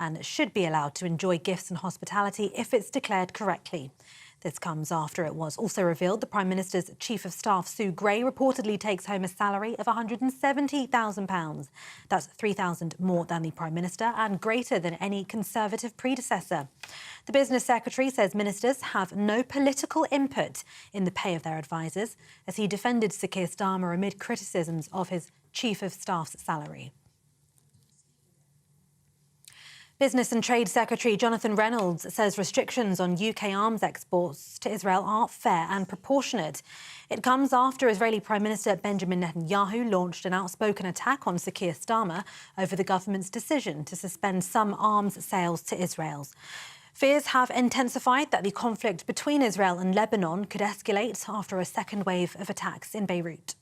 and should be allowed to enjoy gifts and hospitality if it's declared correctly. This comes after it was also revealed the Prime Minister's Chief of Staff, Sue Gray, reportedly takes home a salary of £170,000. That's £3,000 more than the Prime Minister and greater than any Conservative predecessor. The Business Secretary says ministers have no political input in the pay of their advisers, as he defended Sir Keir Starmer amid criticisms of his Chief of Staff's salary. Business and Trade Secretary Jonathan Reynolds says restrictions on UK arms exports to Israel are fair and proportionate. It comes after Israeli Prime Minister Benjamin Netanyahu launched an outspoken attack on Sir Keir Starmer over the government's decision to suspend some arms sales to Israel. Fears have intensified that the conflict between Israel and Lebanon could escalate after a second wave of attacks in Beirut.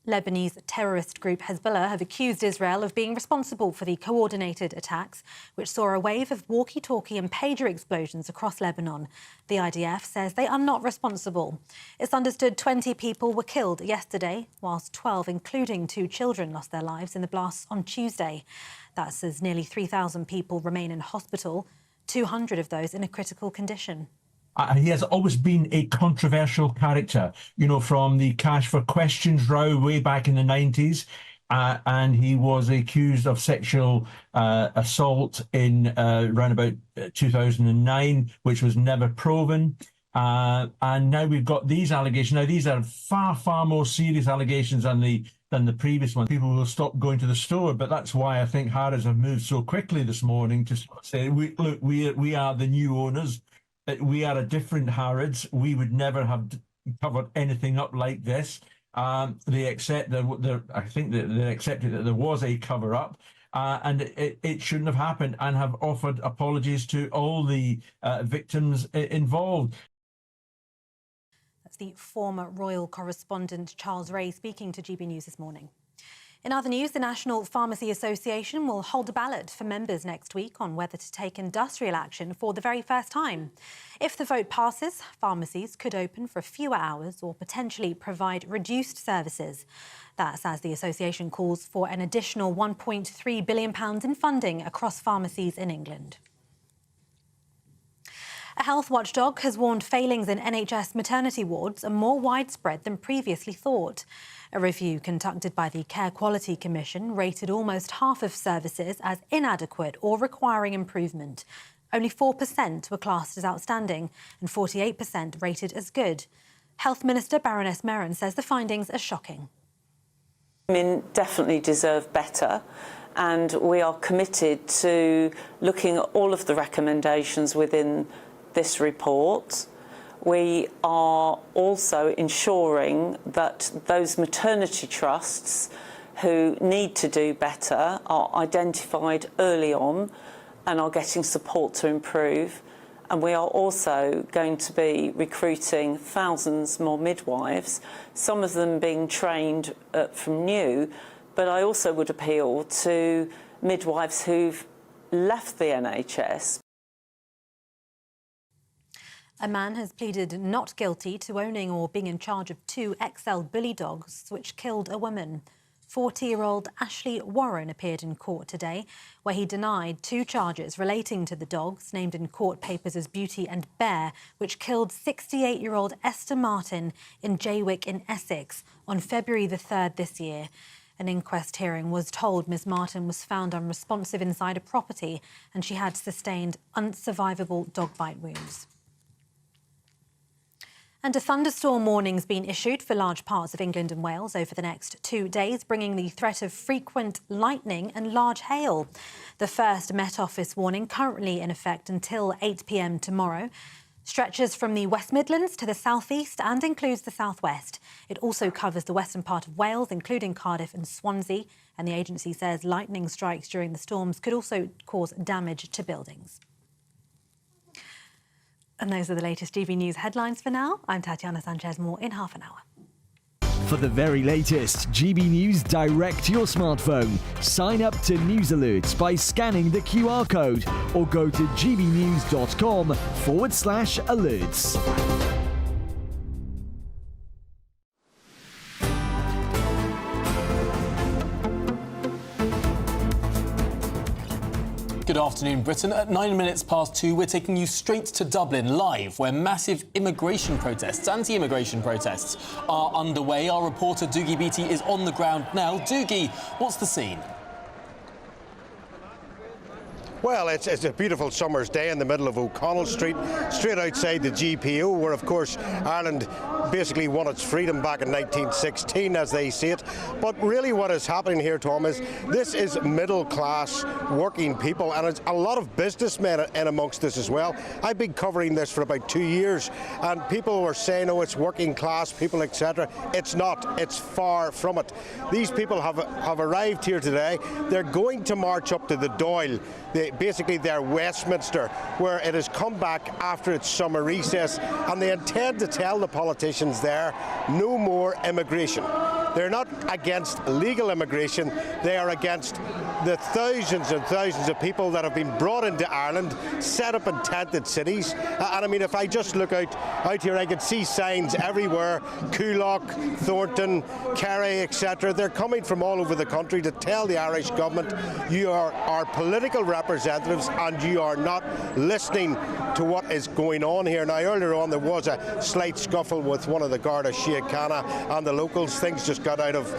Lebanese terrorist group Hezbollah have accused Israel of being responsible for the coordinated attacks, which saw a wave of walkie-talkie and pager explosions across Lebanon. The IDF says they are not responsible. It's understood 20 people were killed yesterday, whilst 12, including 2 children, lost their lives in the blasts on Tuesday. That's as nearly 3,000 people remain in hospital, 200 of those in a critical condition. He has always been a controversial character, you know, from the Cash for Questions row way back in the 90s. And he was accused of sexual assault in around about 2009, which was never proven. And now we've got these allegations. Now, these are far, far more serious allegations than the previous one. People will stop going to the store, but that's why I think Harrods have moved so quickly this morning to say, look, we are the new owners. We are a different Harrods. We would never have covered anything up like this. They accept that. I think that they accepted that there was a cover-up, and it shouldn't have happened, and have offered apologies to all the victims involved. That's the former royal correspondent Charles Ray speaking to GB News this morning. In other news, the National Pharmacy Association will hold a ballot for members next week on whether to take industrial action for the very first time. If the vote passes, pharmacies could open for fewer hours or potentially provide reduced services. That's as the association calls for an additional £1.3 billion in funding across pharmacies in England. A health watchdog has warned failings in NHS maternity wards are more widespread than previously thought. A review conducted by the Care Quality Commission rated almost half of services as inadequate or requiring improvement. Only 4% were classed as outstanding and 48% rated as good. Health Minister Baroness Merran says the findings are shocking. Women definitely deserve better, and we are committed to looking at all of the recommendations within this report. We are also ensuring that those maternity trusts who need to do better are identified early on and are getting support to improve. And we are also going to be recruiting thousands more midwives, some of them being trained from new, but I also would appeal to midwives who've left the NHS. A man has pleaded not guilty to owning or being in charge of 2 XL bully dogs which killed a woman. 40-year-old Ashley Warren appeared in court today, where he denied 2 charges relating to the dogs, named in court papers as Beauty and Bear, which killed 68-year-old Esther Martin in Jaywick in Essex on February the 3rd this year. An inquest hearing was told Ms Martin was found unresponsive inside a property and she had sustained unsurvivable dog bite wounds. And a thunderstorm warning's been issued for large parts of England and Wales over the next 2 days, bringing the threat of frequent lightning and large hail. The first Met Office warning currently in effect until 8 p.m. tomorrow. Stretches from the West Midlands to the south east and includes the south west. It also covers the western part of Wales, including Cardiff and Swansea. And the agency says lightning strikes during the storms could also cause damage to buildings. And those are the latest GB News headlines for now. I'm Tatiana Sanchez. More in half an hour. For the very latest GB News direct to your smartphone, sign up to News Alerts by scanning the QR code or go to gbnews.com/alerts. Good afternoon, Britain. At 9 minutes past 2, we're taking you straight to Dublin live, where massive anti-immigration protests are underway. Our reporter Doogie Beattie is on the ground now. Doogie, what's the scene? Well, it's a beautiful summer's day in the middle of O'Connell Street, straight outside the GPO, where, of course, Ireland basically won its freedom back in 1916, as they see it. But really what is happening here, Tom, is this is middle-class working people, and it's a lot of businessmen in amongst this as well. I've been covering this for about 2 years, and people were saying, oh, it's working-class people, etc. It's not. It's far from it. These people have arrived here today. They're going to march up to the Dáil, basically their Westminster, where it has come back after its summer recess, and they intend to tell the politicians there, no more immigration. They're not against legal immigration, they are against the thousands and thousands of people that have been brought into Ireland, set up in tented cities. And I mean, if I just look out here, I can see signs everywhere, Coolock, Thornton, Kerry, etc. They're coming from all over the country to tell the Irish government, you are our political representatives and you are not listening to what is going on here. Now, earlier on there was a slight scuffle with one of the Garda Síochána and the locals. Things just got out of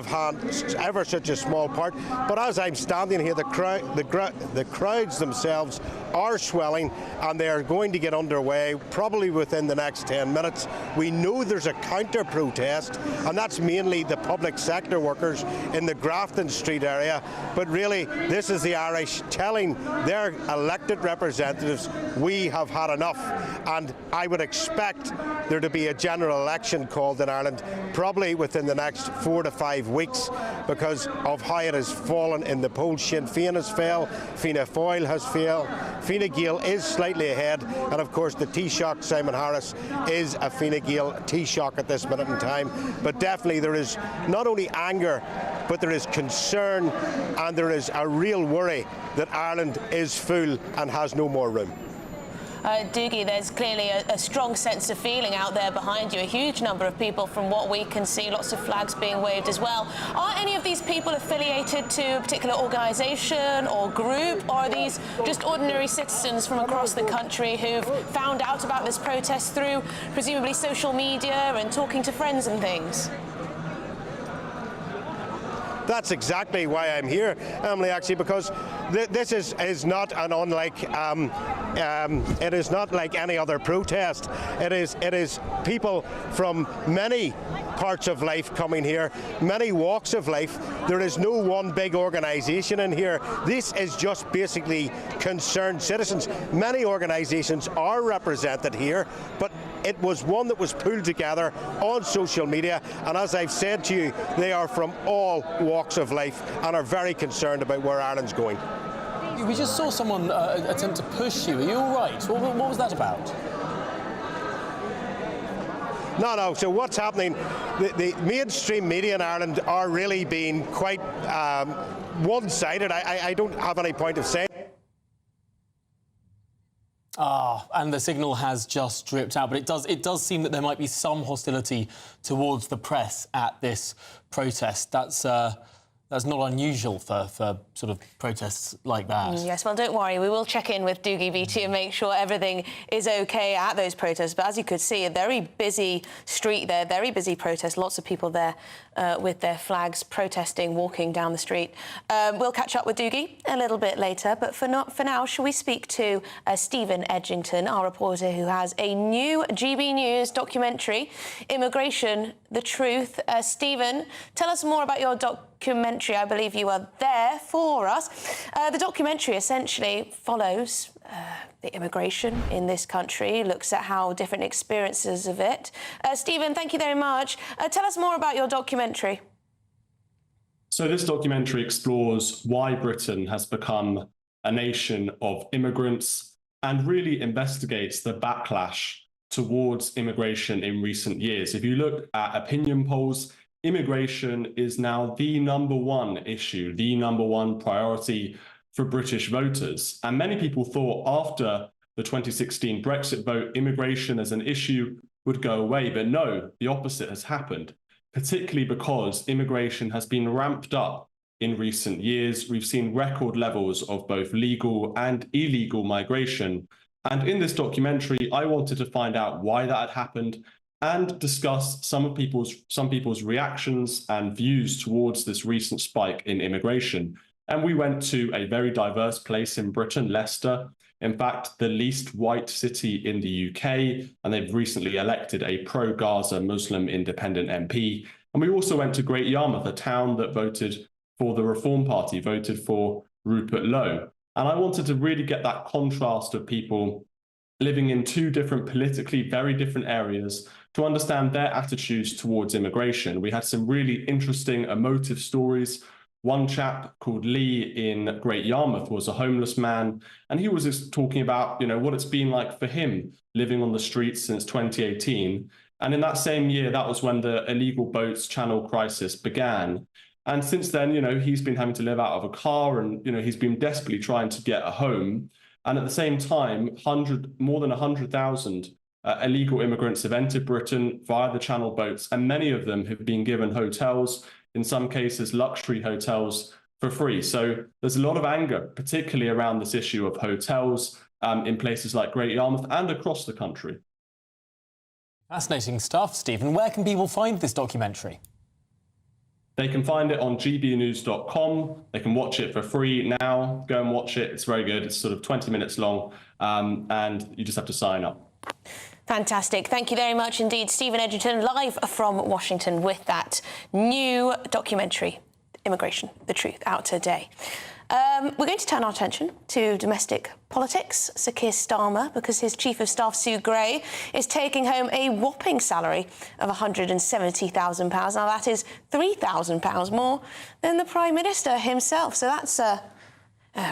hand, ever such a small part. But as I'm standing here, the crowds themselves are swelling, and they are going to get underway probably within the next 10 minutes. We know there's a counter-protest, and that's mainly the public sector workers in the Grafton Street area. But really, this is the Irish telling their elected representatives, we have had enough. And I would expect there to be a general election called in Ireland probably within the next 4 to 5 weeks, because of how it has fallen in the polls. Sinn Féin has failed, Fianna Fáil has failed, Fine Gael is slightly ahead, and of course the Taoiseach Simon Harris is a Fine Gael Taoiseach at this minute in time. But definitely there is not only anger, but there is concern, and there is a real worry that Ireland is full and has no more room. Doogie, there's clearly a strong sense of feeling out there behind you. A huge number of people, from what we can see, lots of flags being waved as well. Are any of these people affiliated to a particular organisation or group, or are these just ordinary citizens from across the country who've found out about this protest through presumably social media and talking to friends and things? That's exactly why I'm here, Emily, actually, because this is not an unlike, it is not like any other protest. It is people from many parts of life coming here, many walks of life. There is no one big organisation in here. This is just basically concerned citizens. Many organisations are represented here, but it was one that was pulled together on social media, and as I've said to you, they are from all walks of life and are very concerned about where Ireland's going. We just saw someone attempt to push you. Are you all right? What was that about? No. So what's happening, the mainstream media in Ireland are really being quite one-sided. I don't have any point of saying. And the signal has just dripped out, but it does seem that there might be some hostility towards the press at this protest. That's not unusual for sort of protests like that. Yes, well, don't worry. We will check in with Doogie BT and make sure everything is OK at those protests. But as you could see, a very busy street there, very busy protest. Lots of people there with their flags protesting, walking down the street. We'll catch up with Doogie a little bit later. But for now, shall we speak to Stephen Edgington, our reporter who has a new GB News documentary, Immigration, the Truth. Stephen, tell us more about your documentary. I believe you are there for us. The documentary essentially follows the immigration in this country, looks at how different experiences of it. Stephen, thank you very much. Tell us more about your documentary. So this documentary explores why Britain has become a nation of immigrants and really investigates the backlash towards immigration in recent years. If you look at opinion polls, immigration is now the #1 issue, the #1 priority for British voters. And many people thought after the 2016 Brexit vote, immigration as an issue would go away. But no, the opposite has happened, particularly because immigration has been ramped up in recent years. We've seen record levels of both legal and illegal migration. And in this documentary, I wanted to find out why that had happened and discuss some people's reactions and views towards this recent spike in immigration. And we went to a very diverse place in Britain, Leicester, in fact, the least white city in the UK, and they've recently elected a pro-Gaza Muslim independent MP. And we also went to Great Yarmouth, a town that voted for the Reform Party, voted for Rupert Lowe. And I wanted to really get that contrast of people living in two different, politically very different areas to understand their attitudes towards immigration. We had some really interesting, emotive stories. One chap called Lee in Great Yarmouth was a homeless man, and he was just talking about, what it's been like for him living on the streets since 2018. And in that same year, that was when the illegal boats channel crisis began. And since then, he's been having to live out of a car, and, he's been desperately trying to get a home. And at the same time, more than 100,000 illegal immigrants have entered Britain via the channel boats, and many of them have been given hotels, in some cases luxury hotels, for free. So there's a lot of anger, particularly around this issue of hotels in places like Great Yarmouth and across the country. Fascinating stuff, Stephen. Where can people find this documentary? They can find it on gbnews.com. They can watch it for free now. Go and watch it. It's very good. It's sort of 20 minutes long, and you just have to sign up. Fantastic. Thank you very much indeed, Stephen Edgington, live from Washington with that new documentary, Immigration, the Truth, out today. We're going to turn our attention to domestic politics. Sir Keir Starmer, because his Chief of Staff, Sue Gray, is taking home a whopping salary of £170,000. Now, that is £3,000 more than the Prime Minister himself. So that's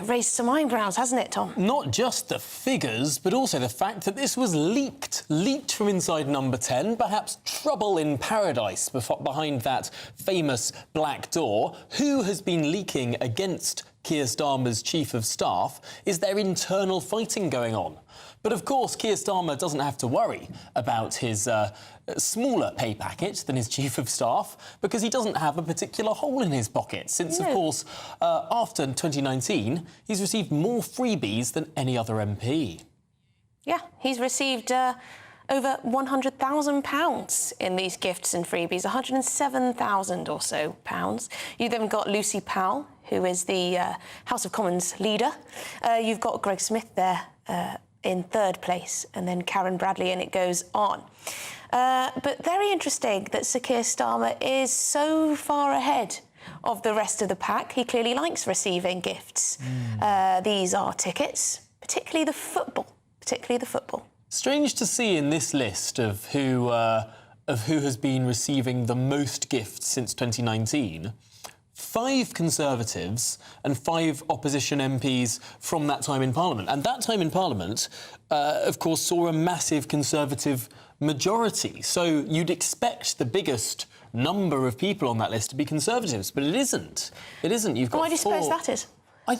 raised some eyebrows, hasn't it, Tom? Not just the figures, but also the fact that this was leaked from inside Number 10. Perhaps trouble in paradise behind that famous black door. Who has been leaking against Keir Starmer's Chief of Staff? Is there internal fighting going on? But of course, Keir Starmer doesn't have to worry about his smaller pay packet than his Chief of Staff, because he doesn't have a particular hole in his pocket, since, of course, after 2019, he's received more freebies than any other MP. Yeah, he's received over £100,000 in these gifts and freebies, 107,000 or so pounds. You've then got Lucy Powell, who is the House of Commons leader. You've got Greg Smith there in third place, and then Karen Bradley, and it goes on. But very interesting that Sir Keir Starmer is so far ahead of the rest of the pack. He clearly likes receiving gifts. These are tickets, particularly the football. Strange to see in this list of who has been receiving the most gifts since 2019, 5 Conservatives and 5 opposition MPs from that time in Parliament. And that time in Parliament, of course, saw a massive Conservative majority. So you'd expect the biggest number of people on that list to be Conservatives, but it isn't. It isn't. You've got Why do you suppose that is?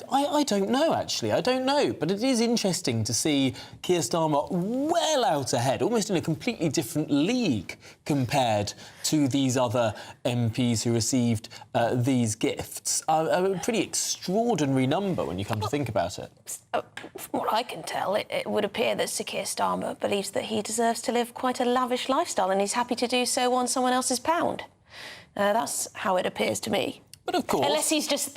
I don't know, actually. I don't know. But it is interesting to see Keir Starmer well out ahead, almost in a completely different league compared to these other MPs who received these gifts. A pretty extraordinary number when you come to think about it. From what I can tell, it would appear that Sir Keir Starmer believes that he deserves to live quite a lavish lifestyle and he's happy to do so on someone else's pound. That's how it appears to me. But of course... Unless he's just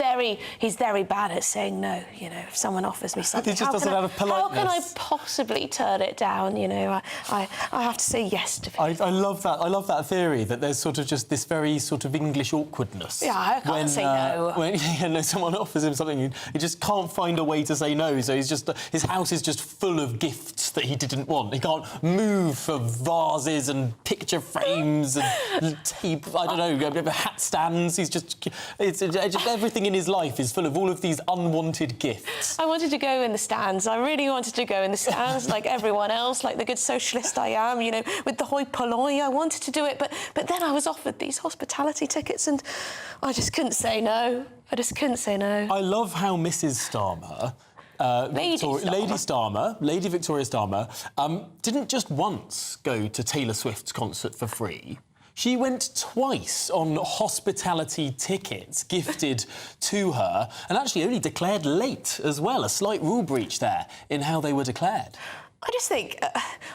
he's very bad at saying no, you know, if someone offers me something... He just doesn't have a politeness. How can I possibly turn it down, you know? I have to say yes to people. I love that. I love that theory, that there's sort of just this very sort of English awkwardness. Yeah, I can't say no. When someone offers him something, he just can't find a way to say no, so his house is just full of gifts that he didn't want. He can't move for vases and picture frames and tape, I don't know, hat stands. He's just... It's just everything in his life is full of all of these unwanted gifts. I wanted to go in the stands. I really wanted to go in the stands like everyone else, like the good socialist I am, you know, with the hoi polloi. I wanted to do it, but then I was offered these hospitality tickets and I just couldn't say no. I just couldn't say no. I love how Mrs. Starmer... Lady Victoria Starmer, didn't just once go to Taylor Swift's concert for free. She went twice on hospitality tickets gifted to her and actually only declared late as well. A slight rule breach there in how they were declared. I just think,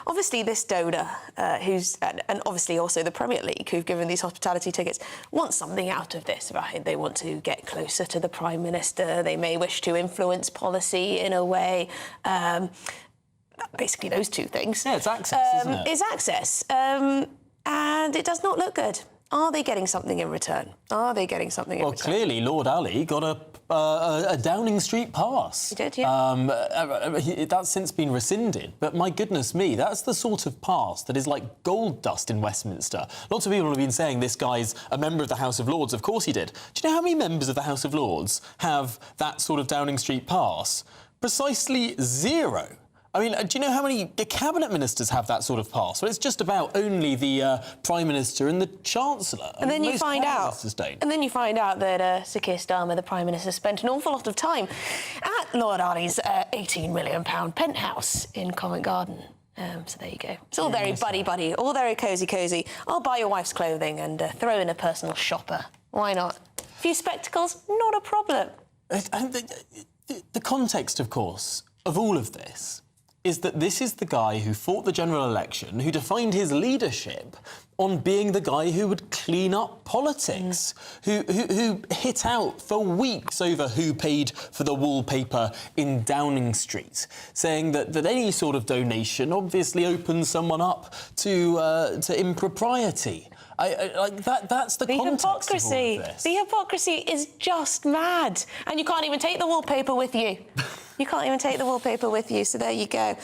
obviously, this donor, and obviously also the Premier League, who've given these hospitality tickets, want something out of this, right? They want to get closer to the Prime Minister. They may wish to influence policy in a way. Basically, those two things. Yeah, it's access, isn't it? It's access. And it does not look good. Are they getting something in return? Are they getting something in return? Well, clearly, Lord Ali got a Downing Street pass. He did, yeah. That's since been rescinded. But my goodness me, that's the sort of pass that is like gold dust in Westminster. Lots of people have been saying this guy's a member of the House of Lords. Of course he did. Do you know how many members of the House of Lords have that sort of Downing Street pass? Precisely 0. I mean, do you know how many cabinet ministers have that sort of pass? Well, it's just about only the Prime Minister and the Chancellor. And then you find out, that Sir Keir Starmer, the Prime Minister, spent an awful lot of time at Lord Ali's £18 million penthouse in Covent Garden. So there you go. It's all very buddy-buddy, all very cosy-cosy. I'll buy your wife's clothing and throw in a personal shopper. Why not? A few spectacles, not a problem. The context, of course, of all of this is that this is the guy who fought the general election, who defined his leadership on being the guy who would clean up politics, who hit out for weeks over who paid for the wallpaper in Downing Street, saying that any sort of donation obviously opens someone up to impropriety. That's the context hypocrisy. Of all of this. The hypocrisy is just mad. And you can't even take the wallpaper with you. You can't even take the wallpaper with you, so there you go.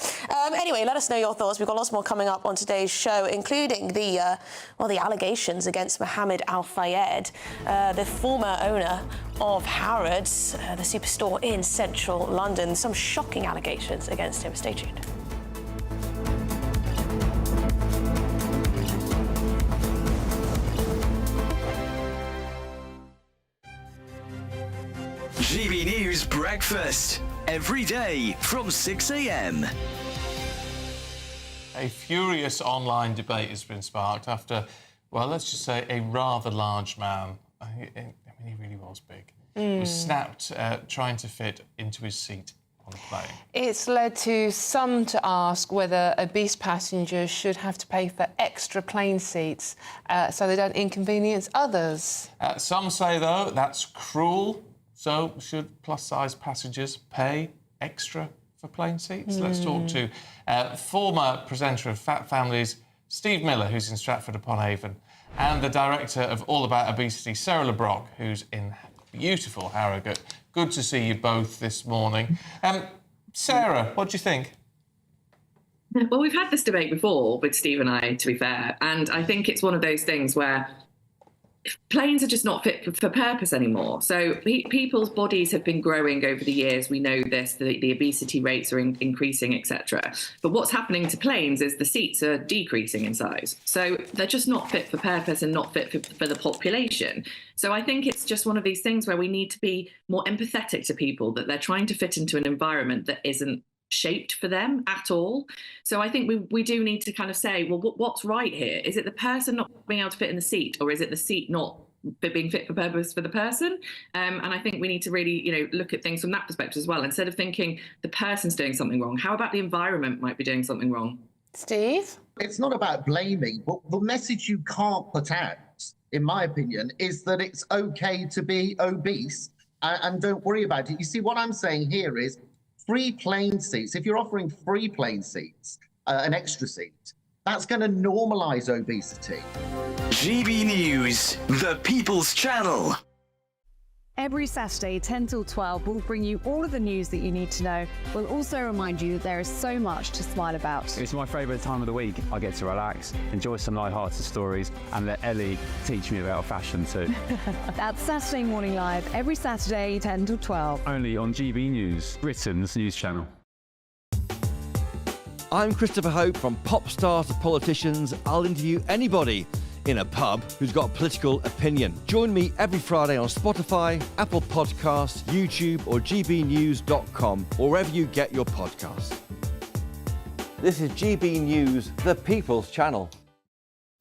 Anyway, let us know your thoughts. We've got lots more coming up on today's show, including the allegations against Mohammed Al Fayed, the former owner of Harrods, the superstore in central London. Some shocking allegations against him. Stay tuned. GB News Breakfast. Every day from 6 a.m. A furious online debate has been sparked after, well, let's just say a rather large man, I mean, he really was big, was snapped trying to fit into his seat on a plane. It's led to some to ask whether obese passengers should have to pay for extra plane seats so they don't inconvenience others. Some say, though, that's cruel. So, should plus-size passengers pay extra for plane seats? Let's talk to former presenter of Fat Families, Steve Miller, who's in Stratford-upon-Avon, and the director of All About Obesity, Sarah LeBrock, who's in beautiful Harrogate. Good to see you both this morning. Sarah, what do you think? Well, we've had this debate before with Steve and I, to be fair, and I think it's one of those things where planes are just not fit for purpose anymore. So people's bodies have been growing over the years. We know this, the obesity rates are increasing, etc. But what's happening to planes is the seats are decreasing in size. So they're just not fit for purpose and not fit for the population. So I think it's just one of these things where we need to be more empathetic to people, that they're trying to fit into an environment that isn't shaped for them at all. So I think we do need to kind of say, well, what's right here? Is it the person not being able to fit in the seat, or is it the seat not being fit for purpose for the person? And I think we need to really, look at things from that perspective as well. Instead of thinking the person's doing something wrong, how about the environment might be doing something wrong? Steve? It's not about blaming, but the message you can't put out, in my opinion, is that it's okay to be obese and don't worry about it. You see, what I'm saying here is free plane seats. If you're offering free plane seats, an extra seat, that's going to normalise obesity. GB News, the People's Channel. Every Saturday, 10 till 12, we'll bring you all of the news that you need to know. We'll also remind you that there is so much to smile about. It's my favourite time of the week. I get to relax, enjoy some light-hearted stories, and let Ellie teach me about fashion too. That's Saturday Morning Live, every Saturday, 10 till 12. Only on GB News, Britain's news channel. I'm Christopher Hope. From pop stars to politicians, I'll interview anybody in a pub who's got a political opinion. Join me every Friday on Spotify, Apple Podcasts, YouTube or gbnews.com, or wherever you get your podcasts. This is GB News, the People's Channel.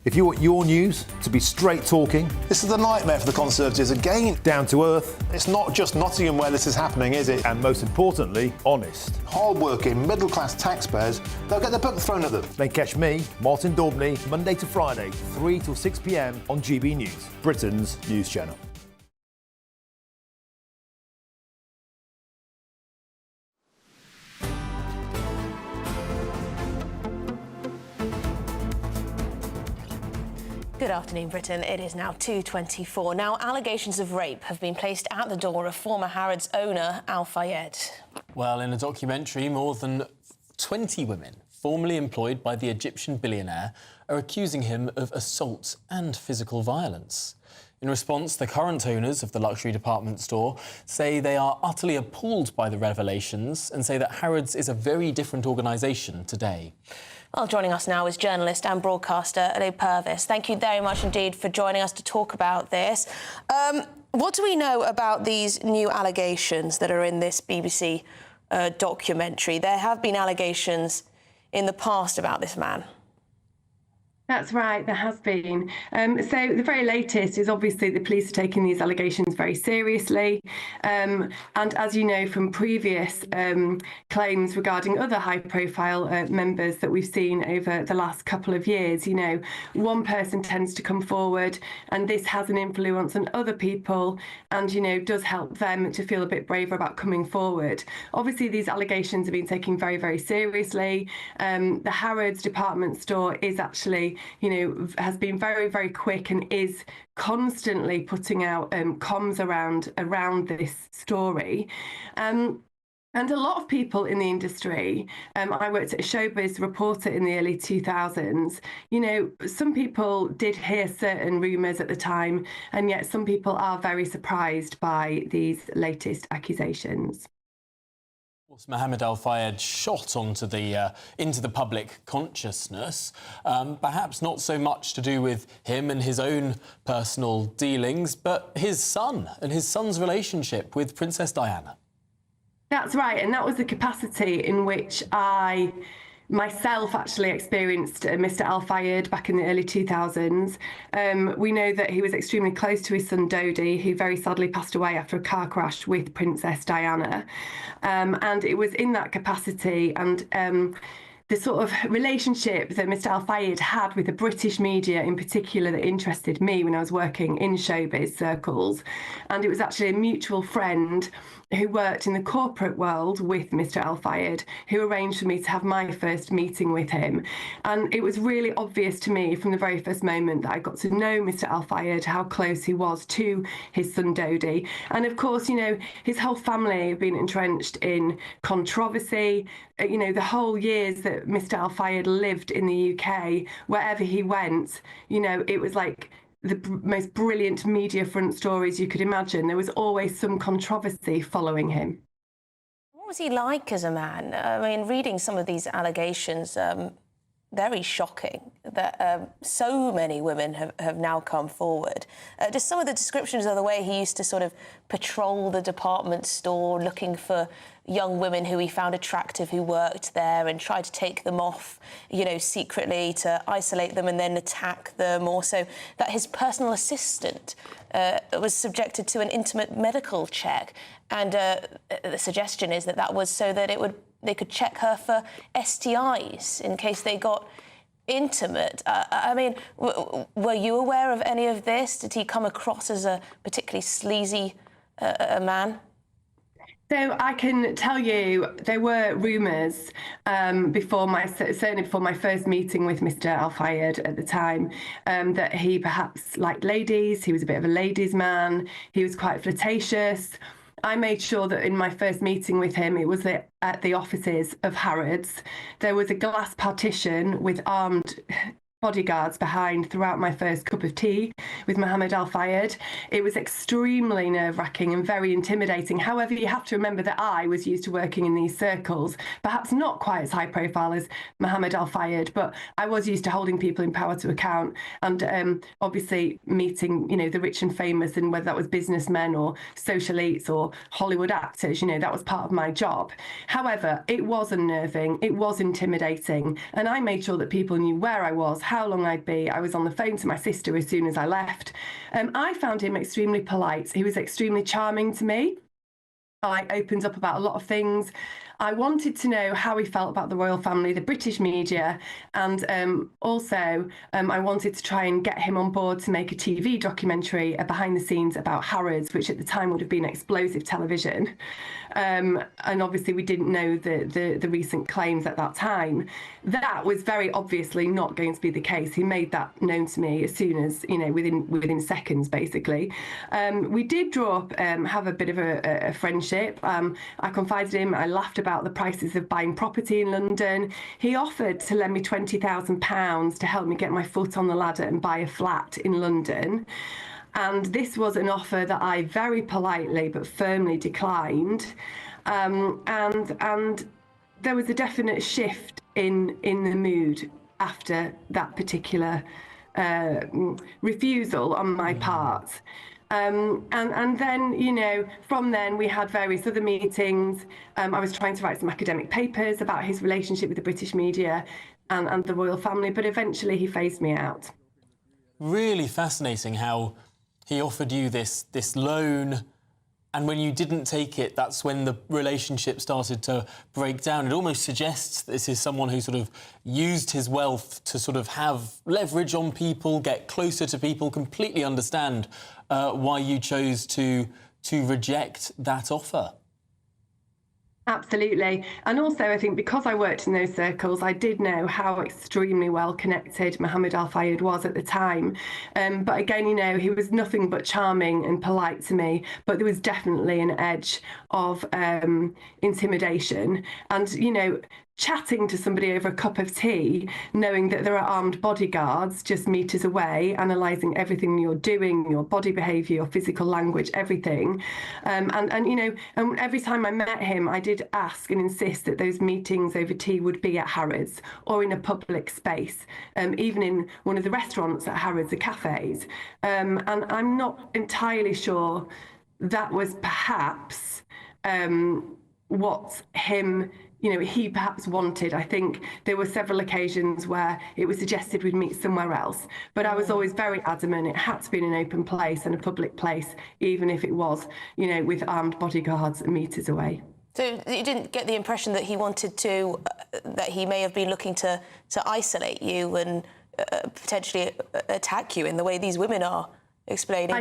If you want your news to be straight talking, this is a nightmare for the Conservatives again. Down to earth. It's not just Nottingham where this is happening, is it? And most importantly, honest. Hard-working, middle-class taxpayers, they'll get the book thrown at them. Then catch me, Martin Daubney, Monday to Friday, 3 till 6 p.m. on GB News, Britain's news channel. Good afternoon, Britain. It is now 2:24. Now, allegations of rape have been placed at the door of former Harrods owner Al Fayed. Well, in a documentary, more than 20 women formerly employed by the Egyptian billionaire are accusing him of assault and physical violence. In response, the current owners of the luxury department store say they are utterly appalled by the revelations and say that Harrods is a very different organisation today. Well, joining us now is journalist and broadcaster Lee Purvis. Thank you very much indeed for joining us to talk about this. What do we know about these new allegations that are in this BBC documentary? There have been allegations in the past about this man. That's right, there has been. So the very latest is obviously the police are taking these allegations very seriously. And as you know from previous claims regarding other high-profile members that we've seen over the last couple of years, one person tends to come forward and this has an influence on other people and, does help them to feel a bit braver about coming forward. Obviously, these allegations have been taken very, very seriously. The Harrods department store is actually has been very, very quick and is constantly putting out comms around this story. And a lot of people in the industry, I worked at a showbiz reporter in the early 2000s, some people did hear certain rumours at the time, and yet some people are very surprised by these latest accusations. Mohammed Al Fayed shot into the public consciousness, perhaps not so much to do with him and his own personal dealings, but his son and his son's relationship with Princess Diana. That's right, and that was the capacity in which I myself actually experienced Mr. Al Fayed back in the early 2000s. We know that he was extremely close to his son Dodi, who very sadly passed away after a car crash with Princess Diana. And it was in that capacity and the sort of relationship that Mr. Al Fayed had with the British media in particular that interested me when I was working in showbiz circles. And it was actually a mutual friend who worked in the corporate world with Mr. Al Fayed, who arranged for me to have my first meeting with him. And it was really obvious to me from the very first moment that I got to know Mr. Al Fayed, how close he was to his son Dodi. And of course, his whole family have been entrenched in controversy. The whole years that Mr. Al Fayed lived in the UK, wherever he went, it was like the most brilliant media front stories you could imagine, there was always some controversy following him. What was he like as a man? I mean, reading some of these allegations, very shocking that so many women have now come forward. Just some of the descriptions of the way he used to sort of patrol the department store looking for young women who he found attractive who worked there and tried to take them off, you know, secretly to isolate them and then attack them. Also, that his personal assistant was subjected to an intimate medical check. And the suggestion is that that was so that they could check her for STIs in case they got intimate. I mean, were you aware of any of this? Did he come across as a particularly sleazy man? So I can tell you there were rumours certainly before my first meeting with Mr. Al-Fayed at the time, that he perhaps liked ladies. He was a bit of a ladies' man. He was quite flirtatious. I made sure that in my first meeting with him, it was at the offices of Harrods. There was a glass partition with armed bodyguards behind throughout my first cup of tea with Mohammed Al-Fayed. It was extremely nerve-wracking and very intimidating. However, you have to remember that I was used to working in these circles, perhaps not quite as high profile as Mohammed Al-Fayed, but I was used to holding people in power to account and obviously meeting, you know, the rich and famous, and whether that was businessmen or social elites or Hollywood actors, you know, that was part of my job. However, it was unnerving, it was intimidating, and I made sure that people knew where I was, how long I'd be. I was on the phone to my sister as soon as I left. I found him extremely polite. He was extremely charming to me. I opened up about a lot of things. I wanted to know how he felt about the royal family, the British media, and also I wanted to try and get him on board to make a TV documentary behind the scenes about Harrods, which at the time would have been explosive television. And obviously we didn't know the recent claims at that time. That was very obviously not going to be the case. He made that known to me as soon as, you know, within seconds, basically. We did draw up, have a bit of a friendship. I confided in him, I laughed about the prices of buying property in London. He offered to lend me £20,000 to help me get my foot on the ladder and buy a flat in London. And this was an offer that I very politely but firmly declined. And there was a definite shift in the mood after that particular refusal on my part. And then, you know, from then we had various other meetings. I was trying to write some academic papers about his relationship with the British media and the royal family, but eventually he phased me out. Really fascinating how he offered you this loan, and when you didn't take it, that's when the relationship started to break down. It almost suggests this is someone who sort of used his wealth to sort of have leverage on people, get closer to people, completely understand why you chose to reject that offer. Absolutely. And also, I think because I worked in those circles, I did know how extremely well connected Mohammed Al-Fayed was at the time. But again, you know, he was nothing but charming and polite to me, but there was definitely an edge of intimidation. And, you know, chatting to somebody over a cup of tea, knowing that there are armed bodyguards just meters away, analysing everything you're doing, your body behaviour, your physical language, everything. And you know, and every time I met him, I did ask and insist that those meetings over tea would be at Harrods or in a public space, even in one of the restaurants at Harrods, the cafes. And I'm not entirely sure that was perhaps what he perhaps wanted. I think there were several occasions where it was suggested we'd meet somewhere else, but I was always very adamant it had to be in an open place and a public place, even if it was, you know, with armed bodyguards meters away. So you didn't get the impression that he wanted to, that he may have been looking to isolate you and potentially attack you in the way these women are explaining?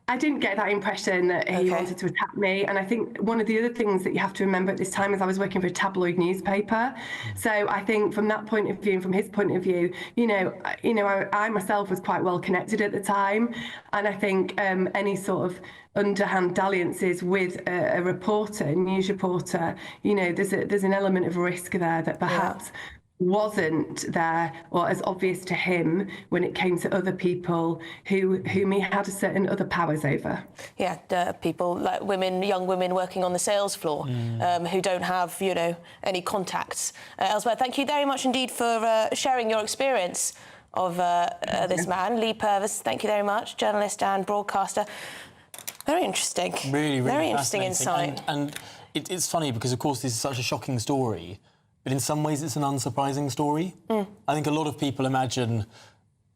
I didn't get that impression that he wanted to attack me. And I think one of the other things that you have to remember at this time is I was working for a tabloid newspaper. So I think from that point of view and from his point of view, I myself was quite well connected at the time. And I think any sort of underhand dalliances with a news reporter, you know, there's an element of risk there that perhaps wasn't there or as obvious to him when it came to other people whom he had certain other powers over. Yeah, people like women, young women working on the sales floor who don't have, any contacts elsewhere. Thank you very much indeed for sharing your experience of this man, Lee Purvis. Thank you very much, journalist and broadcaster. Very interesting. Really, really very interesting fascinating. insight. And it's funny because, of course, this is such a shocking story, but in some ways it's an unsurprising story. I think a lot of people imagine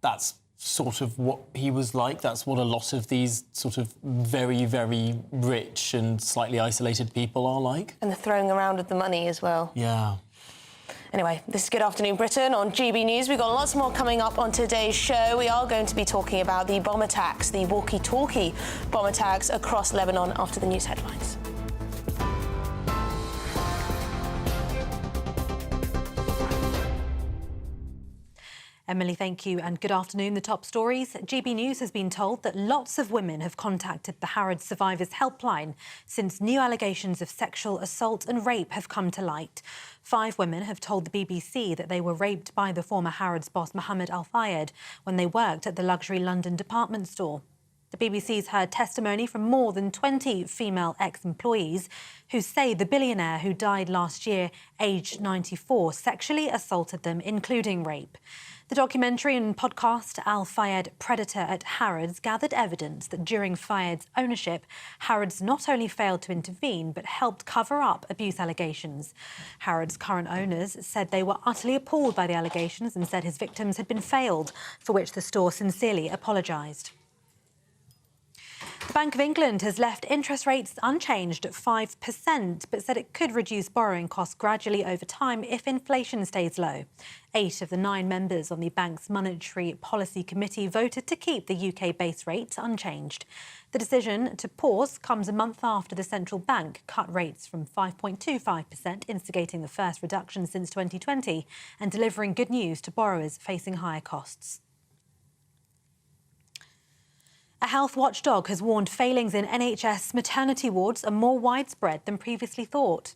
that's sort of what he was like. That's what a lot of these sort of very, very rich and slightly isolated people are like. And the throwing around of the money as well. Yeah. Anyway, this is Good Afternoon Britain on GB News. We've got lots more coming up on today's show. We are going to be talking about the bomb attacks, the walkie-talkie bomb attacks across Lebanon after the news headlines. Emily, thank you and good afternoon. The top stories. GB News has been told that lots of women have contacted the Harrods Survivors Helpline since new allegations of sexual assault and rape have come to light. 5 women have told the BBC that they were raped by the former Harrods boss Mohammed Al-Fayed when they worked at the luxury London department store. The BBC's heard testimony from more than 20 female ex-employees who say the billionaire who died last year, aged 94, sexually assaulted them, including rape. The documentary and podcast Al-Fayed Predator at Harrods gathered evidence that during Fayed's ownership, Harrods not only failed to intervene but helped cover up abuse allegations. Harrods' current owners said they were utterly appalled by the allegations and said his victims had been failed, for which the store sincerely apologised. The Bank of England has left interest rates unchanged at 5%, but said it could reduce borrowing costs gradually over time if inflation stays low. 8 of the 9 members on the bank's Monetary Policy Committee voted to keep the UK base rate unchanged. The decision to pause comes a month after the central bank cut rates from 5.25%, instigating the first reduction since 2020 and delivering good news to borrowers facing higher costs. A health watchdog has warned failings in NHS maternity wards are more widespread than previously thought.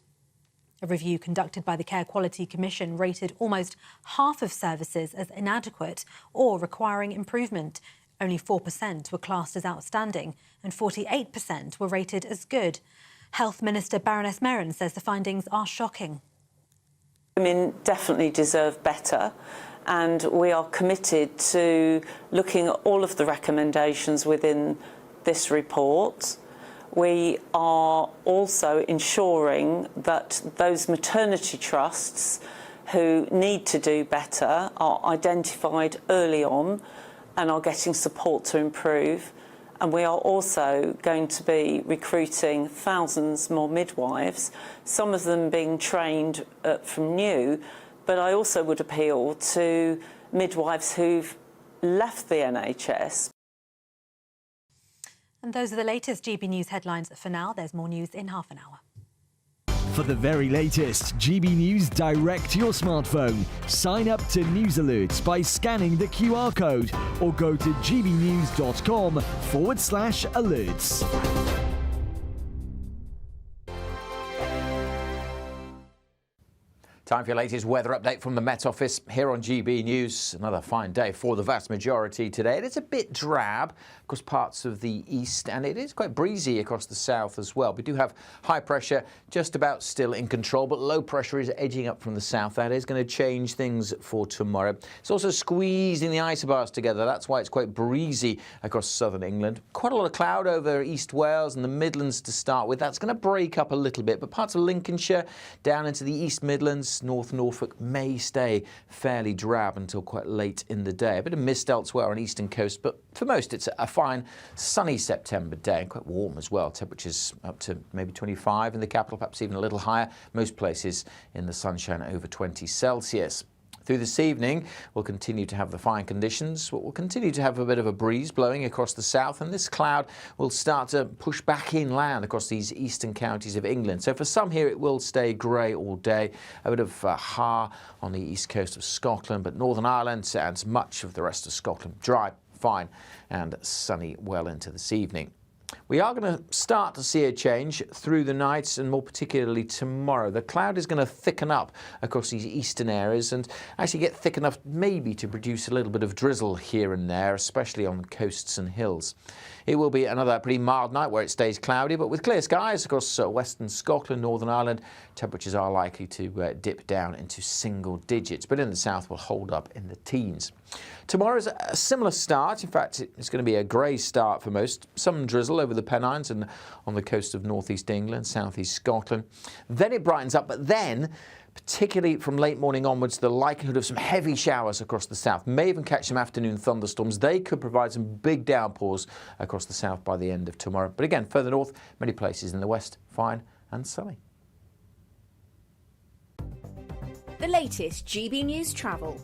A review conducted by the Care Quality Commission rated almost half of services as inadequate or requiring improvement. Only 4% were classed as outstanding and 48% were rated as good. Health Minister Baroness Merrin says the findings are shocking. Women definitely deserve better. And we are committed to looking at all of the recommendations within this report. We are also ensuring that those maternity trusts who need to do better are identified early on and are getting support to improve. And we are also going to be recruiting thousands more midwives, some of them being trained from new. But I also would appeal to midwives who've left the NHS. And those are the latest GB News headlines for now. There's more news in half an hour. For the very latest GB News direct to your smartphone, sign up to News Alerts by scanning the QR code or go to gbnews.com/alerts. Time for your latest weather update from the Met Office here on GB News. Another fine day for the vast majority today. It is a bit drab across parts of the east and it is quite breezy across the south as well. We do have high pressure just about still in control, but low pressure is edging up from the south. That is going to change things for tomorrow. It's also squeezing the isobars together. That's why it's quite breezy across southern England. Quite a lot of cloud over East Wales and the Midlands to start with. That's going to break up a little bit, but parts of Lincolnshire down into the East Midlands, North Norfolk may stay fairly drab until quite late in the day. A bit of mist elsewhere on eastern coast, but for most it's a fine sunny September day and quite warm as well. Temperatures up to maybe 25 in the capital, perhaps even a little higher. Most places in the sunshine over 20 Celsius. Through this evening, we'll continue to have the fine conditions. We'll continue to have a bit of a breeze blowing across the south, and this cloud will start to push back inland across these eastern counties of England. So for some here, it will stay grey all day. A bit of ha on the east coast of Scotland, but Northern Ireland and much of the rest of Scotland dry, fine and sunny well into this evening. We are going to start to see a change through the night and more particularly tomorrow. The cloud is going to thicken up across these eastern areas and actually get thick enough maybe to produce a little bit of drizzle here and there, especially on the coasts and hills. It will be another pretty mild night where it stays cloudy, but with clear skies across western Scotland, Northern Ireland, temperatures are likely to dip down into single digits, but in the south will hold up in the teens. Tomorrow is a similar start. In fact, it's going to be a grey start for most. Some drizzle over the Pennines and on the coast of northeast England, southeast Scotland. Then it brightens up, but then, particularly from late morning onwards, the likelihood of some heavy showers across the south. May even catch some afternoon thunderstorms. They could provide some big downpours across the south by the end of tomorrow. But again, further north, many places in the west, fine and sunny. The latest GB News travel.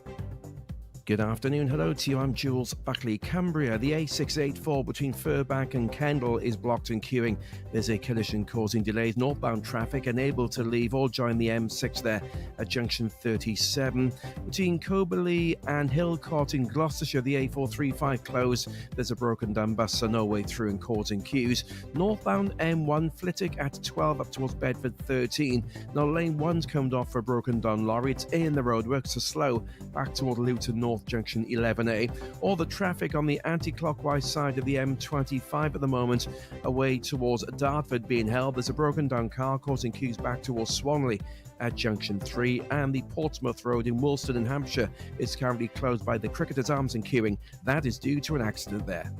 Good afternoon. Hello to you. I'm Jules Buckley. Cumbria, the A684 between Furbank and Kendal is blocked and queuing. There's a collision causing delays. Northbound traffic unable to leave. All join the M6 there at junction 37. Between Coberley and Hillcourt in Gloucestershire, the A435 closed. There's a broken down bus, so no way through and causing queues. Northbound M1 Flitwick at 12 up towards Bedford 13. Now lane 1's come off for a broken down lorry. It's in the road. Works are slow back toward Luton North Junction 11A. All the traffic on the anti-clockwise side of the M25 at the moment, away towards Dartford being held. There's a broken down car causing queues back towards Swanley at Junction 3, and the Portsmouth Road in Woolston in Hampshire is currently closed by the Cricketers Arms and queuing. That is due to an accident there.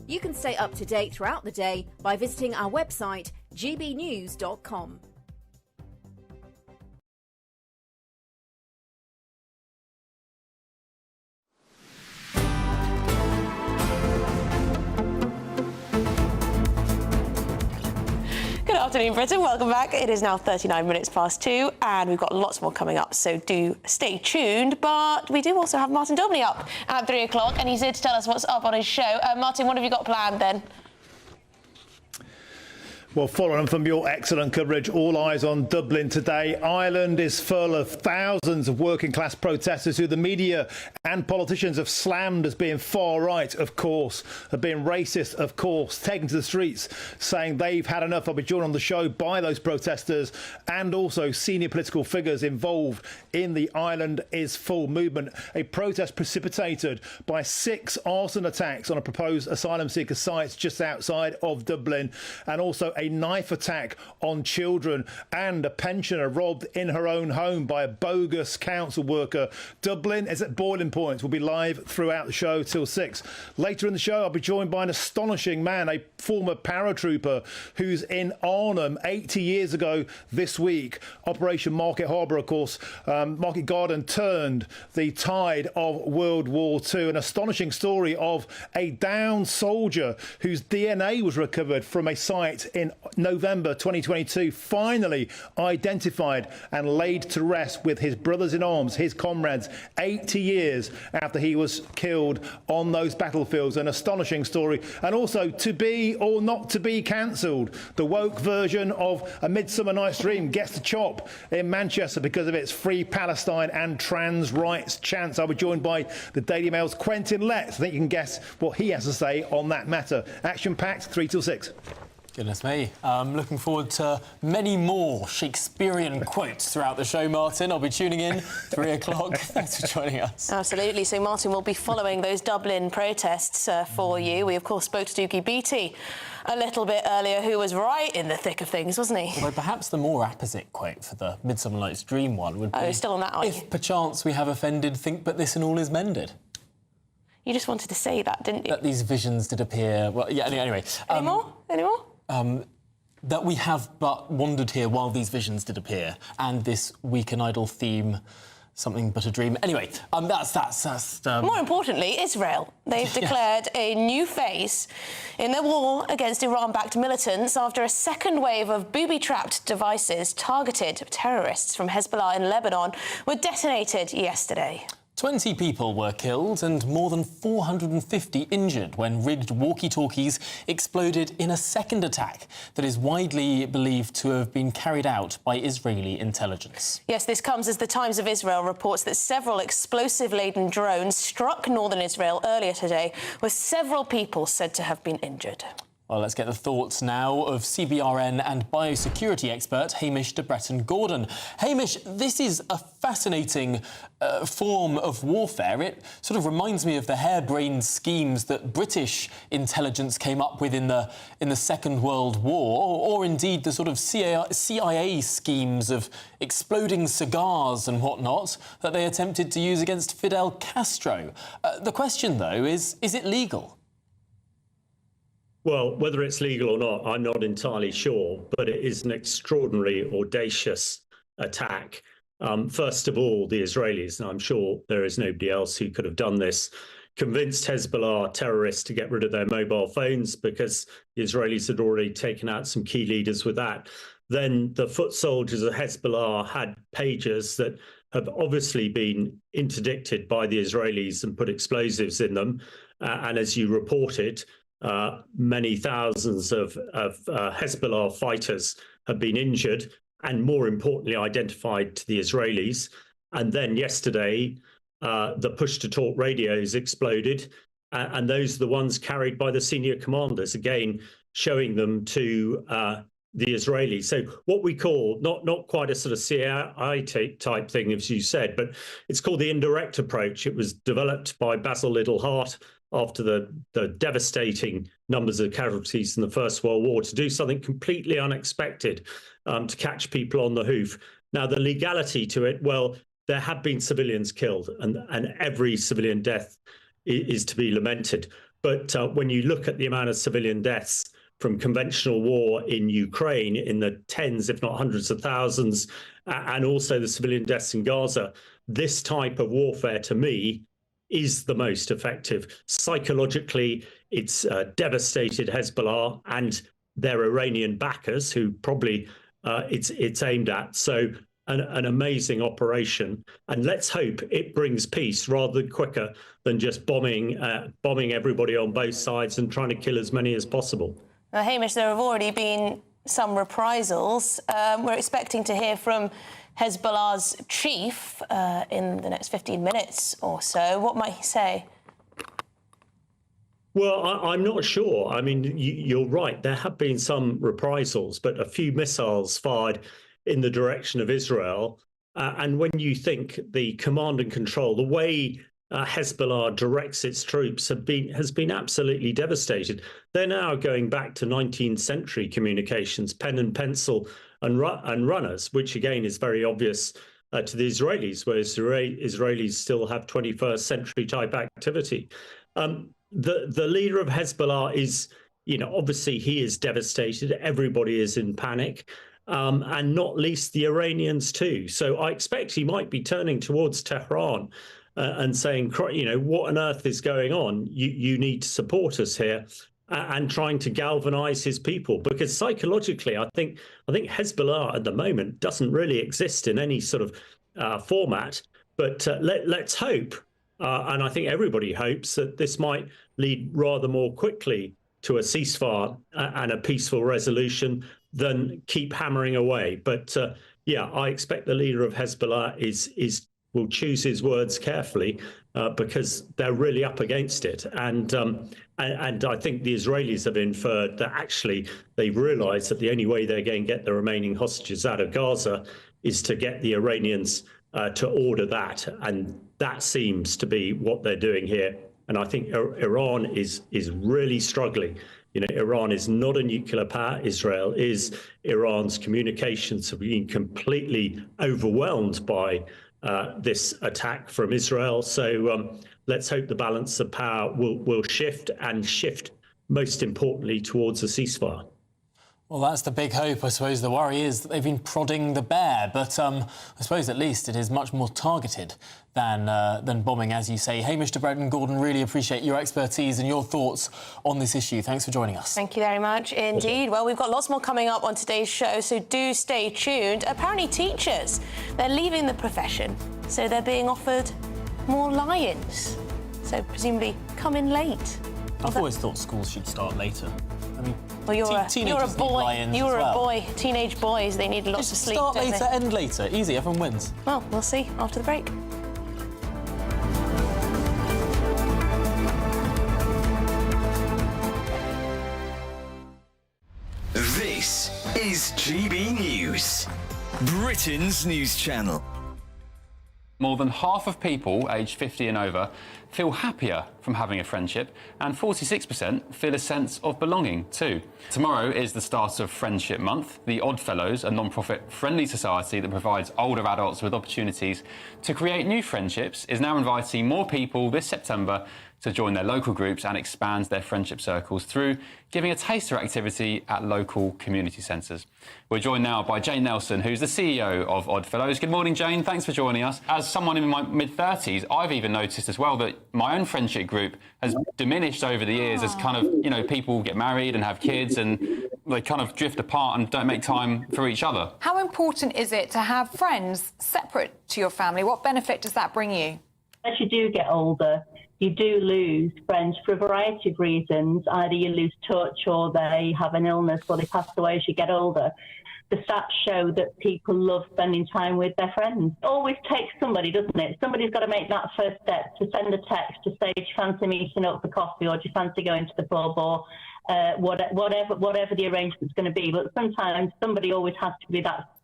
You can stay up to date throughout the day by visiting our website gbnews.com. Good afternoon, Britain. Welcome back. It is now 39 minutes past 2, and we've got lots more coming up, so do stay tuned. But we do also have Martin Dobney up at 3 o'clock, and he's here to tell us what's up on his show. Martin, what have you got planned then? Well, following from your excellent coverage, all eyes on Dublin today. Ireland is full of thousands of working class protesters who the media and politicians have slammed as being far right, of course, of being racist, of course, taken to the streets, saying they've had enough. I'll be joined on the show by those protesters and also senior political figures involved in the Ireland is Full movement. A protest precipitated by 6 arson attacks on a proposed asylum seeker site just outside of Dublin, and also a knife attack on children, and a pensioner robbed in her own home by a bogus council worker. Dublin is at boiling point. We'll be live throughout the show till 6. Later in the show, I'll be joined by an astonishing man, a former paratrooper who's in Arnhem 80 years ago this week. Operation Market Harbour, of course. Market Garden turned the tide of World War II. An astonishing story of a downed soldier whose DNA was recovered from a site in November 2022, finally identified and laid to rest with his brothers in arms, his comrades, 80 years after he was killed on those battlefields. An astonishing story. And also, to be or not to be cancelled. The woke version of A Midsummer Night's Dream gets the chop in Manchester because of its free Palestine and trans rights chants. I'll be joined by the Daily Mail's Quentin Letts. I think you can guess what he has to say on that matter. Action-packed, 3 till 6. Goodness me. I'm looking forward to many more Shakespearean quotes throughout the show, Martin. I'll be tuning in 3 o'clock. Thanks for joining us. Absolutely. So Martin will be following those Dublin protests for you. We, of course, spoke to Doogie Beattie a little bit earlier, who was right in the thick of things, wasn't he? Although perhaps the more apposite quote for the Midsummer Night's Dream one would be... Oh, still on that, are you? If perchance we have offended, think but this and all is mended. You just wanted to say that, didn't you? That these visions did appear... Well, yeah, anyway. Any more? That we have but wandered here while these visions did appear, and this weak and idle theme, something but a dream. Anyway, that's More importantly, Israel. They've declared a new phase in their war against Iran-backed militants after a second wave of booby-trapped devices targeted terrorists from Hezbollah in Lebanon were detonated yesterday. 20 people were killed and more than 450 injured when rigged walkie-talkies exploded in a second attack that is widely believed to have been carried out by Israeli intelligence. Yes, this comes as the Times of Israel reports that several explosive-laden drones struck northern Israel earlier today, with several people said to have been injured. Well, let's get the thoughts now of CBRN and biosecurity expert Hamish de Bretton-Gordon. Hamish, this is a fascinating form of warfare. It sort of reminds me of the harebrained schemes that British intelligence came up with in the Second World War, or indeed the sort of CIA schemes of exploding cigars and whatnot that they attempted to use against Fidel Castro. The question, though, is it legal? Well, whether it's legal or not, I'm not entirely sure, but it is an extraordinarily audacious attack. First of all, the Israelis, and I'm sure there is nobody else who could have done this, convinced Hezbollah terrorists to get rid of their mobile phones because the Israelis had already taken out some key leaders with that. Then the foot soldiers of Hezbollah had pages that have obviously been interdicted by the Israelis and put explosives in them. And as you reported, many thousands of Hezbollah fighters have been injured and, more importantly, identified to the Israelis. And then yesterday, the push-to-talk radios exploded, and those are the ones carried by the senior commanders, again, showing them to the Israelis. So what we call, not quite a sort of CIA type thing, as you said, but it's called the indirect approach. It was developed by Basil Littlehart after the devastating numbers of casualties in the First World War, to do something completely unexpected, to catch people on the hoof. Now, the legality to it, well, there have been civilians killed, and every civilian death is to be lamented. But when you look at the amount of civilian deaths from conventional war in Ukraine in the tens, if not hundreds of thousands, and also the civilian deaths in Gaza, this type of warfare, to me, is the most effective. Psychologically, it's devastated Hezbollah and their Iranian backers, who probably it's aimed at. So an amazing operation, and let's hope it brings peace rather than quicker than just bombing everybody on both sides and trying to kill as many as possible. Now, Hamish, there have already been some reprisals. We're expecting to hear from Hezbollah's chief in the next 15 minutes or so. What might he say? Well, I'm not sure. I mean, you're right. There have been some reprisals, but a few missiles fired in the direction of Israel. And when you think the command and control, the way Hezbollah directs its troops has been absolutely devastated. They're now going back to 19th century communications, pen and pencil and runners, which again is very obvious to the Israelis, whereas Israelis still have 21st century type activity. The leader of Hezbollah is, obviously he is devastated. Everybody is in panic, and not least the Iranians too. So I expect he might be turning towards Tehran and saying, what on earth is going on? You need to support us here, and trying to galvanize his people, because psychologically, I think Hezbollah at the moment doesn't really exist in any sort of format. But let's hope, and I think everybody hopes, that this might lead rather more quickly to a ceasefire and a peaceful resolution than keep hammering away. But yeah, I expect the leader of Hezbollah will choose his words carefully, because they're really up against it. And I think the Israelis have inferred that actually they've realized that the only way they're going to get the remaining hostages out of Gaza is to get the Iranians to order that. And that seems to be what they're doing here. And I think Iran is really struggling. Iran is not a nuclear power. Israel is. Iran's communications have been completely overwhelmed by this attack from Israel. So let's hope the balance of power will shift, and shift, most importantly, towards a ceasefire. Well, that's the big hope. I suppose the worry is that they've been prodding the bear, but I suppose at least it is much more targeted than bombing, as you say. Hamish de Bretton-Gordon, really appreciate your expertise and your thoughts on this issue. Thanks for joining us. Thank you very much indeed. Well, we've got lots more coming up on today's show, so do stay tuned. Apparently teachers, they're leaving the profession, so they're being offered more lions. So presumably come in late. I've always thought schools should start later. I mean, well, you're a boy. You're a boy. Teenage boys, they need lots of sleep. Start later, end later. Easy, everyone wins. Well, we'll see after the break. GB News, Britain's news channel. More than half of people aged 50 and over feel happier from having a friendship, and 46% feel a sense of belonging too. Tomorrow is the start of Friendship Month. The Oddfellows, a non-profit friendly society that provides older adults with opportunities to create new friendships, is now inviting more people this September to join their local groups and expand their friendship circles through giving a taster activity at local community centres. We're joined now by Jane Nelson, who's the CEO of Oddfellows. Good morning, Jane. Thanks for joining us. As someone in my mid-30s, I've even noticed as well that my own friendship group has diminished over the years as kind of, you know, people get married and have kids and they kind of drift apart and don't make time for each other. How important is it to have friends separate to your family? What benefit does that bring you? As you do get older, you do lose friends for a variety of reasons. Either you lose touch or they have an illness or they pass away as you get older. The stats show that people love spending time with their friends. It always takes somebody, doesn't it? Somebody's got to make that first step to send a text to say, do you fancy meeting up for coffee, or do you fancy going to the pub, or whatever the arrangement's going to be. But sometimes somebody always has to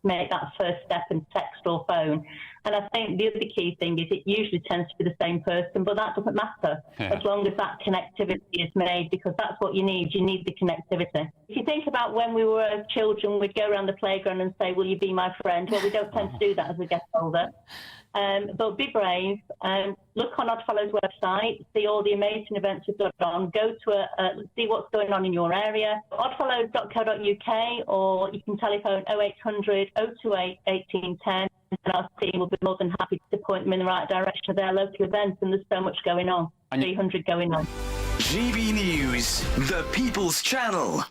make that first step and text or phone. And I think the other key thing is it usually tends to be the same person, but that doesn't matter as long as that connectivity is made, because that's what you need. You need the connectivity. If you think about when we were children, we'd go around the playground and say, will you be my friend? Well, we don't tend to do that as we get older. But be brave, look on Oddfellows website, see all the amazing events we've got on, go to see what's going on in your area, oddfellows.co.uk, or you can telephone 0800 028 1810, and our team will be more than happy to point them in the right direction of their local events, and there's so much going on, 300 going on. GB News, the People's Channel.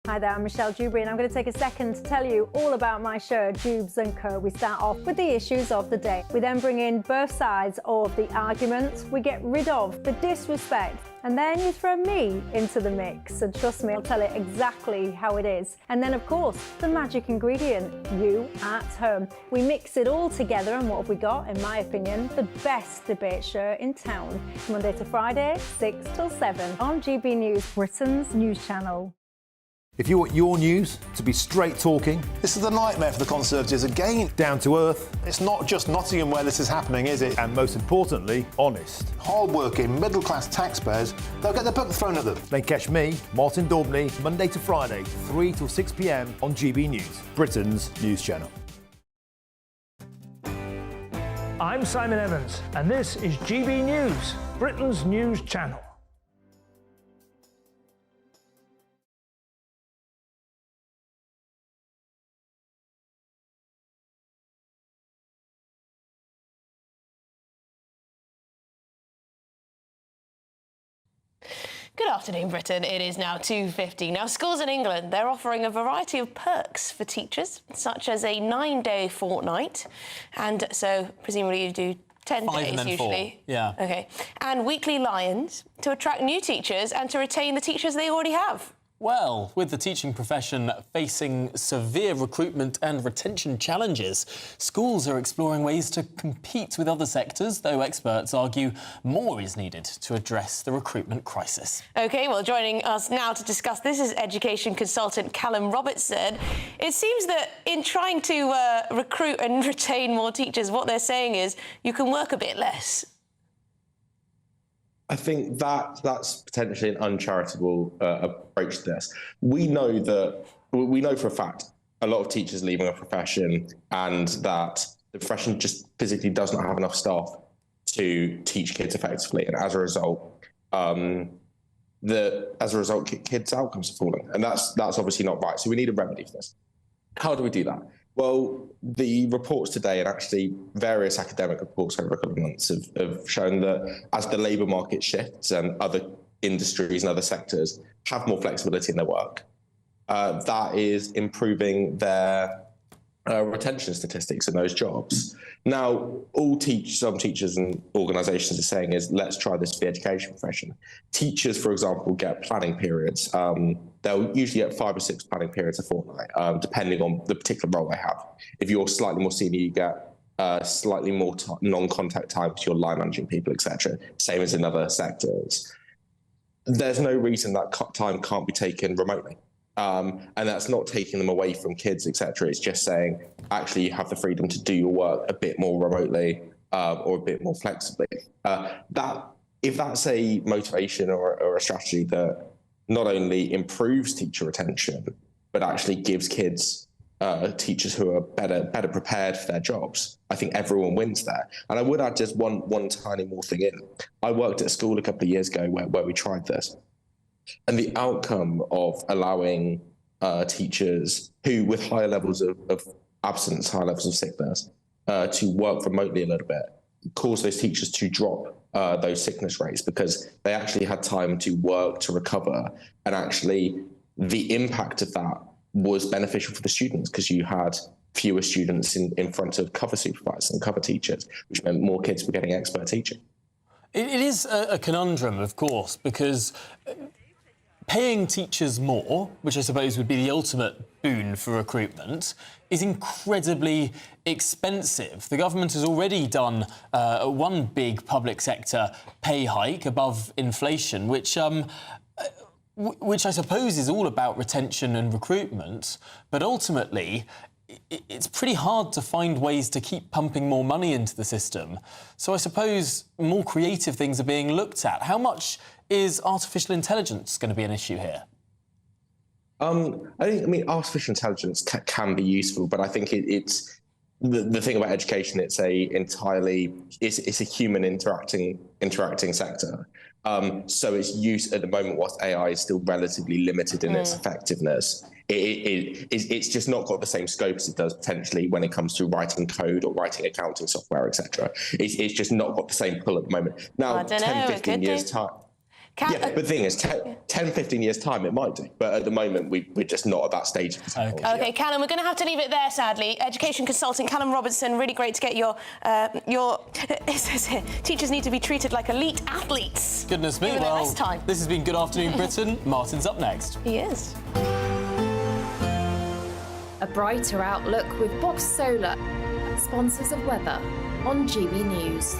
Hi there, I'm Michelle Dewberry, and I'm going to take a second to tell you all about my show, Dubes & Co. We start off with the issues of the day. We then bring in both sides of the argument. We get rid of the disrespect, and then you throw me into the mix. And trust me, I'll tell it exactly how it is. And then, of course, the magic ingredient, you at home. We mix it all together, and what have we got? In my opinion, the best debate show in town. Monday to Friday, 6 till 7 on GB News, Britain's news channel. If you want your news to be straight talking, this is a nightmare for the Conservatives again. Down to earth. It's not just Nottingham where this is happening, is it? And most importantly, honest. Hard-working, middle-class taxpayers, they'll get their book thrown at them. Then catch me, Martin Daubney, Monday to Friday, 3 till 6 p.m. on GB News, Britain's news channel. I'm Simon Evans, and this is GB News, Britain's news channel. Good afternoon, Britain. It is now 2:50. Now, schools in England, they're offering a variety of perks for teachers, such as a 9-day fortnight. And so, presumably, you do 10 5 days and then usually. 4. Yeah. OK. And weekly lions to attract new teachers and to retain the teachers they already have. Well, with the teaching profession facing severe recruitment and retention challenges, schools are exploring ways to compete with other sectors, though experts argue more is needed to address the recruitment crisis. OK, well, joining us now to discuss this is education consultant Callum Robertson. It seems that in trying to recruit and retain more teachers, what they're saying is you can work a bit less. I think that's potentially an uncharitable approach to this. We know for a fact a lot of teachers leaving a profession, and that the profession just physically does not have enough staff to teach kids effectively, and as a result, kids' outcomes are falling, and that's obviously not right. So we need a remedy for this. How do we do that? Well, the reports today, and actually various academic reports over a couple of months, have shown that as the labour market shifts and other industries and other sectors have more flexibility in their work, that is improving their retention statistics in those jobs. Now, some teachers and organisations are saying is, let's try this for the education profession. Teachers, for example, get planning periods. They'll usually get 5 or 6 planning periods a fortnight, depending on the particular role they have. If you're slightly more senior, you get slightly more non-contact time to your line managing people, etc. Same as in other sectors. There's no reason that time can't be taken remotely. And that's not taking them away from kids, etc. It's just saying, actually, you have the freedom to do your work a bit more remotely or a bit more flexibly. If that's a motivation or a strategy that not only improves teacher retention, but actually gives kids teachers who are better prepared for their jobs, I think everyone wins there. And I would add just one tiny more thing in. I worked at a school a couple of years ago where we tried this. And the outcome of allowing teachers who, with higher levels of absence, high levels of sickness, to work remotely a little bit, caused those teachers to drop those sickness rates because they actually had time to work, to recover. And actually, the impact of that was beneficial for the students because you had fewer students in front of cover supervisors and cover teachers, which meant more kids were getting expert teaching. It is a conundrum, of course, because paying teachers more, which I suppose would be the ultimate boon for recruitment, is incredibly expensive. The government has already done one big public sector pay hike above inflation, which I suppose is all about retention and recruitment, but ultimately it's pretty hard to find ways to keep pumping more money into the system. So I suppose more creative things are being looked at. How much is artificial intelligence going to be an issue here? I mean, artificial intelligence can be useful, but I think it's the thing about education. It's a human interacting sector. So its use at the moment, whilst AI is still relatively limited in its effectiveness, it's just not got the same scope as it does potentially when it comes to writing code or writing accounting software, etc. It's just not got the same pull at the moment. Now, 10, 15 years time. But the thing is, 10, 15 years' time, it might do. But at the moment, we're just not at that stage of the technology. OK, Callum, we're going to have to leave it there, sadly. Education consultant Callum Robertson, really great to get your it says here, teachers need to be treated like elite athletes. Goodness me, well, this has been Good Afternoon Britain. Martin's up next. He is. A brighter outlook with Box Solar, sponsors of weather on GB News.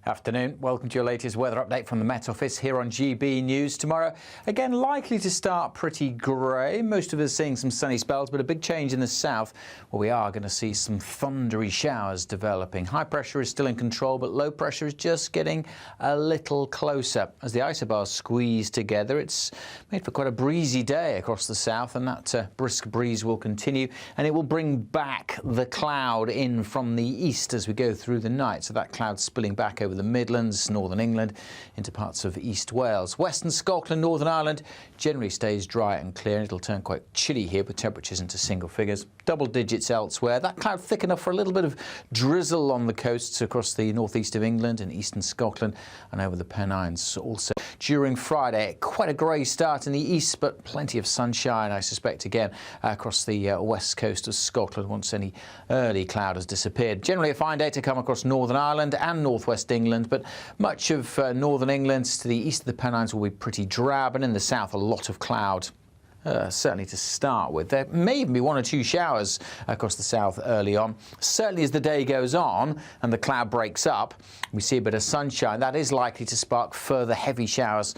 Afternoon. Welcome to your latest weather update from the Met Office here on GB News. Tomorrow, again, likely to start pretty grey. Most of us seeing some sunny spells, but a big change in the south where we are going to see some thundery showers developing. High pressure is still in control, but low pressure is just getting a little closer. As the isobars squeeze together, it's made for quite a breezy day across the south, and that brisk breeze will continue, and it will bring back the cloud in from the east as we go through the night. So that cloud spilling back over the Midlands, northern England, into parts of East Wales. Western Scotland, Northern Ireland generally stays dry and clear, and it'll turn quite chilly here with temperatures into single figures. Double digits elsewhere. That cloud thick enough for a little bit of drizzle on the coasts across the northeast of England and eastern Scotland and over the Pennines. Also during Friday, quite a grey start in the east, but plenty of sunshine, I suspect, again across the west coast of Scotland once any early cloud has disappeared. Generally a fine day to come across Northern Ireland and northwest England, but much of northern England to the east of the Pennines will be pretty drab, and in the south a lot of cloud. Certainly to start with. There may even be one or two showers across the south early on. Certainly as the day goes on and the cloud breaks up, we see a bit of sunshine. That is likely to spark further heavy showers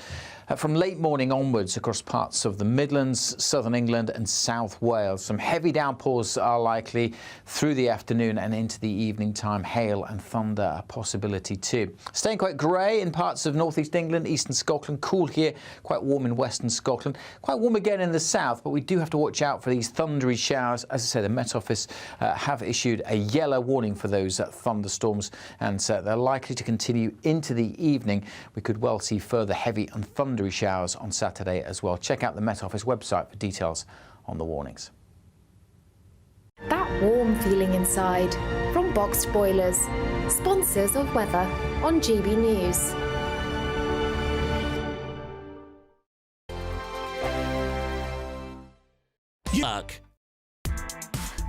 from late morning onwards across parts of the Midlands, southern England and South Wales. Some heavy downpours are likely through the afternoon and into the evening time. Hail and thunder a possibility too. Staying quite grey in parts of northeast England, eastern Scotland. Cool here, quite warm in western Scotland. Quite warm again in the south, but we do have to watch out for these thundery showers. As I say, the Met Office have issued a yellow warning for those thunderstorms, and they're likely to continue into the evening. We could well see further heavy and thundery showers on Saturday as well. Check out the Met Office website for details on the warnings. That warm feeling inside from Boxed Boilers, sponsors of weather on GB News.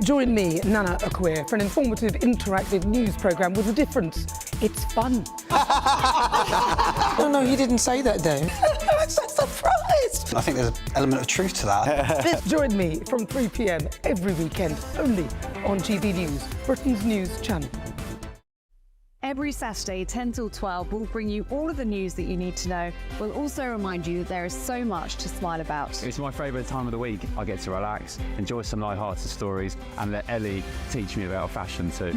Join me, Nana Akwe, for an informative, interactive news programme with a difference. It's fun. No, he didn't say that, though. I'm so surprised. I think there's an element of truth to that. Join me from 3 p.m. every weekend, only on GB News, Britain's news channel. Every Saturday, 10 till 12, we'll bring you all of the news that you need to know. We'll also remind you that there is so much to smile about. It's my favourite time of the week. I get to relax, enjoy some light-hearted stories, and let Ellie teach me about fashion too.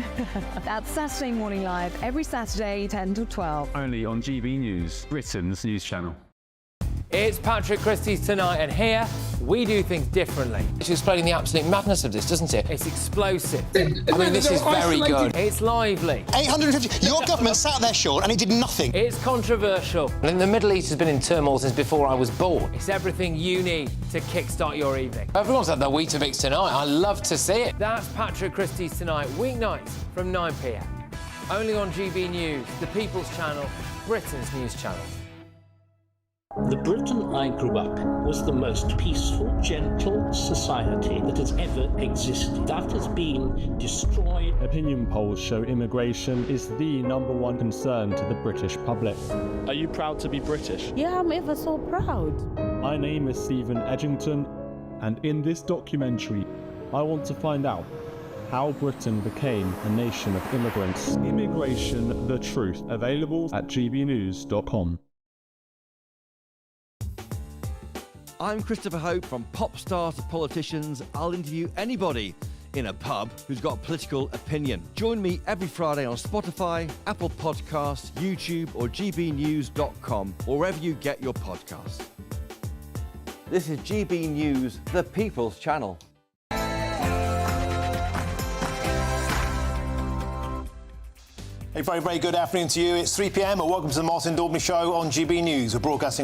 That's Saturday Morning Live, every Saturday, 10 till 12. Only on GB News, Britain's news channel. It's Patrick Christie's Tonight, and here we do things differently. It's explaining the absolute madness of this, doesn't it? It's explosive. I mean, this is very good. It's lively. 850. Your government sat there, Sean, and it did nothing. It's controversial. And the Middle East has been in turmoil since before I was born. It's everything you need to kickstart your evening. Everyone's had their Weetabix tonight. I love to see it. That's Patrick Christie's Tonight, weeknights from 9 p.m. Only on GB News, the People's Channel, Britain's news channel. The Britain I grew up was the most peaceful, gentle society that has ever existed. That has been destroyed. Opinion polls show immigration is the #1 concern to the British public. Are you proud to be British? Yeah, I'm ever so proud. My name is Stephen Edgington, and in this documentary, I want to find out how Britain became a nation of immigrants. Immigration, the truth, available at gbnews.com. I'm Christopher Hope. From pop stars to politicians, I'll interview anybody in a pub who's got a political opinion. Join me every Friday on Spotify, Apple Podcasts, YouTube or gbnews.com, or wherever you get your podcasts. This is GB News, the People's Channel. A very, very good afternoon to you. It's 3 p.m. and welcome to the Martin Daubney Show on GB News. We're broadcasting